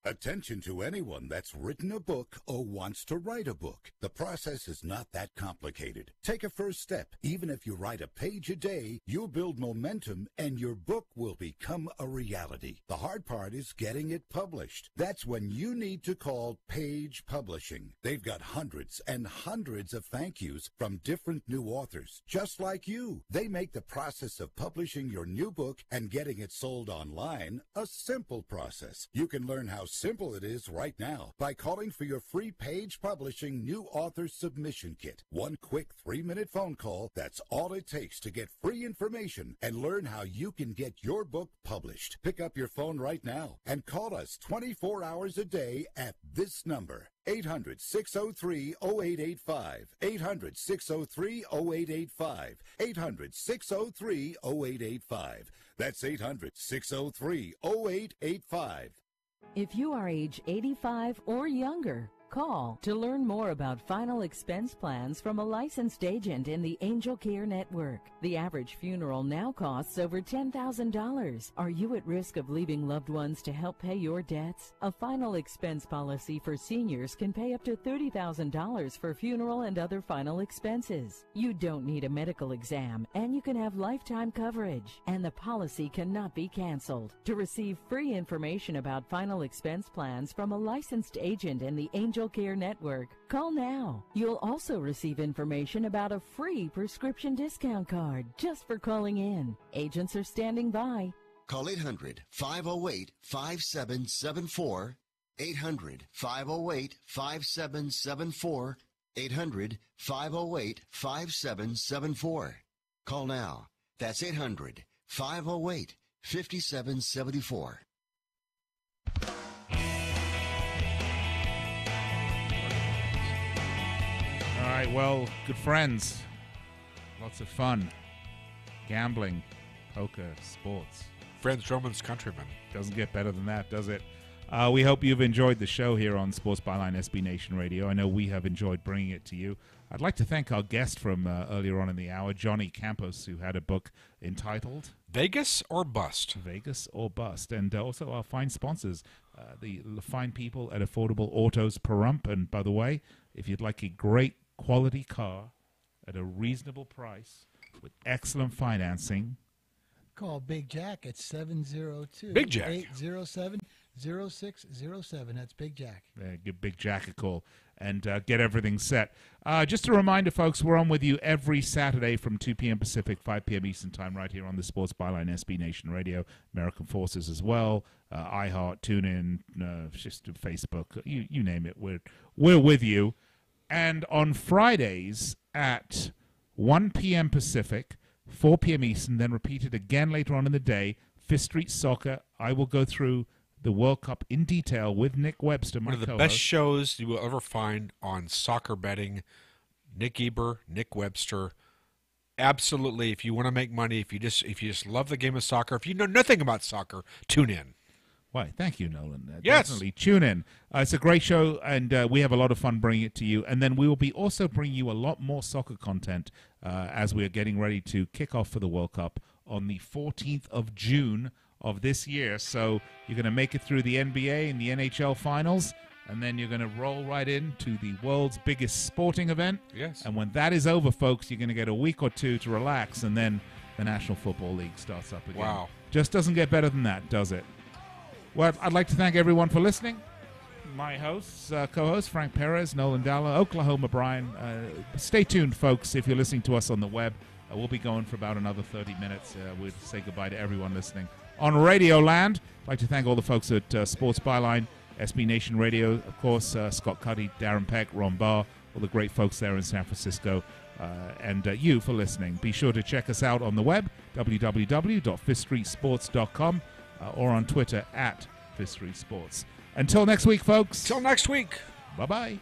Attention to anyone that's written a book or wants to write a book. The process is not that complicated. Take a first step. Even if you write a page a day, you'll build momentum and your book will become a reality. The hard part is getting it published. That's when you need to call Page Publishing. They've got hundreds and hundreds of thank yous from different new authors, just like you. They make the process of publishing your new book and getting it sold online a simple process. You can learn how simple it is right now by calling for your free Page Publishing New Author Submission Kit. One quick 3-minute phone call, that's all it takes to get free information and learn how you can get your book published. Pick up your phone right now and call us 24 hours a day at this number. 800-603-0885. 800-603-0885. 800-603-0885. That's 800-603-0885. If you are age 85 or younger, call to learn more about final expense plans from a licensed agent in the Angel Care Network. The average funeral now costs over $10,000. Are you at risk of leaving loved ones to help pay your debts? A final expense policy for seniors can pay up to $30,000 for funeral and other final expenses. You don't need a medical exam, and you can have lifetime coverage, and the policy cannot be canceled. To receive free information about final expense plans from a licensed agent in the Angel Care Network, call now. You'll also receive information about a free prescription discount card just for calling in. Agents are standing by. Call 800-508-5774. 800-508-5774. 800-508-5774. Call now. That's 800-508-5774. 5774. All right, well, good friends. Lots of fun. Gambling, poker, sports. Friends, Romans, countrymen. Doesn't get better than that, does it? We hope you've enjoyed the show here on Sports Byline SB Nation Radio. I know we have enjoyed bringing it to you. I'd like to thank our guest from earlier on in the hour, Johnny Campos, who had a book entitled Vegas or Bust. Vegas or Bust. And also our fine sponsors, the fine people at Affordable Autos Pahrump. And by the way, if you'd like a great quality car at a reasonable price with excellent financing, call Big Jack at 702 Big Jack 807 0607. That's Big Jack. Give Big Jack a call and get everything set. Just a reminder, folks, we're on with you every Saturday from 2 p.m. Pacific, 5 p.m. Eastern Time, right here on the Sports Byline SB Nation Radio, American Forces as well, iHeart, TuneIn, just Facebook, you name it. We're with you. And on Fridays at 1 p.m. Pacific, 4 p.m. Eastern, then repeated again later on in the day, Fifth Street Soccer. I will go through the World Cup in detail with Nick Webster, my One of the co-host. best shows you will ever find on soccer betting. Nick Geber, Nick Webster. Absolutely, if you want to make money, if you just love the game of soccer, if you know nothing about soccer, tune in. Why, thank you, Nolan. Yes. Definitely tune in. It's a great show, and we have a lot of fun bringing it to you. And then we will be also bringing you a lot more soccer content as we are getting ready to kick off for the World Cup on the 14th of June of this year. So you're going to make it through the NBA and the NHL finals, and then you're going to roll right into the world's biggest sporting event. Yes. And when that is over, folks, you're going to get a week or two to relax, and then the National Football League starts up again. Wow. Just doesn't get better than that, does it? Well, I'd like to thank everyone for listening. My hosts, co-hosts, Frank Perez, Nolan Dalla, Oklahoma Brian. Stay tuned, folks, if you're listening to us on the web. We'll be going for about another 30 minutes. We'll say goodbye to everyone listening on Radio Land. I'd like to thank all the folks at Sports Byline, SB Nation Radio, of course, Scott Cuddy, Darren Peck, Ron Barr, all the great folks there in San Francisco, and you for listening. Be sure to check us out on the web, www.fifthstreetsports.com, or on Twitter at Fifth Street Sports. Until next week, folks. Till next week. Bye-bye.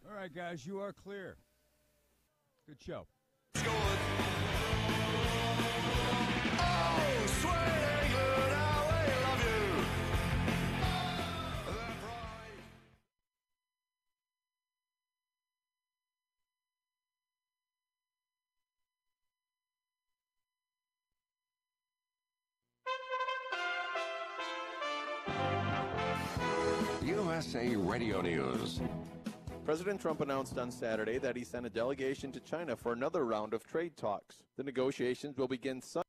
All right, guys, you are clear. Good show. USA Radio News. President Trump announced on Saturday that he sent a delegation to China for another round of trade talks. The negotiations will begin Sunday.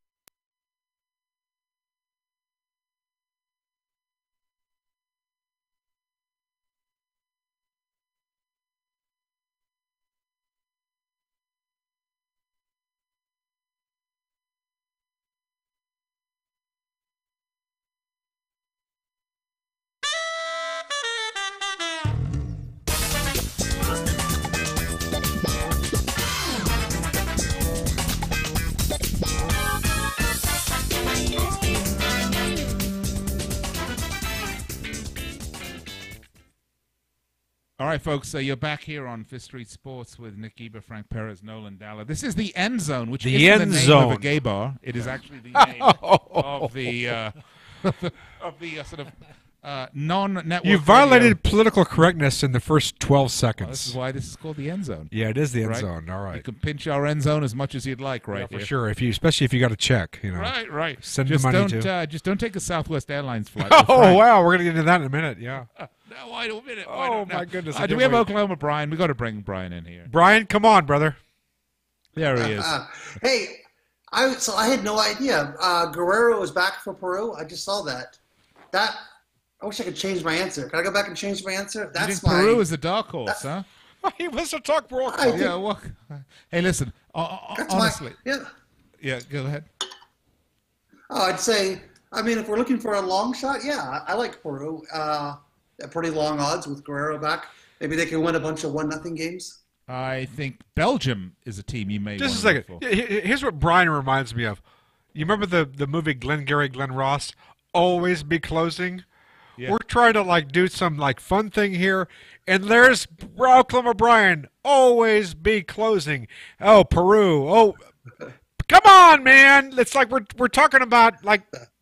All right, folks, you're back here on Fifth Street Sports with Nick Geber, Frank Perez, Nolan Dalla. This is the End Zone, which The isn't End the name Zone. of a gay bar. It is actually the name of the sort of non-network. You violated radio. political correctness in the first 12 seconds. This is why this is called the End Zone. Yeah, it is the End Right? Zone. All right. You can pinch our End Zone as much as you'd like, right? Yeah, for here. sure. Especially if you got a check, you know. Right. Send just the money don't, to. just don't take a Southwest Airlines flight. Oh with Frank. wow, we're gonna get into that in a minute. Yeah. No, wait a minute. Oh my goodness. I do can't we have wait. Oklahoma Brian? We got to bring Brian in here. Brian, come on, brother. There he is. Hey, I had no idea. Guerrero is back for Peru. I just saw that. I wish I could change my answer. Can I go back and change my answer? You think Peru is the dark horse, huh? He wants to talk World I Cup. think- Yeah. Well, hey, listen. Honestly. Yeah. Yeah. Go ahead. Oh, I'd say, I mean, if we're looking for a long shot, yeah, I like Peru. At pretty long odds with Guerrero back. Maybe they can win a bunch of 1-0 games. I think Belgium is a team you may Just a want to second. root for. Here's what Brian reminds me of. You remember the movie Glengarry Glen Ross? Always be closing. Yeah. We're trying to do some fun thing here, and there's Oklahoma Brian. Always be closing. Oh, Peru. Oh, come on, man! It's like we're talking about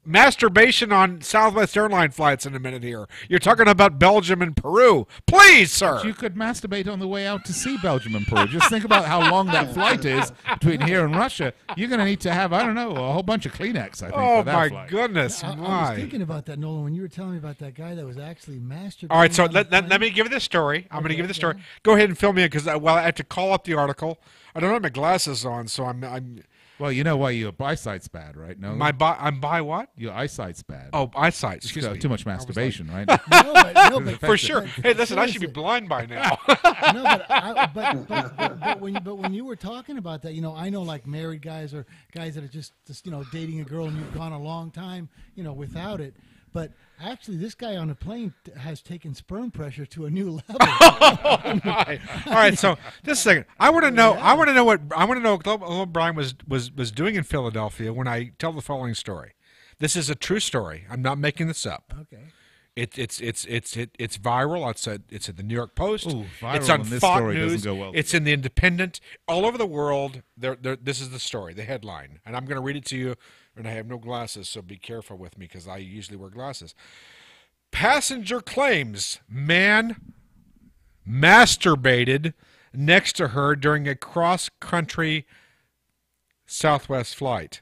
masturbation on Southwest airline flights in a minute here. You're talking about Belgium and Peru. Please, sir. But you could masturbate on the way out to see Belgium and Peru. Just think about how long that flight is between here and Russia. You're going to need to have, I don't know, a whole bunch of Kleenex, I think, Oh, for that my flight. goodness. I was thinking about that, Nolan, when you were telling me about that guy that was actually masturbating. All right, so on the let me give you the story. I'm going to give you the story. Go ahead and fill me in because I have to call up the article. I don't have my glasses on, so I'm. Well, you know why your eyesight's bad, right? No, I'm by what? Your eyesight's bad. Oh, eyesight. Excuse me. Too much masturbation, right? No, but For sure. Hey, listen, I should be blind by now. but when you were talking about that, I know married guys or guys that are just dating a girl and you've gone a long time, without it. But actually, this guy on a plane has taken sperm pressure to a new level. All right. So just a second. I want to know what Brian was doing in Philadelphia when I tell the following story. This is a true story. I'm not making this up. Okay. It's viral. It's at the New York Post. Ooh, viral it's on in this Fox story News. doesn't go well. It's in the Independent. All over the world. This is the story, the headline, and I'm going to read it to you. And I have no glasses, so be careful with me because I usually wear glasses. Passenger claims man masturbated next to her during a cross-country Southwest flight.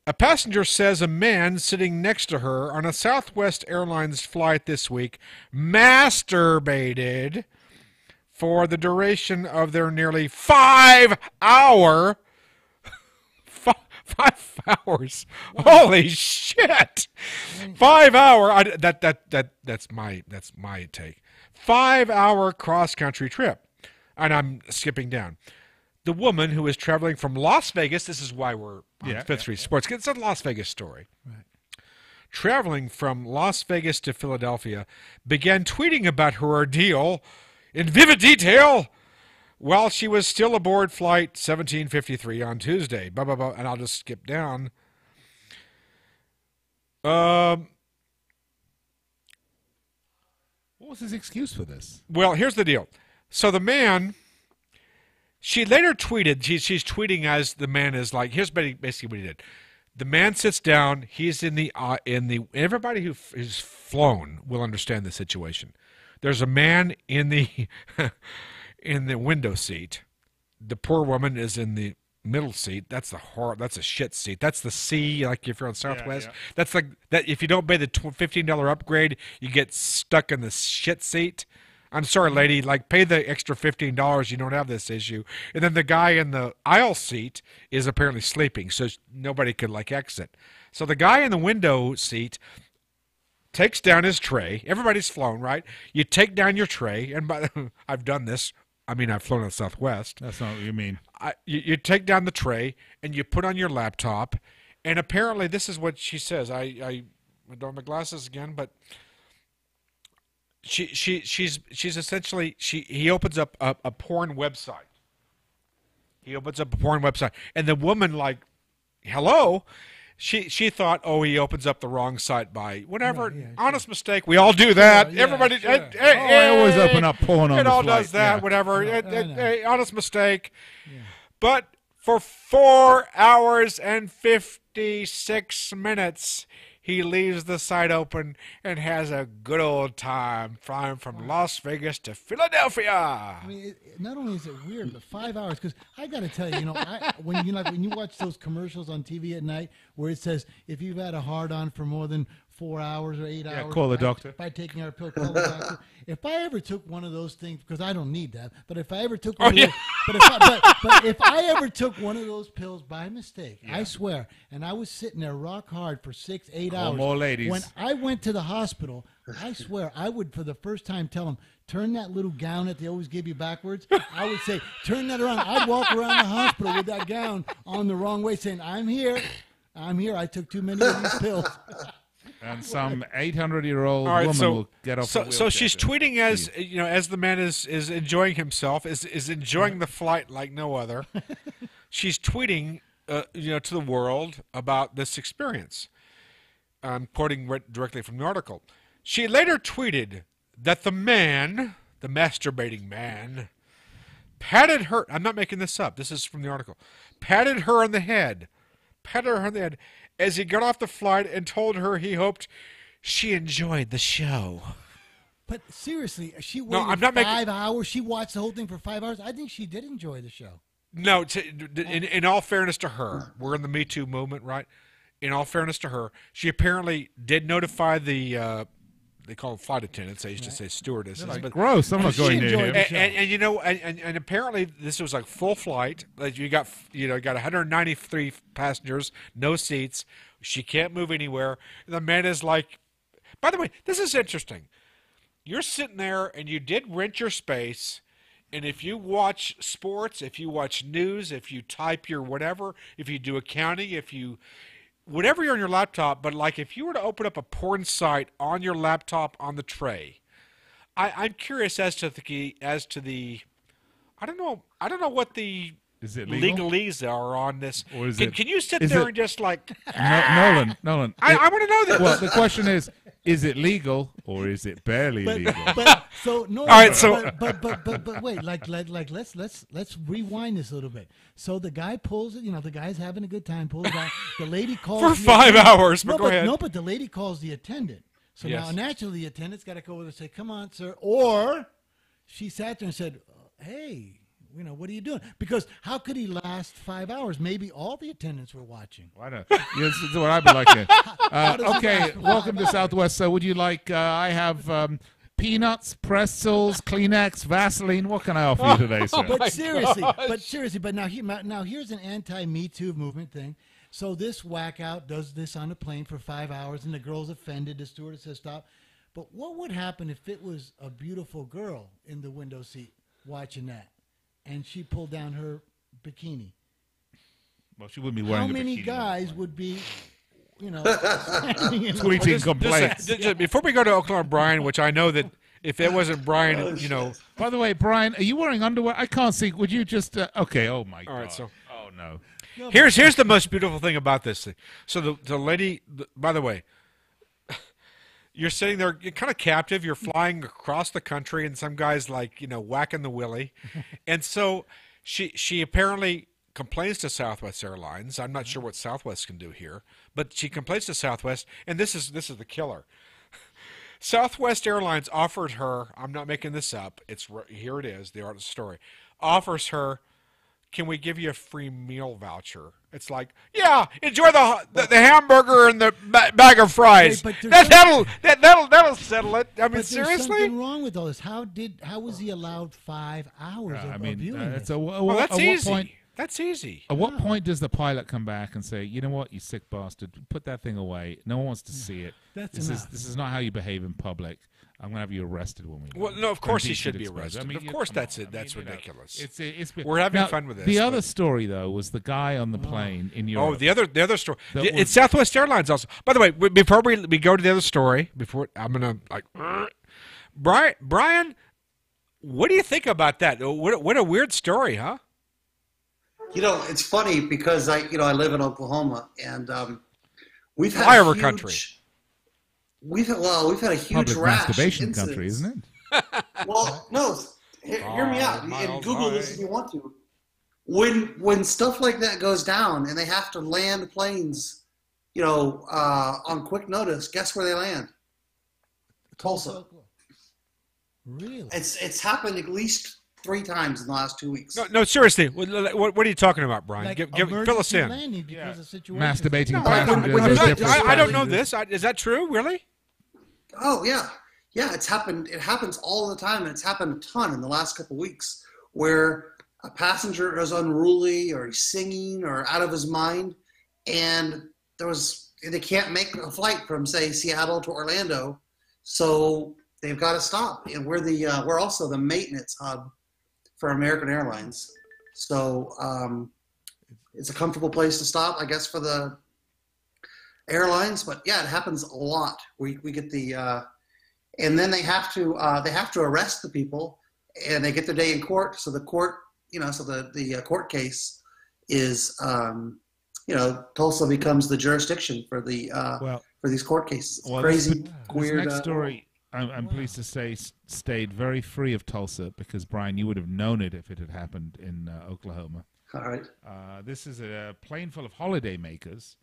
A passenger says a man sitting next to her on a Southwest Airlines flight this week masturbated for the duration of their nearly 5-hour 5 hours. Holy shit! 5 hour. That's my take. 5 hour cross country trip, and I'm skipping down. The woman who is traveling from Las Vegas. This is why we're on Fifth Street Sports. It's a Las Vegas story. Right. Traveling from Las Vegas to Philadelphia, began tweeting about her ordeal in vivid detail while she was still aboard flight 1753 on Tuesday. Blah, blah, blah, and I'll just skip down. What was his excuse for this? Well, here's the deal. So the man, she later tweeted, she's tweeting as the man is here's basically what he did. The man sits down, he's in the everybody who is flown will understand the situation. There's a man in the in the window seat. The poor woman is in the middle seat. That's that's a shit seat. That's the C, if you're on Southwest. Yeah. That's that. If you don't pay the $15 upgrade, you get stuck in the shit seat. I'm sorry, lady. Pay the extra $15. You don't have this issue. And then the guy in the aisle seat is apparently sleeping, so nobody could exit. So the guy in the window seat takes down his tray. Everybody's flown, right? You take down your tray, and I've done this. I mean, I've flown on Southwest. That's not what you mean. You take down the tray, and you put on your laptop, and apparently this is what she says. I don't have my glasses again, but she's essentially, he opens up a porn website. He opens up a porn website, and the woman, hello? She thought, he opens up the wrong site by whatever. Yeah, honest mistake. We all do that. Yeah, everybody. Sure. I always open up porn on it the all flight. does that. Yeah. Whatever. Honest mistake. Yeah. But for 4 hours and 56 minutes, he leaves the site open and has a good old time flying from Las Vegas to Philadelphia. I mean, not only is it weird, but 5 hours. Because I got to tell you, when you watch those commercials on TV at night where it says if you've had a hard on for more than 4 hours or 8 hours, call the doctor. By taking our pill, call the doctor. If I ever took one of those things, because I don't need that, but if I ever took one of those, but if I ever took one of those pills by mistake, I swear, and I was sitting there rock hard for 6-8 hours. More ladies. When I went to the hospital, I swear I would for the first time tell them, turn that little gown that they always give you backwards. I would say, turn that around. I'd walk around the hospital with that gown on the wrong way, saying, I'm here. I took too many of these pills. and some 800-year-old All right, woman so, will get off so, the wheelchair. so she's tweeting as as the man is enjoying himself, is enjoying the flight like no other. She's tweeting, to the world about this experience. I'm quoting directly from the article. She later tweeted that the masturbating man, patted her. I'm not making this up. This is from the article. Patted her on the head as he got off the flight and told her he hoped she enjoyed the show. But seriously, she waited 5 hours. She watched the whole thing for 5 hours. I think she did enjoy the show. No, in all fairness to her, we're in the Me Too movement, right? In all fairness to her, she apparently did notify the they call them flight attendants. They used to say stewardesses. Like, but gross! I'm not going near him. And apparently this was like full flight. Like you got 193 passengers, no seats. She can't move anywhere. And the man is like, by the way, this is interesting. You're sitting there and you did rent your space. And if you watch sports, if you watch news, if you type your whatever, if you do accounting, whatever you're on your laptop, but like if you were to open up a porn site on your laptop on the tray, I'm curious as to the I don't know what the legalese are on this. Or is can you sit there and just like Nolan? I want to know this. Well, the question is it legal or is it barely legal? So no. All right. So but wait, let's rewind this a little bit. So the guy pulls it. The guy's having a good time. Pulls it out. The lady calls for 5 hours. But go ahead. No, but the lady calls the attendant. So yes. Now naturally the attendant's got to go over and say, "Come on, sir," or she sat there and said, "Hey. What are you doing?" Because how could he last 5 hours? Maybe all the attendants were watching. Why not? Yes, this is what I'd be like. Okay, welcome to Southwest. So would you like, I have peanuts, pretzels, Kleenex, Vaseline. What can I offer you today, sir? But seriously, now here's an anti-Me Too movement thing. So this whack-out does this on a plane for 5 hours, and the girl's offended. The stewardess says stop. But what would happen if it was a beautiful girl in the window seat watching that? And she pulled down her bikini. Well, she wouldn't be wearing. How many guys would be, tweeting complaints? Just, before we go to Oklahoma, Brian, which I know that if it wasn't Brian, By the way, Brian, are you wearing underwear? I can't see. Would you just? Okay. Oh my God. All right. So. Oh no. Here's the most beautiful thing about this thing. So the lady. By the way. You're sitting there, you're kind of captive. You're flying across the country, and some guy's like, whacking the willy. And so she apparently complains to Southwest Airlines. I'm not sure what Southwest can do here, but she complains to Southwest, and this is the killer. Southwest Airlines offered her. I'm not making this up. Here it is. The art of the story offers her. Can we give you a free meal voucher? It's like, yeah, enjoy the hamburger and the bag of fries. That'll settle it. I mean, seriously. There's something wrong with all this. How was he allowed 5 hours of viewing it? That's easy. That's easy. At what point does the pilot come back and say, you know what, you sick bastard, put that thing away. No one wants to see it. This is not how you behave in public. I'm going to have you arrested when we. Well, no, of course he should be arrested. I mean, of course that's it. That's ridiculous. We're having fun with this. The other story, though, was the guy on the plane in Europe. Oh, the other story. It's Southwest Airlines also. By the way, before we go to the other story, I'm going to Brian, what do you think about that? What a weird story, huh? It's funny because I live in Oklahoma, and we've had flyover country. We've had a huge public rash masturbation incidents. country, isn't it? Well, no. Hear me out, and Google this if you want to. When stuff like that goes down, and they have to land planes, on quick notice, guess where they land? Tulsa. Really? It's happened at least 3 times in the last 2 weeks. No, seriously. What are you talking about, Brian? Like fill us in. Masturbating passengers. I don't know this. Is that true? Really? Oh yeah. It's happened. It happens all the time, and it's happened a ton in the last couple of weeks, where a passenger is unruly, or he's singing, or out of his mind, and they can't make a flight from, say, Seattle to Orlando, so they've got to stop. And we're also the maintenance hub for American Airlines, so it's a comfortable place to stop, I guess, for the airlines, but yeah, it happens a lot. We get the and then they have to arrest the people, and they get their day in court. So the court, so the court case is, Tulsa becomes the jurisdiction for the for these court cases. It's crazy, weird. This next story, I'm pleased to say, stayed very free of Tulsa because, Brian, you would have known it if it had happened in Oklahoma. All right. This is a plane full of holidaymakers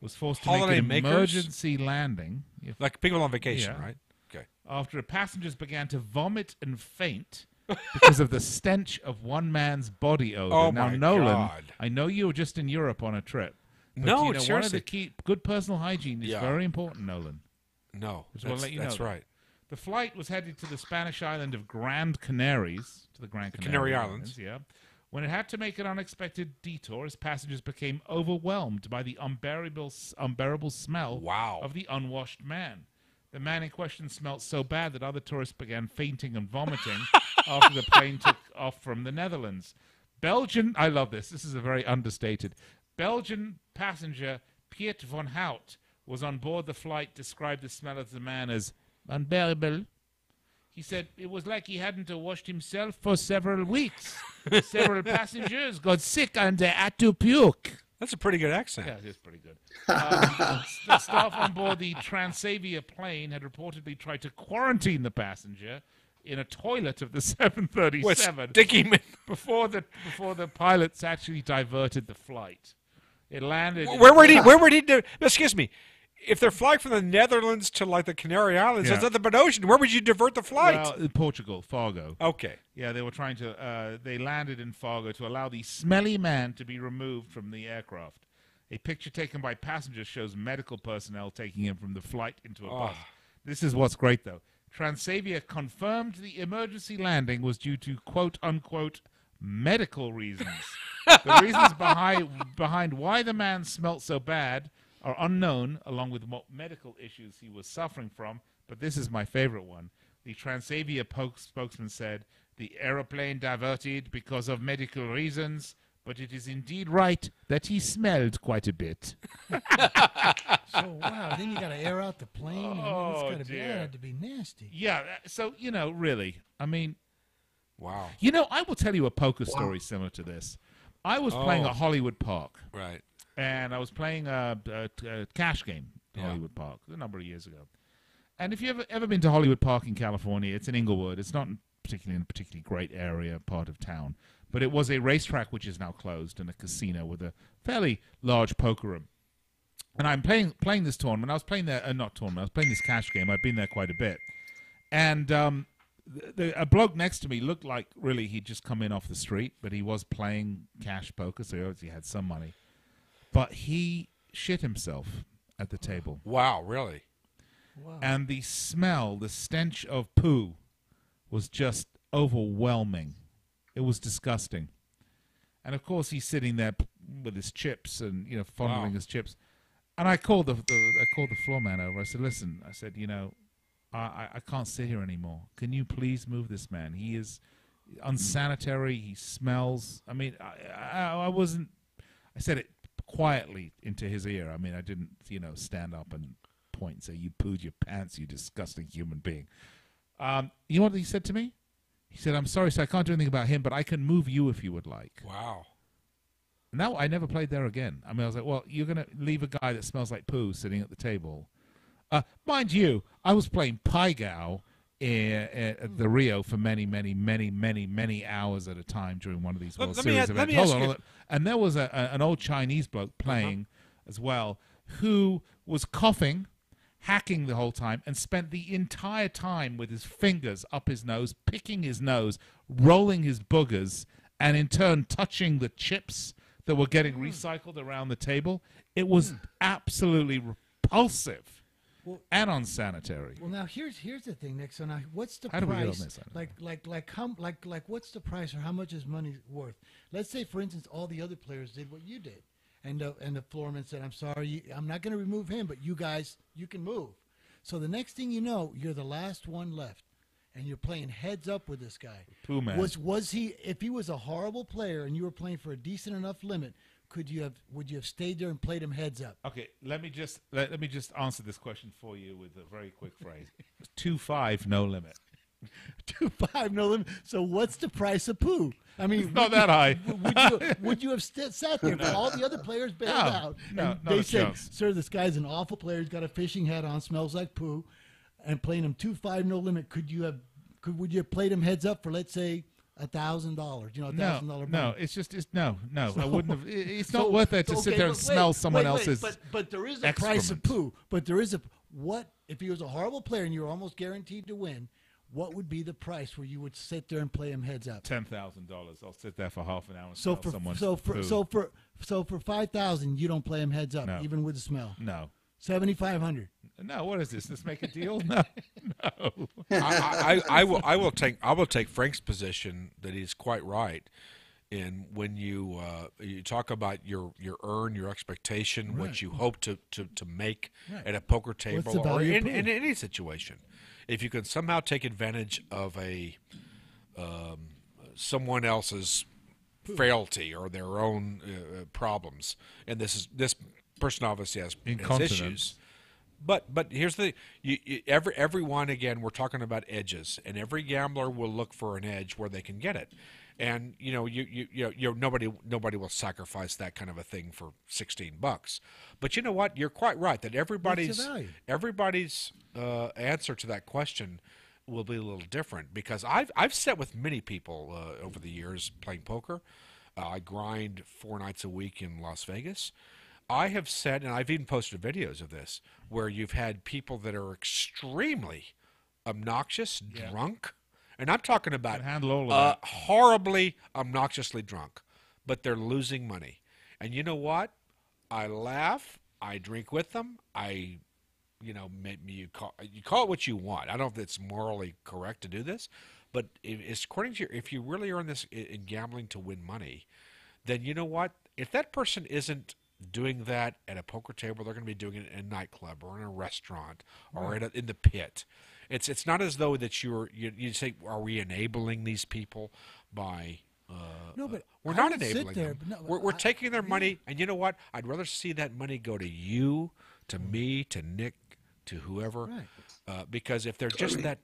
was forced to Holiday make an makers? emergency landing. Like people on vacation, Yeah. right? Okay. After passengers began to vomit and faint because of the stench of one man's body odor. Oh, now, my Nolan, God. I know you were just in Europe on a trip. But, No, one of seriously. the key good personal hygiene is Yeah. very important, Nolan. No, Just want to let you know that's that. right. The flight was headed to the Spanish island of Grand Canaries, to the Grand Canary Islands. Yeah. When it had to make an unexpected detour, as passengers became overwhelmed by the unbearable smell of the unwashed man. The man in question smelt so bad that other tourists began fainting and vomiting after the plane took off from the Netherlands. I love this. This is a very understated. Belgian passenger Piet van Hout was on board the flight, described the smell of the man as unbearable. He said it was like he hadn't washed himself for several weeks. Several passengers got sick and they had to puke. That's a pretty good accent. Yeah, it is pretty good. The staff on board the Transavia plane had reportedly tried to quarantine the passenger in a toilet of the 737 before the pilots actually diverted the flight. It landed. Where would he do? Excuse me. If they're flying from the Netherlands to like the Canary Islands, Yeah. that's nothing but ocean. Where would you divert the flight? Well, in Portugal, Fargo. Okay. Yeah, they were trying to. They landed in Fargo to allow the smelly man to be removed from the aircraft. A picture taken by passengers shows medical personnel taking him from the flight into a bus. This is what's great, though. Transavia confirmed the emergency landing was due to quote-unquote medical reasons. The reasons behind why the man smelt so bad are unknown, along with what medical issues he was suffering from, but this is my favorite one. The Transavia spokesman said, the aeroplane diverted because of medical reasons, but it is indeed right that he smelled quite a bit. So, wow, then you got to air out the plane. That had to be nasty. Yeah, so, really, I mean... Wow. I will tell you a poker story similar to this. I was playing at Hollywood Park. Right. And I was playing a cash game at Hollywood Park a number of years ago. And if you've ever been to Hollywood Park in California, it's in Inglewood. It's not particularly in a particularly great area, part of town. But it was a racetrack which is now closed and a casino with a fairly large poker room. And I'm playing this tournament. I was playing there, not tournament, I was playing this cash game. I've been there quite a bit. And a bloke next to me looked like really he'd just come in off the street, but he was playing cash poker, so he obviously had some money. But he shit himself at the table. Wow, really? Wow. And the smell, the stench of poo was just overwhelming. It was disgusting. And of course he's sitting there with his chips and fondling his chips. And I called the floor man over. I said, "Listen," I said, I can't sit here anymore. Can you please move this man? He is unsanitary. He smells. I mean, I wasn't. I said it quietly into his ear. I mean, I didn't, stand up and point and say, "You pooed your pants, you disgusting human being." You know what he said to me? He said, "I'm sorry, sir, I can't do anything about him, but I can move you if you would like." Wow. Now I never played there again. I mean, I was like, well, you're going to leave a guy that smells like poo sitting at the table. Mind you, I was playing Pai Gow at the Rio for many, many, many, many, many hours at a time during one of these World Series events. Hold on. And there was an old Chinese bloke playing as well who was coughing, hacking the whole time, and spent the entire time with his fingers up his nose, picking his nose, rolling his boogers, and in turn touching the chips that were getting recycled around the table. It was absolutely repulsive and unsanitary. Well, now here's the thing, Nick. So now, what's the How price? do we get on this? Like what's the price, or how much is money worth? Let's say, for instance, all the other players did what you did, and the floorman said, "I'm sorry, I'm not going to remove him, but you guys, you can move." So the next thing you know, you're the last one left, and you're playing heads up with this guy. Pooh man. Was he? If he was a horrible player, and you were playing for a decent enough limit, would you have stayed there and played him heads up? Okay, let me just answer this question for you with a very quick phrase. 2-5, no limit. 2-5, no limit. So what's the price of poo? I mean, it's not that high. Would you have sat there for all the other players bailed out? No, and they said, "Sir, this guy's an awful player. He's got a fishing hat on, smells like poo," and playing him 2-5, no limit. Would you have played him heads up for, let's say, $1,000? $1,000. No, it's no. I wouldn't have. It's not worth it to sit there and smell someone else's. But there is a excrement. price of poo. But there is what if he was a horrible player and you were almost guaranteed to win? What would be the price where you would sit there and play him heads up? $10,000. I'll sit there for half an hour and smell someone's poo. So for $5,000, you don't play him heads up, even with the smell. No. 7,500. No, what is this? Let's make a deal. No. I will take Frank's position that he's quite right. And when you talk about your expectation, what you hope to make at a poker table or in any situation, if you can somehow take advantage of someone else's frailty or their own problems, and this person obviously has issues. But here's the everyone, again, we're talking about edges, and every gambler will look for an edge where they can get it. And nobody will sacrifice that kind of a thing for $16. But you know what? You're quite right that everybody's answer to that question will be a little different, because I've sat with many people over the years playing poker. I grind 4 nights a week in Las Vegas. I have said, and I've even posted videos of this, where you've had people that are extremely obnoxious, drunk. And I'm talking about horribly, obnoxiously drunk, but they're losing money. And you know what? I laugh. I drink with them. Maybe you call it what you want. I don't know if it's morally correct to do this, but according to if you really are in this in gambling to win money, then you know what? If that person isn't doing that at a poker table, they're going to be doing it in a nightclub or in a restaurant or in the pit. It's not as though that you say, are we enabling these people by? No, but we're not enabling them. We're taking their money, and you know what? I'd rather see that money go to you, to me, to Nick, to whoever, because if they're just that,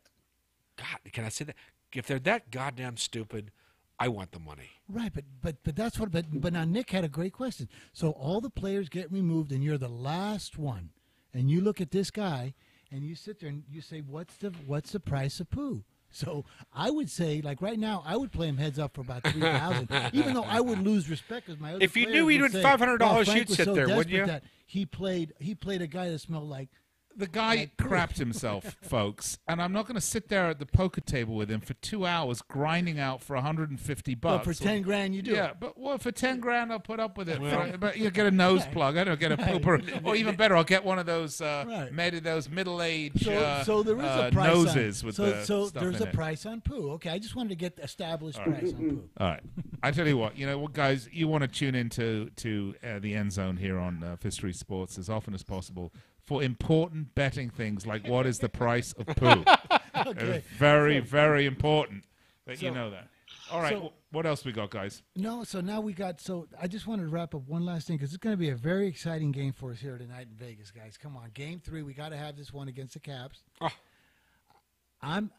God, can I say that? If they're that goddamn stupid, I want the money. Right, but that's what. But now Nick had a great question. So all the players get removed, and you're the last one, and you look at this guy. And you sit there and you say, what's the price of poo? So I would say, like right now, I would play him heads up for about $3,000, even though I would lose respect because my other if you knew he'd win $500, you'd sit there, wouldn't you? That he played a guy that smelled like. The guy crapped himself, folks, and I'm not going to sit there at the poker table with him for 2 hours grinding out for $150. But for $10,000, you do. Yeah, but for $10,000, I'll put up with it. But you get a nose plug. I don't get a pooper, or even better, I'll get one of those middle-aged so there is a price noses with the so stuff there's in a it. price on poo. Okay, I just wanted to get the established price on poo. All right, I tell you what, guys, you want to tune into the End Zone here on Fifth Street Sports as often as possible for important betting things like what is the price of poo. It's very, very important that you know that. All right, what else we got, guys? No, so now we got. So I just wanted to wrap up one last thing because it's going to be a very exciting game for us here tonight in Vegas, guys. Come on, Game 3. We got to have this one against the Caps. Oh. I've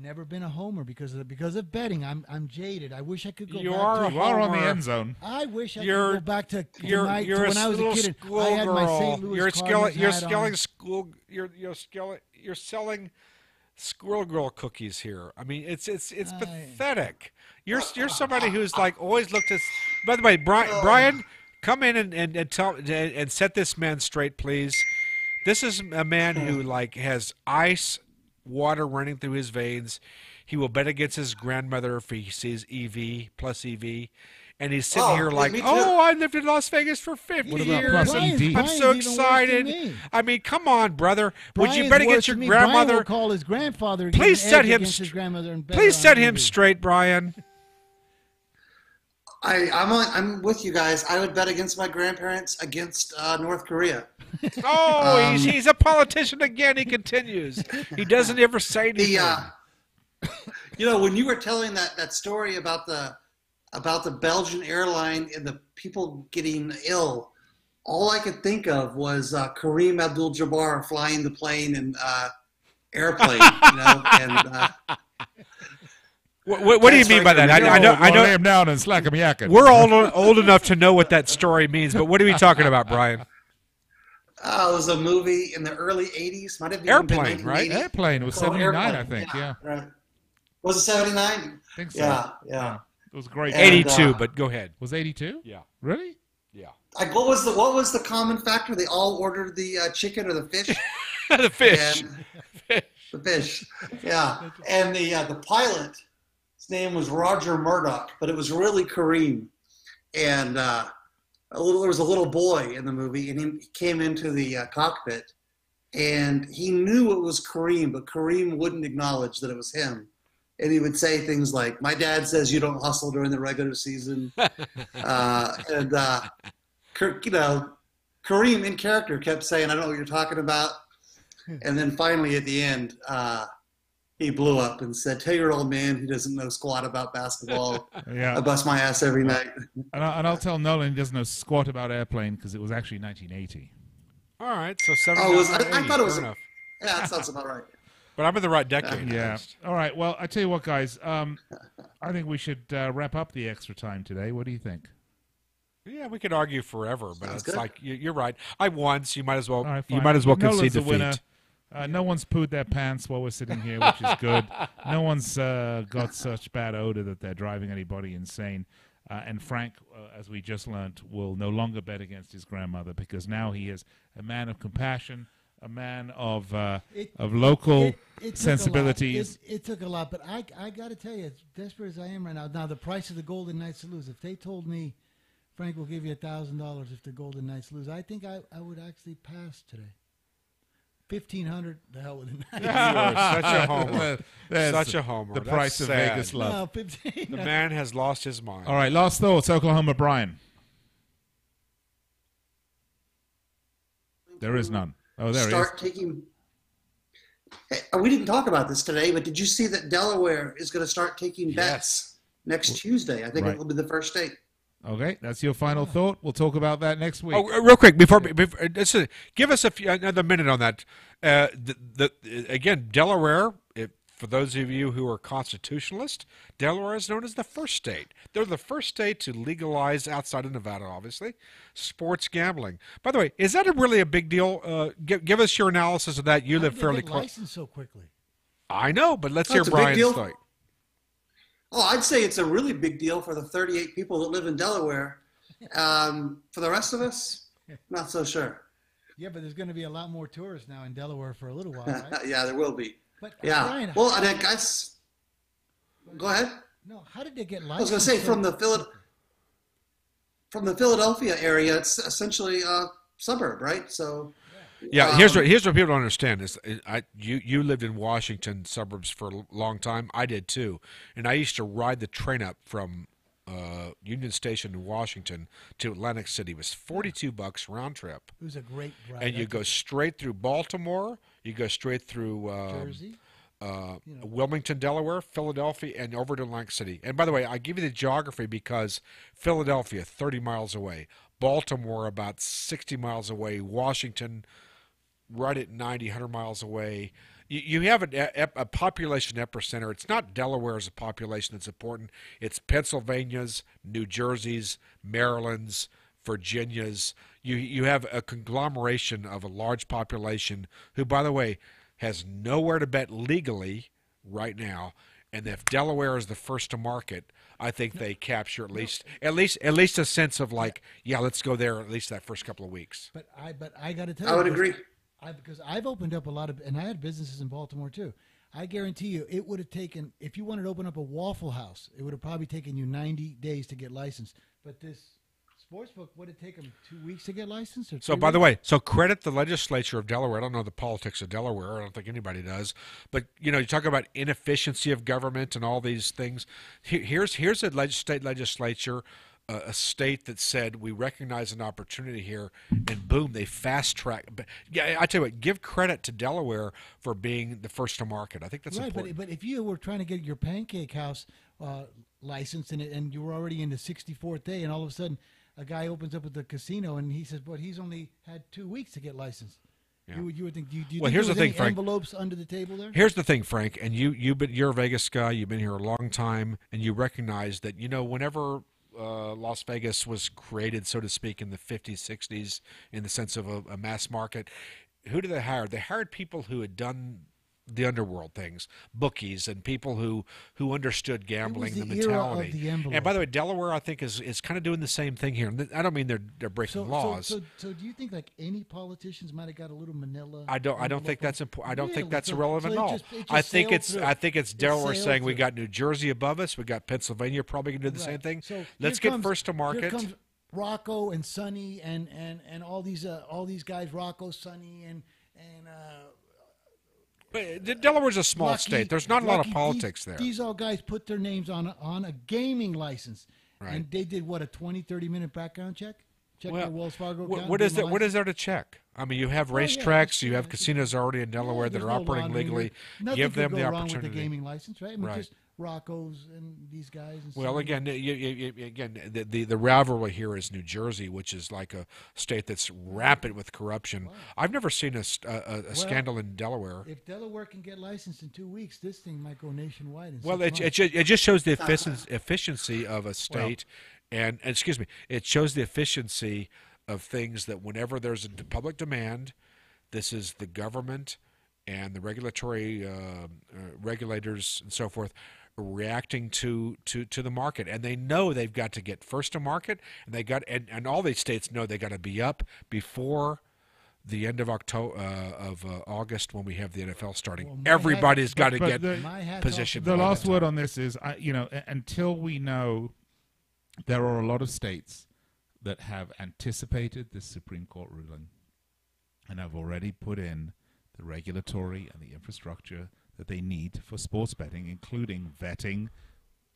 never been a homer because of betting. I'm jaded. I wish I could go. You are on the End Zone. I wish I could go back to when I was a kid. I had my St. Louis Cardinals hat on. You're selling Squirrel Girl cookies here. I mean, it's pathetic. You're somebody who's like always looked at. By the way, Brian, come in and tell and set this man straight, please. This is a man who has ice water running through his veins. He will bet against his grandmother if he sees EV plus EV. And he's sitting here like, I lived in Las Vegas for 50 years. I'm so excited. I mean, come on, brother. Would you bet against your grandmother? Brian will call his grandfather. Please set him straight, Brian. I'm with you guys. I would bet against my grandparents against North Korea. He's a politician again. He continues. He doesn't ever say anything. When you were telling that story about the about the Belgian airline and the people getting ill, all I could think of was Kareem Abdul-Jabbar flying the plane and Airplane. And what do you mean by that? I know. Lay him down and slack him yakking. We're all old enough to know what that story means, but what are we talking about, Brian? It was a movie in the early 80s. Might have been Airplane, been right? Airplane. It was 79, I think. Yeah. Right. Was it 79? I think so. Yeah. It was great. 82, but go ahead. Was 82? Yeah. Really? Yeah. What was the common factor? They all ordered the chicken or the fish. The fish. The fish. Yeah. And the pilot, his name was Roger Murdoch, but it was really Kareem. And there was a little boy in the movie, and he came into the cockpit, and he knew it was Kareem, but Kareem wouldn't acknowledge that it was him. And he would say things like, "My dad says you don't hustle during the regular season," Kareem in character kept saying, "I don't know what you're talking about." And then finally at the end, he blew up and said, "Tell your old man he doesn't know squat about basketball. Yeah. I bust my ass every night." And I'll tell Nolan he doesn't know squat about Airplane because it was actually 1980. All right, so 79. I thought it was. Fair enough. Yeah, that sounds about right. But I'm in the right decade. Yeah. All right. Well, I tell you what, guys. I think we should wrap up the extra time today. What do you think? Yeah, we could argue forever, but Sounds it's good. like you're right. I won, so you might as well. All right, you fine. might as well Nolan's concede the winner. defeat. No one's pooed their pants while we're sitting here, which is good. No one's got such bad odor that they're driving anybody insane. And Frank, as we just learnt, will no longer bet against his grandmother because now he is a man of compassion, a man of local sensibilities. It took a lot, but I got to tell you, as desperate as I am right now, the price of the Golden Knights to lose, if they told me, Frank will give you $1,000 if the Golden Knights lose, I think I would actually pass today. 1,500, the hell with it. You are such a homer. That's Such a homer. the That's price of sad. Vegas love. No, 15. The man has lost his mind. All right, last thoughts, Oklahoma Brian. There is none. Oh, there Start he is. taking. Hey, we didn't talk about this today, but did you see that Delaware is going to start taking bets next Tuesday? I think Right. it will be the first state. Okay, that's your final thought. We'll talk about that next week. Oh, real quick before give us another minute on that. Again, Delaware. For those of you who are constitutionalists, Delaware is known as the first state. They're the first state to legalize, outside of Nevada, obviously, sports gambling. By the way, is that really a big deal? Give us your analysis of that. You live fairly close. Licensed so quickly. I know, but let's Oh, hear it's a big Brian's deal? thought. Oh, I'd say it's a really big deal for the 38 people that live in Delaware. For the rest of us, not so sure. Yeah, but there's going to be a lot more tourists now in Delaware for a little while, right? Yeah, there will be. But, Yeah. Brian, Well, and I guess. Go ahead. No, how did they get I licensed? was going to say so- from the Philadelphia area, it's essentially a suburb, right? So. Yeah, here's what people don't understand is you lived in Washington suburbs for a long time. I did too, and I used to ride the train up from Union Station in Washington to Atlantic City. It was $42 round trip. It was a great ride. And you go straight through Baltimore. You go straight through Jersey. Wilmington, Delaware, Philadelphia, and over to Atlantic City. And by the way, I give you the geography because Philadelphia, 30 miles away. Baltimore, about 60 miles away. Washington, right at 90, 100 miles away. You have a population epicenter. It's not Delaware as a population that's important. It's Pennsylvania's, New Jersey's, Maryland's, Virginia's. You have a conglomeration of a large population who, by the way, has nowhere to bet legally right now. And if Delaware is the first to market, I think they capture at least a sense of like, yeah, let's go there at least that first couple of weeks. But I got to tell you, I would agree. Because I've opened up a lot of, and I had businesses in Baltimore too. I guarantee you, it would have taken, if you wanted to open up a Waffle House, it would have probably taken you 90 days to get licensed. But this sportsbook, would it take them 2 weeks to get licensed? Or So, 3 by the weeks? way, so credit the legislature of Delaware. I don't know the politics of Delaware. I don't think anybody does. But, you talk about inefficiency of government and all these things. Here's a state legislature, a state that said we recognize an opportunity here, and boom, they fast track. But yeah, I tell you what, give credit to Delaware for being the first to market. I think that's right. important. But if you were trying to get your pancake house licensed, and you were already in the 64th day, and all of a sudden a guy opens up at the casino and he says, "But he's only had 2 weeks to get licensed." Yeah. You would think. Do you Well, think here's there the was thing, any Frank. envelopes under the table there? Here's the thing, Frank, and you're a Vegas guy. You've been here a long time, and you recognize that whenever Las Vegas was created, so to speak, in the 50s, 60s, in the sense of a mass market, who did they hire? They hired people who had done the underworld things, bookies, and people who understood gambling, the mentality. Of the envelope. And by the way, Delaware, I think, is kind of doing the same thing here. And I don't mean they're breaking laws. So do you think like any politicians might have got a little Manila? I don't think that's important. I don't think that's So relevant it at all. just I think sailed it's through. Delaware It sailed saying we through. got New Jersey above us, we got Pennsylvania probably going to do the same thing. So Let's here get first to Here market. comes Rocco and Sonny and all these guys, Rocco, Sonny and But Delaware's a small Lucky- state. There's not a lot of Lucky, politics there. These all guys put their names on a gaming license, Right. and they did what, a 20-30 minute background check. Check Well, their Wells Fargo account. What is give them there? a What is there to check? I mean, you have Oh, yeah, racetracks, you have casinos already in Delaware that there's are no operating laundering. legally. Nothing Give could them go the wrong opportunity. with the gaming license, right? I mean, Right. just Rocco's and these guys. And Well, Sonny. again, the rivalry here is New Jersey, which is like a state that's rampant with corruption. I've never seen a scandal in Delaware. If Delaware can get licensed in 2 weeks, this thing might go nationwide. In Well, 6 months. it just shows the efficiency of a state, and excuse me, it shows the efficiency of things that whenever there's a public demand, this is the government and the regulatory regulators and so forth reacting to the market, and they know they've got to get first to market, and all these states know they got to be up before the end of August when we have the NFL starting. Well, Everybody's got to but get positioned. The by last that word time. on this is, until we know, there are a lot of states that have anticipated this Supreme Court ruling and have already put in the regulatory and the infrastructure that they need for sports betting, including vetting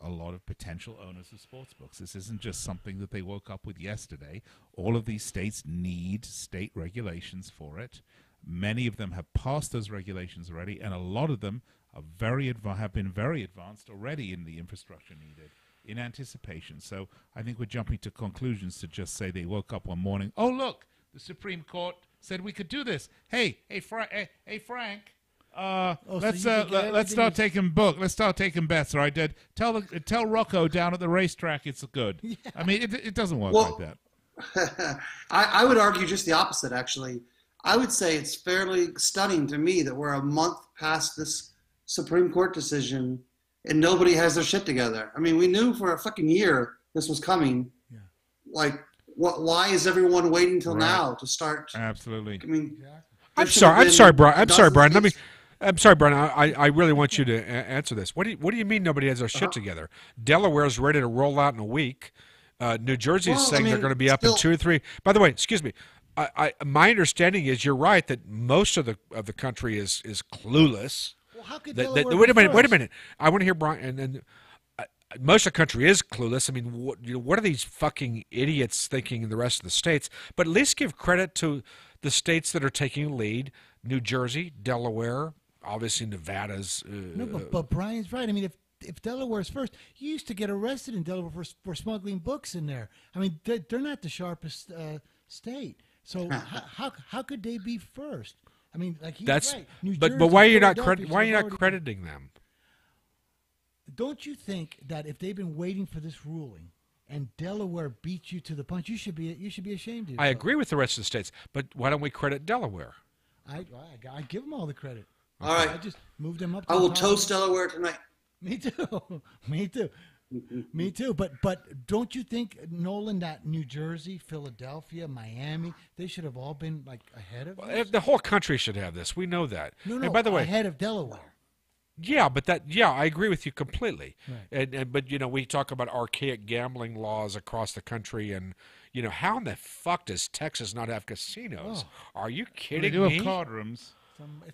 a lot of potential owners of sports books. This isn't just something that they woke up with yesterday. All of these states need state regulations for it. Many of them have passed those regulations already, and a lot of them are have been very advanced already in the infrastructure needed in anticipation. So I think we're jumping to conclusions to just say they woke up one morning, oh, look, the Supreme Court said we could do this. Hey, Frank, let's start taking Let's start taking bets, all right, Dad? Tell Rocco down at the racetrack it's good. Yeah. I mean, it doesn't work like that. I would argue just the opposite, actually. I would say it's fairly stunning to me that we're a month past this Supreme Court decision and nobody has their shit together. I mean, we knew for a fucking year this was coming. Yeah. Like, why is everyone waiting till now to start? Absolutely. I mean, I'm sorry, Brian. I'm sorry, Brian. I really want you to answer this. What do you mean nobody has their shit together? Delaware's ready to roll out in a week. New Jersey's saying they're going to be up in 2 or 3. By the way, excuse me. My understanding is you're right that most of the country is clueless. Well, how could wait a minute. I want to hear Brian. And then most of the country is clueless. I mean, what are these fucking idiots thinking in the rest of the states? But at least give credit to the states that are taking the lead: New Jersey, Delaware, obviously Nevada's. No, but Brian's right. I mean, if Delaware's first, you used to get arrested in Delaware for smuggling books in there. I mean, they're not the sharpest state. So how could they be first? I mean, like he's right. But why are you not crediting them? Don't you think that if they've been waiting for this ruling and Delaware beat you to the punch, you should be ashamed of yourself? I agree with the rest of the states, but why don't we credit Delaware? I give them all the credit. All right. I just moved them up. I will toast Delaware tonight. Me too. Me too. But don't you think, Nolan, that New Jersey, Philadelphia, Miami, they should have all been like ahead of us? The whole country should have this. We know that. No, and by the way, ahead of Delaware. Yeah, but I agree with you completely. Right. But we talk about archaic gambling laws across the country, and how in the fuck does Texas not have casinos? Oh. Are you kidding me? They do have card rooms.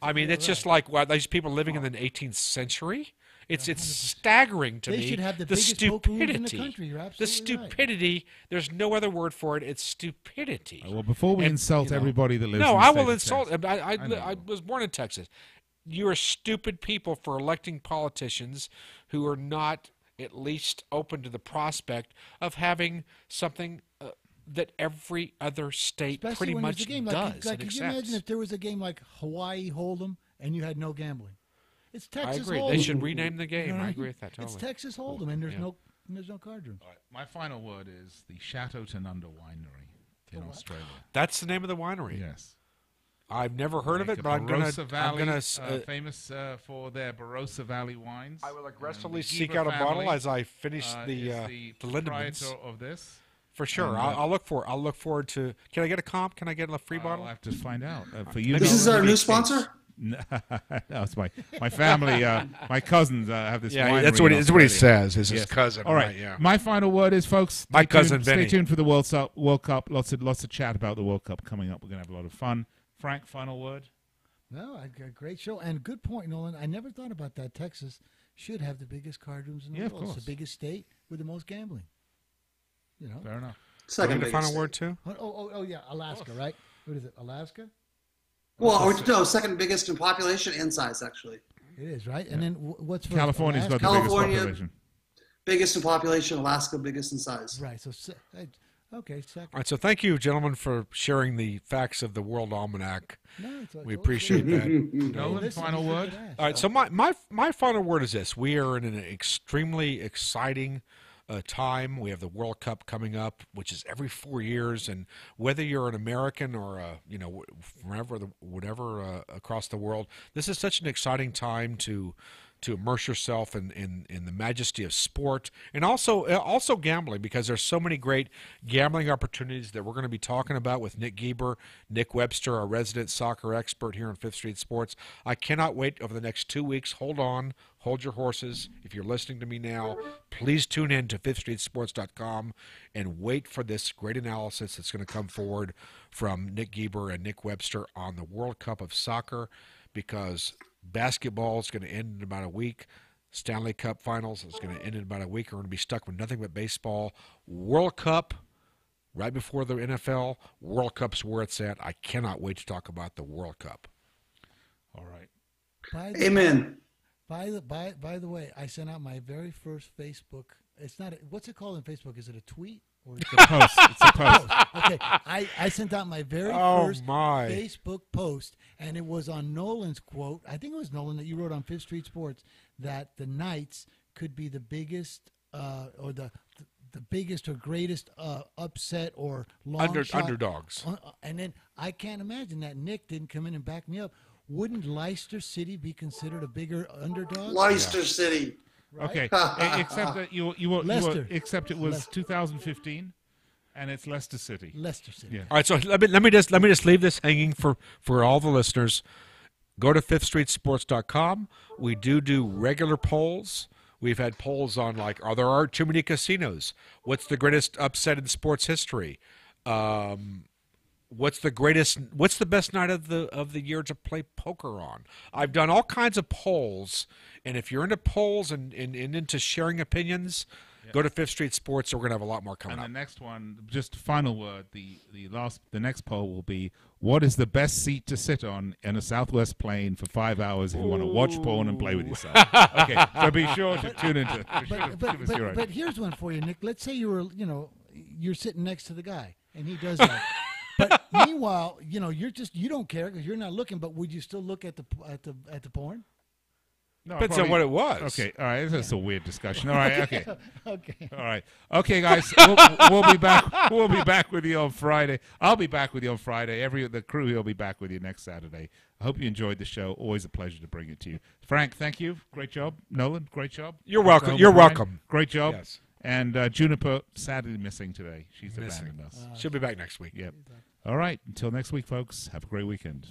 I mean, it's just like these people living in the 18th century. It's staggering to me. They should have the biggest stupidity in the country. You're absolutely the stupidity. Right. There's no other word for it. It's stupidity. Well, before we insult everybody that lives. No, in the I state will of insult. Texas. I was born in Texas. You are stupid people for electing politicians who are not at least open to the prospect of having something that every other state Especially pretty when much there's a game does. like, could you imagine if there was a game like Hawaii Hold'em and you had no gambling? It's Texas I agree. Hold'em. They should rename the game. You know what I mean? agree with that totally. It's Texas Hold'em, and there's no card rooms. All right. My final word is the Chateau Tanunda Winery in Australia. That's the name of the winery. Yes. I've never heard of it, but I'm gonna famous for their Barossa Valley wines. I will aggressively The seek Geber out a bottle family, as I finish the proprietor Lindemans. of this. For sure, And, I'll look forward to. Can I get a comp? Can I get a free bottle? I'll have to find out for you. This is our new sponsor. No, it's my family. My cousins have this. Yeah, winery that's in what he Australia. says. Is his cousin? All right. Right, yeah. My final word is, folks. My cousin Stay Vinny. tuned for the World Cup. Lots of chat about the World Cup coming up. We're gonna have a lot of fun. Frank, final word. No, a great show and good point, Nolan. I never thought about that. Texas should have the biggest card rooms in the Yeah, of world. It's course. the biggest state with the most gambling. You know. Fair enough. Second the biggest final state. word too. Oh yeah, Alaska, right? What is it? Alaska? Well, no, second biggest in population and size, actually. It is, right? And then what's first? California's got the California, biggest population. biggest in population, Alaska, biggest in size. Right. So, okay, second. All right, so thank you, gentlemen, for sharing the facts of the World Almanac. No, We appreciate that. Nolan, final word. All right, so my final word is this: we are in an extremely exciting time. We have the World Cup coming up, which is every 4 years, and whether you're an American or whatever across the world, this is such an exciting time to immerse yourself in the majesty of sport and also gambling, because there's so many great gambling opportunities that we're going to be talking about with Nick Geber, Nick Webster, our resident soccer expert here on Fifth Street Sports. I cannot wait over the next 2 weeks. Hold on. Hold your horses. If you're listening to me now, please tune in to fifthstreetsports.com and wait for this great analysis that's going to come forward from Nick Geber and Nick Webster on the World Cup of Soccer, because basketball is going to end in about a week. Stanley Cup Finals is going to end in about a week. We're going to be stuck with nothing but baseball. World Cup right before the NFL. World Cup's where it's at. I cannot wait to talk about the World Cup. All right. Amen. By the way, I sent out my very first Facebook. It's not. What's it called on Facebook? Is it a tweet or it's a post? It's a post. Okay, I sent out my very first Facebook post, and it was on Nolan's quote. I think it was Nolan that you wrote on Fifth Street Sports that the Knights could be the biggest or the biggest or greatest upset or long shot. Underdogs. And then I can't imagine that Nick didn't come in and back me up. Wouldn't Leicester City be considered a bigger underdog? Leicester City. Right? Okay, except that you were except it was 2015, and it's Leicester City. Leicester City. Yeah. All right, so let me just leave this hanging for all the listeners. Go to fifthstreetsports.com. We do regular polls. We've had polls on are there too many casinos? What's the greatest upset in sports history? What's the best night of the year to play poker on? I've done all kinds of polls, and if you're into polls and into sharing opinions, go to Fifth Street Sports. So we're gonna have a lot more coming up. And the next one, just final word. The next poll will be: what is the best seat to sit on in a Southwest plane for 5 hours if you want to watch porn and play with yourself? Okay, so be sure to tune into. But here's one for you, Nick. Let's say you're sitting next to the guy, and he does that. But meanwhile, you don't care because you're not looking. But would you still look at the porn? No, depends on what it was. Okay, all right. This is a weird discussion. All right, okay, okay, all right, okay, guys. We'll be back. We'll be back with you on Friday. I'll be back with you on Friday. The crew here will be back with you next Saturday. I hope you enjoyed the show. Always a pleasure to bring it to you. Frank, thank you. Great job. Nolan, great job. You're welcome. You're welcome. Great job. Yes. And Juniper, sadly missing today. She's abandoned us. She'll be back next week. Yep. All right. Until next week, folks. Have a great weekend.